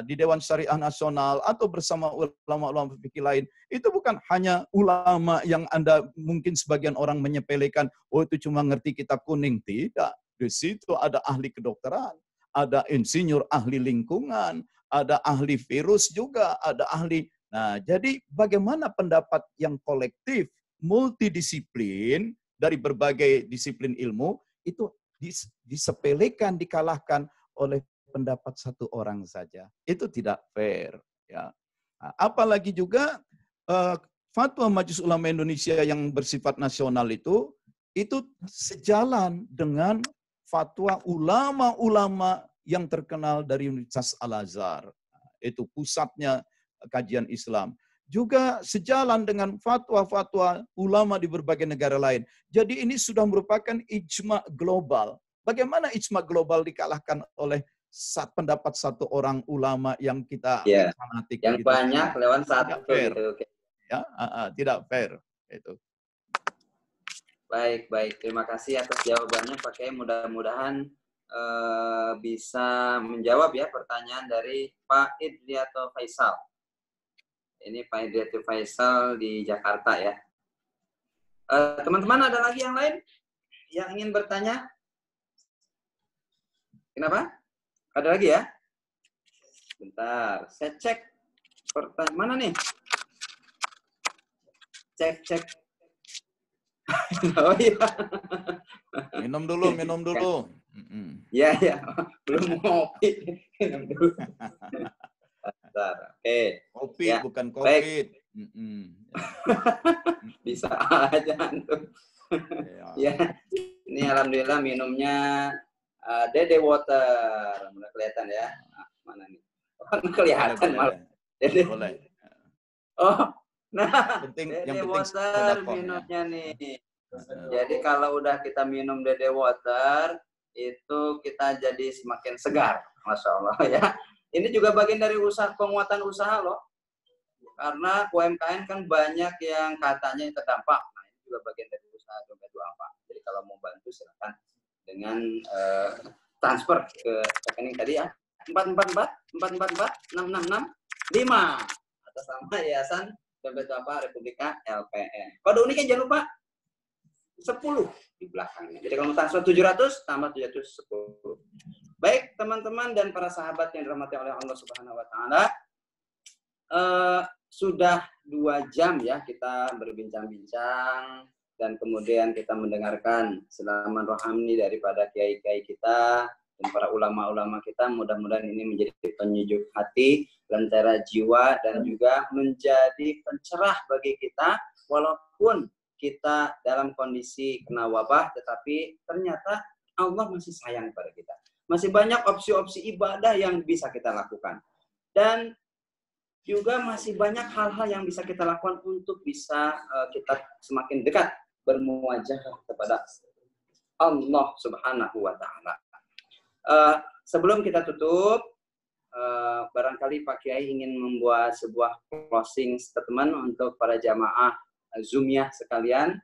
di Dewan Syariah Nasional atau bersama ulama-ulama fikih lain, itu bukan hanya ulama yang Anda mungkin sebagian orang menyepelekan, oh itu cuma ngerti kitab kuning. Tidak. Di situ ada ahli kedokteran, ada insinyur ahli lingkungan, ada ahli virus juga, ada ahli. Nah, jadi bagaimana pendapat yang kolektif, multidisiplin, dari berbagai disiplin ilmu, itu disepelekan, dikalahkan oleh pendapat satu orang saja. Itu tidak fair. Ya. Nah, apalagi juga fatwa Majelis Ulama Indonesia yang bersifat nasional itu sejalan dengan fatwa ulama-ulama yang terkenal dari Universitas Al-Azhar. Itu pusatnya kajian Islam. Juga sejalan dengan fatwa-fatwa ulama di berbagai negara lain. Jadi ini sudah merupakan ijma global. Bagaimana ijma global dikalahkan oleh pendapat satu orang ulama yang kita fanatik yang begitu banyak saja. lewat satu Tidak fair. gitu. Ya, tidak fair. Itu. Baik. Terima kasih atas jawabannya Pak Kiai. Mudah-mudahan bisa menjawab ya pertanyaan dari Pak Idriyato Faisal. Ini Pak Idriyato Faisal di Jakarta ya. Teman-teman ada lagi yang lain yang ingin bertanya? Kenapa? Ada lagi ya? Bentar, saya cek pertanyaan mana nih? Cek. Oh iya. Minum dulu. Ya, belum ngopi. Minum dulu. Bentar. Oke. Kopi ya. bukan COVID. Bisa aja antum. Ya. Ini alhamdulillah minumnya Dede Water. Mulai kelihatan ya. Nah, mana nih? Oh, kelihatan malah. Dede. Boleh. Oh, nah. Yang penting Water minumnya nih. Jadi kalau udah kita minum Dede Water, itu kita jadi semakin segar. Masya Allah ya. Ini juga bagian dari penguatan usaha loh. Karena UMKM kan banyak yang katanya terdampak. Nah, ini juga bagian dari usaha dompet duafa. Jadi kalau mau bantu silakan dengan transfer ke rekening tadi ya. 444 666 5 atas nama Yayasan Dompet Duafa Republika LPN. Kode uniknya jangan lupa 10 di belakangnya. Jadi kalau transfer 700 tambah 710. Baik teman-teman dan para sahabat yang dirahmati oleh Allah Subhanahu wa taala, sudah 2 jam ya kita berbincang-bincang dan kemudian kita mendengarkan selaman rohani daripada kiai-kiai kita dan para ulama-ulama kita. Mudah-mudahan ini menjadi penyejuk hati, lentera jiwa, dan juga menjadi pencerah bagi kita walaupun kita dalam kondisi kena wabah, tetapi ternyata Allah masih sayang pada kita. Masih banyak opsi-opsi ibadah yang bisa kita lakukan. Dan juga masih banyak hal-hal yang bisa kita lakukan untuk bisa kita semakin dekat bermuajah kepada Allah Subhanahu wa taala. Sebelum kita tutup, barangkali Pak Kiai ingin membuat sebuah closing statement untuk para jamaah Zoomiyah sekalian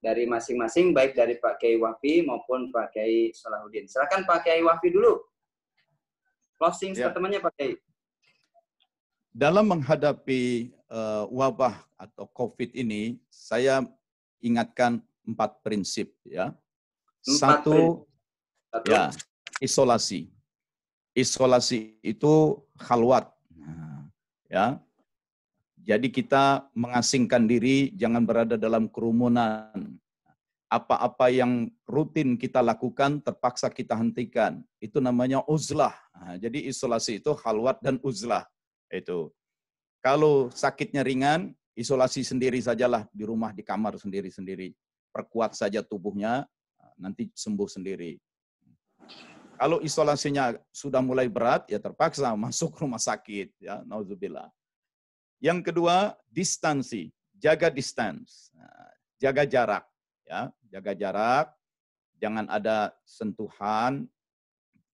dari masing-masing, baik dari Pak Kiai Wafi maupun Pak Kiai Salahuddin. Silakan Pak Kiai Wafi dulu. Closing statement-nya Pak Kiai. Dalam menghadapi wabah atau COVID ini, saya ingatkan 4 prinsip ya. 1, ya, isolasi. Isolasi itu khalwat. Ya. Jadi kita mengasingkan diri, jangan berada dalam kerumunan. apa-apa yang rutin kita lakukan terpaksa kita hentikan. Itu namanya uzlah. Nah, jadi isolasi itu khalwat dan uzlah. Itu. Kalau sakitnya ringan, isolasi sendiri sajalah di rumah, di kamar sendiri-sendiri. Perkuat saja tubuhnya, nanti sembuh sendiri. Kalau isolasinya sudah mulai berat, ya terpaksa masuk rumah sakit. Ya, nauzubillah. Yang kedua, distansi. Jaga distance. Jaga jarak. Ya, jaga jarak, jangan ada sentuhan,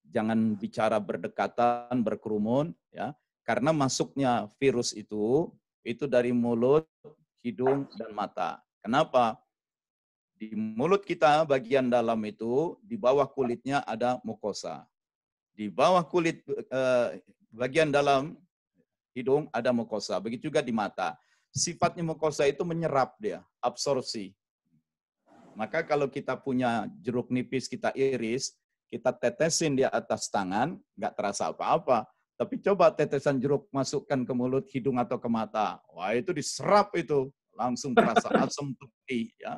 jangan bicara berdekatan, berkerumun, ya, karena masuknya virus itu dari mulut, hidung, dan mata. Kenapa? Di mulut kita bagian dalam itu, di bawah kulitnya ada mukosa. Di bawah kulit bagian dalam hidung ada mukosa. Begitu juga di mata. Sifatnya mukosa itu menyerap dia, absorpsi. Maka kalau kita punya jeruk nipis, kita iris, kita tetesin di atas tangan, nggak terasa apa-apa. Tapi coba tetesan jeruk masukkan ke mulut, hidung, atau ke mata. Wah, itu diserap itu. Langsung terasa asam pedih. Ya.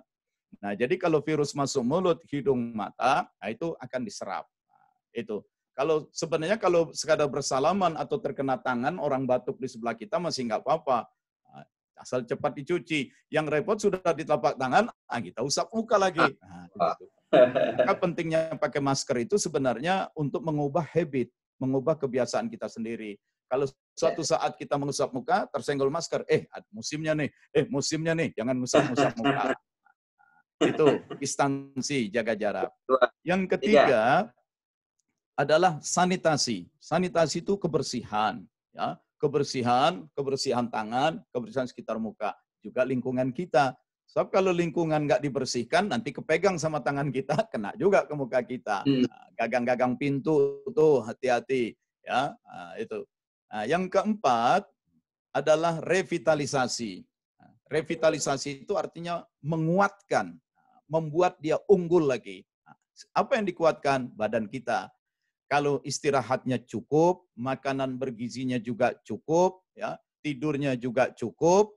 Nah, jadi kalau virus masuk mulut, hidung, mata, nah itu akan diserap. Nah, itu. Sebenarnya kalau sekadar bersalaman atau terkena tangan, orang batuk di sebelah kita masih nggak apa-apa. Asal cepat dicuci. Yang repot sudah di telapak tangan, kita usap muka lagi. Nah, gitu. Maka pentingnya pakai masker itu sebenarnya untuk mengubah habit, mengubah kebiasaan kita sendiri. Kalau suatu saat kita mengusap muka, tersenggol masker, musimnya nih, jangan ngusap-ngusap muka. Itu distansi, jaga jarak. Yang ketiga adalah sanitasi. Sanitasi itu kebersihan, ya. Kebersihan tangan, kebersihan sekitar muka, juga lingkungan kita. Sebab kalau lingkungan nggak dibersihkan, nanti kepegang sama tangan kita, kena juga ke muka kita. Gagang-gagang pintu tuh hati-hati, ya. Itu. Yang keempat adalah revitalisasi. Revitalisasi itu artinya menguatkan, membuat dia unggul lagi. Apa yang dikuatkan? Badan kita. Kalau istirahatnya cukup, makanan bergizinya juga cukup, ya, tidurnya juga cukup,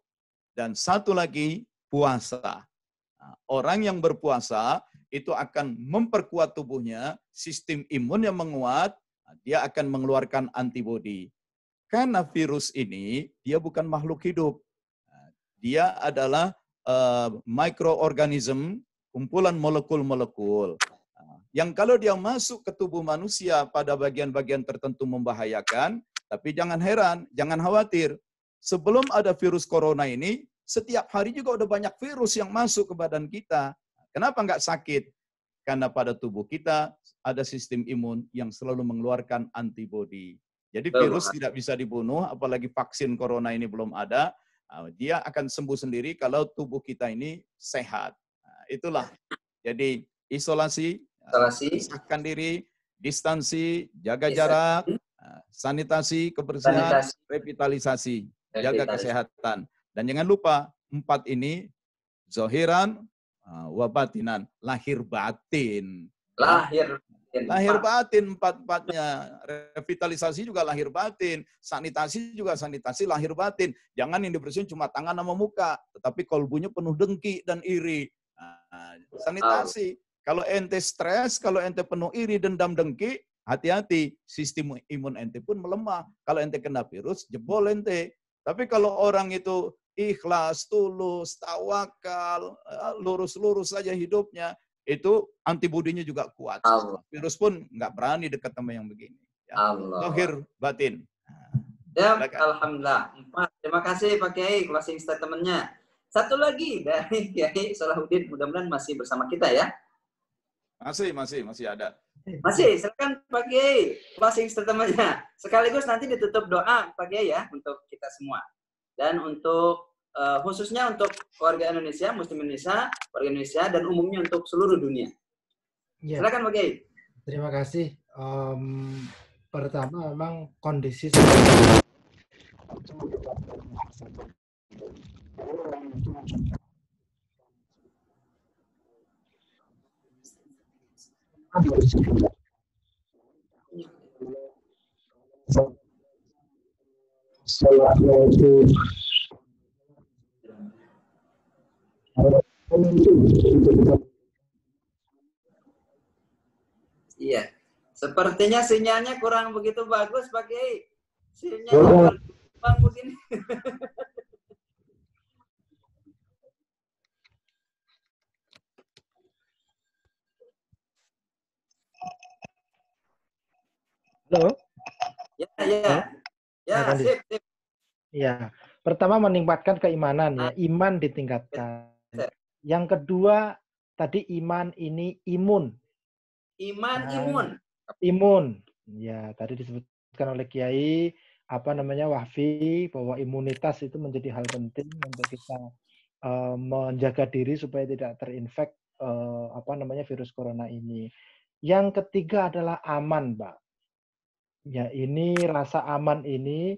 dan satu lagi puasa. Nah, orang yang berpuasa itu akan memperkuat tubuhnya, sistem imun yang menguat, dia akan mengeluarkan antibodi. Karena virus ini dia bukan makhluk hidup, dia adalah mikroorganisme, kumpulan molekul-molekul. Yang kalau dia masuk ke tubuh manusia pada bagian-bagian tertentu membahayakan, tapi jangan heran, jangan khawatir. Sebelum ada virus corona ini, setiap hari juga udah banyak virus yang masuk ke badan kita. Kenapa nggak sakit? Karena pada tubuh kita ada sistem imun yang selalu mengeluarkan antibodi. Jadi virus tidak bisa dibunuh, apalagi vaksin corona ini belum ada. Dia akan sembuh sendiri kalau tubuh kita ini sehat. Itulah. Jadi isolasi, pisahkan diri, distansi, jaga jarak, sanitasi, kebersihan, revitalisasi, jaga kesehatan. Dan jangan lupa, 4 ini, zohiran, wabatinan, lahir batin. Lahir batin 4-4-nya. Revitalisasi juga lahir batin. Sanitasi juga sanitasi lahir batin. Jangan yang dibersihin cuma tangan sama muka, tetapi kolbunya penuh dengki dan iri. Sanitasi. Kalau ente stres, kalau ente penuh iri, dendam, dengki, hati-hati. Sistem imun ente pun melemah. Kalau ente kena virus, jebol ente. Tapi kalau orang itu ikhlas, tulus, tawakal, lurus-lurus saja hidupnya, itu antibodinya juga kuat. Virus pun nggak berani dekat sama yang begini. Ya. Zahir batin. Ya, alhamdulillah. 4. Terima kasih Pak Kiai closing statement-nya. Satu lagi dari Kiai Salahuddin, mudah-mudahan masih bersama kita ya. Masih ada. Masih, silakan Pak Kiai closing statement-nya. Sekaligus nanti ditutup doa Pak Kiai ya untuk kita semua. Dan untuk khususnya untuk warga Indonesia, Muslim Indonesia, warga Indonesia, dan umumnya untuk seluruh dunia. Ya. Silakan Pak Kiai. Terima kasih. Pertama memang kondisi Iya. Sepertinya sinyalnya kurang begitu bagus, Pak Kiai. Sinyalnya bang begini. Halo? Ya, ya. Ya, sip, sip. Ya, pertama meningkatkan keimanan ya, iman ditingkatkan. Yang kedua, tadi iman ini imun. Iman, imun. Imun. Ya, tadi disebutkan oleh Kiai Wahfi bahwa imunitas itu menjadi hal penting untuk kita menjaga diri supaya tidak terinfek virus corona ini. Yang ketiga adalah aman, Mbak. Ya, ini rasa aman ini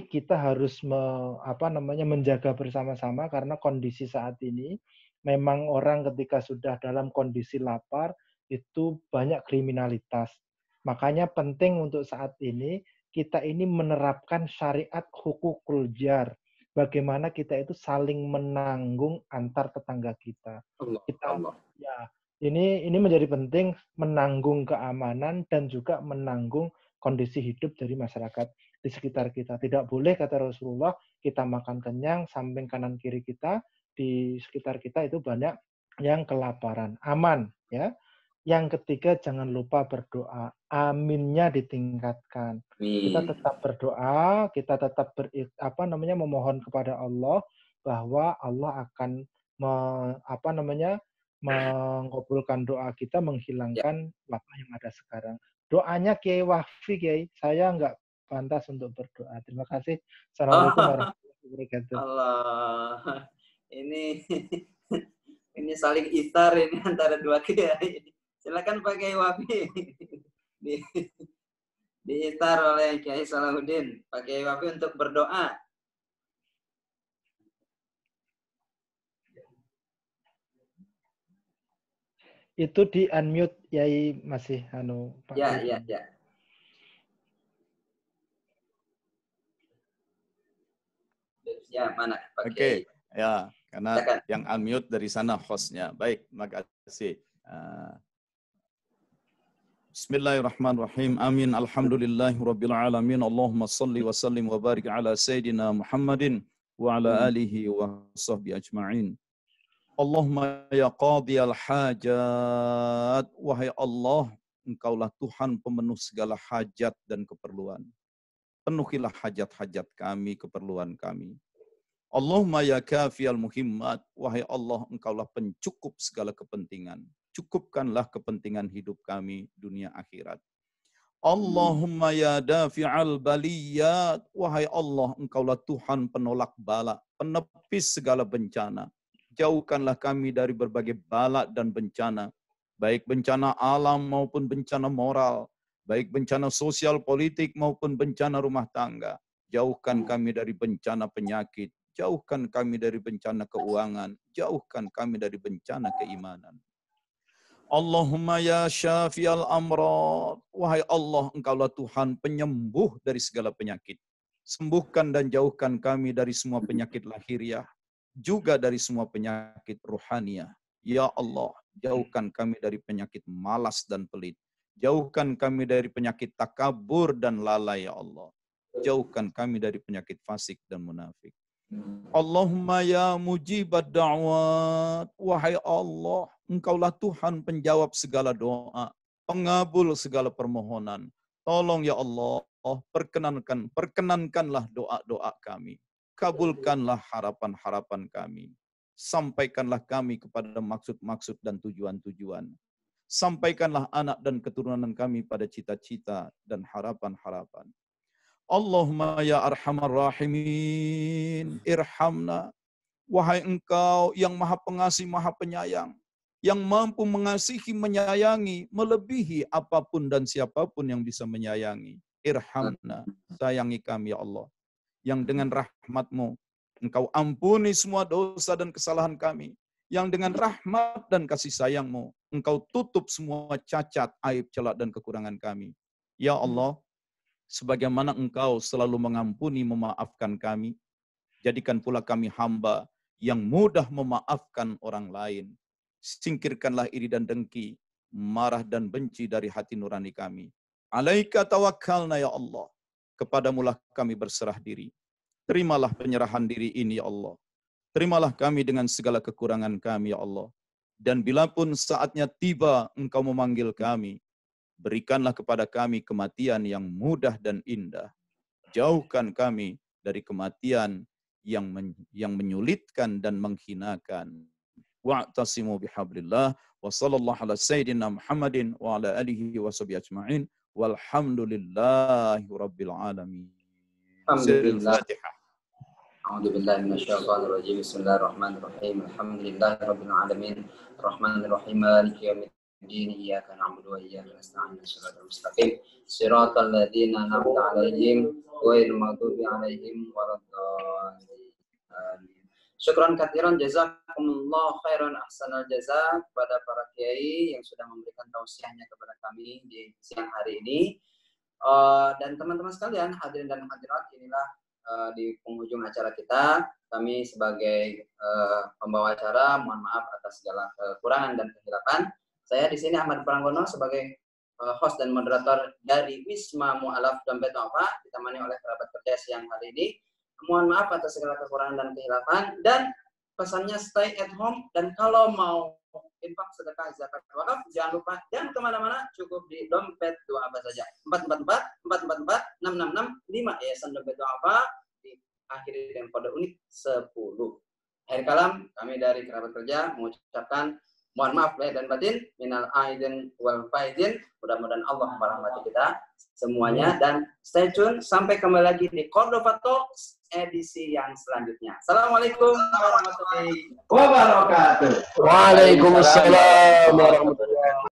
kita harus menjaga bersama-sama karena kondisi saat ini memang orang ketika sudah dalam kondisi lapar itu banyak kriminalitas. Makanya penting untuk saat ini kita ini menerapkan syariat hukukul jar. Bagaimana kita itu saling menanggung antar tetangga kita. Ya, ini menjadi penting menanggung keamanan dan juga menanggung kondisi hidup dari masyarakat di sekitar kita. Tidak boleh, kata Rasulullah, kita makan kenyang, samping kanan kiri kita, di sekitar kita itu banyak yang kelaparan. Aman, ya. Yang ketiga, jangan lupa berdoa. Aminnya ditingkatkan. Kita tetap berdoa, kita tetap memohon kepada Allah bahwa Allah akan mengabulkan doa kita, menghilangkan wabah yang ada sekarang. Doanya Kiai Wahfi, Kiai. Saya nggak pantas untuk berdoa. Terima kasih. Assalamualaikum warahmatullahi wabarakatuh. Allah. Ini saling istar ini antara dua Kiai. Silakan Pak Kiai Wahfi. Diistar oleh Kiai Salahuddin. Pak Kiai Wahfi untuk berdoa. Itu di unmute, Yai masih Pak. Ya. Ya, mana Pak Kiai? Ya, karena yang unmute dari sana hostnya. Baik, makasih. Bismillahirrahmanirrahim. Amin. Alhamdulillahirabbil alamin. Allahumma shalli wa sallim wa barik ala sayidina Muhammadin wa ala alihi wa sahbihi ajma'in. Allahumma ya qadiyal hajat, wahai Allah, Engkaulah Tuhan pemenuh segala hajat dan keperluan. Penuhilah hajat-hajat kami, keperluan kami. Allahumma ya kafiyal muhimmat, wahai Allah, Engkaulah pencukup segala kepentingan. Cukupkanlah kepentingan hidup kami, dunia akhirat. Allahumma ya dafi'al baliyat, wahai Allah, Engkaulah Tuhan penolak bala, penepis segala bencana. Jauhkanlah kami dari berbagai bala dan bencana, baik bencana alam maupun bencana moral, baik bencana sosial politik maupun bencana rumah tangga. Jauhkan kami dari bencana penyakit, jauhkan kami dari bencana keuangan, jauhkan kami dari bencana keimanan. Allahumma ya syafi'al amrad, wahai Allah, Engkaulah Tuhan penyembuh dari segala penyakit. Sembuhkan dan jauhkan kami dari semua penyakit lahiriah, juga dari semua penyakit ruhaniah. Ya Allah, jauhkan kami dari penyakit malas dan pelit. Jauhkan kami dari penyakit takabur dan lalai, ya Allah. Jauhkan kami dari penyakit fasik dan munafik. Allahumma ya mujibad da'wat, wahai Allah, Engkaulah Tuhan penjawab segala doa, pengabul segala permohonan. Tolong ya Allah, perkenankanlah doa-doa kami. Kabulkanlah harapan-harapan kami. Sampaikanlah kami kepada maksud-maksud dan tujuan-tujuan. Sampaikanlah anak dan keturunan kami pada cita-cita dan harapan-harapan. Allahumma ya arhamar rahimin, irhamna. Wahai Engkau yang maha pengasih, maha penyayang, yang mampu mengasihi, menyayangi, melebihi apapun dan siapapun yang bisa menyayangi. Irhamna, sayangi kami ya Allah. Yang dengan rahmat-Mu, Engkau ampuni semua dosa dan kesalahan kami. Yang dengan rahmat dan kasih sayang-Mu, Engkau tutup semua cacat, aib, celak, dan kekurangan kami. Ya Allah, sebagaimana Engkau selalu mengampuni, memaafkan kami, jadikan pula kami hamba yang mudah memaafkan orang lain. Singkirkanlah iri dan dengki, marah dan benci dari hati nurani kami. Alaika tawakkalna ya Allah. Kepadamulah kami berserah diri. Terimalah penyerahan diri ini ya Allah. Terimalah kami dengan segala kekurangan kami ya Allah. Dan bila pun saatnya tiba Engkau memanggil kami, berikanlah kepada kami kematian yang mudah dan indah. Jauhkan kami dari kematian yang menyulitkan dan menghinakan. Wa'tasimu bihablillah wa sallallahu ala sayyidina Muhammadin wa ala alihi wa sahbihi ajma'in walhamdulillahi rabbil alamin. Alhamdulillah. A'udzubillahi minasyaitonir rajim. Bismillahirrahmanirrahim. Alhamdulillahirabbil alamin. Arrahmanirrahim. Maliki yaumiddin. Iyyaka na'budu wa iyyaka nasta'in. Shiratal mustaqim. Shiratal ladzina an'amta 'alaihim ghairil maghdubi 'alaihim waladdallin. Amin. Syukran katsiran jazakumullah khairan ahsanal jazaa kepada para kiai yang sudah memberikan tausiahnya kepada kami di siang hari ini. Dan teman-teman sekalian, hadirin dan hadirat, inilah di penghujung acara kita. Kami sebagai pembawa acara mohon maaf atas segala kekurangan dan kehilapan. Saya di sini Ahmad Pranggono sebagai host dan moderator dari Wisma Mu'alaf Dompet Wafa, ditemani oleh kerabat kerja siang hari ini. Mohon maaf atas segala kekurangan dan kehilapan, dan pesannya stay at home, dan kalau mau infak, sedekah, zakat, wakaf, jangan lupa, jangan kemana-mana, cukup di dompet Du'afa saja. 444-444-666-5, Yayasan Dompet Du'afa, diakhiri dengan kode unik 10. Akhir kalam, kami dari kerabat kerja mengucapkan mohon maaf lahir dan batin, minal aidin wal faizin. Mudah-mudahan Allah merahmati kita semuanya, dan stay tune sampai kembali lagi di Cordova Talks edisi yang selanjutnya. Assalamualaikum warahmatullahi wabarakatuh. Waalaikumsalam warahmatullahi wabarakatuh.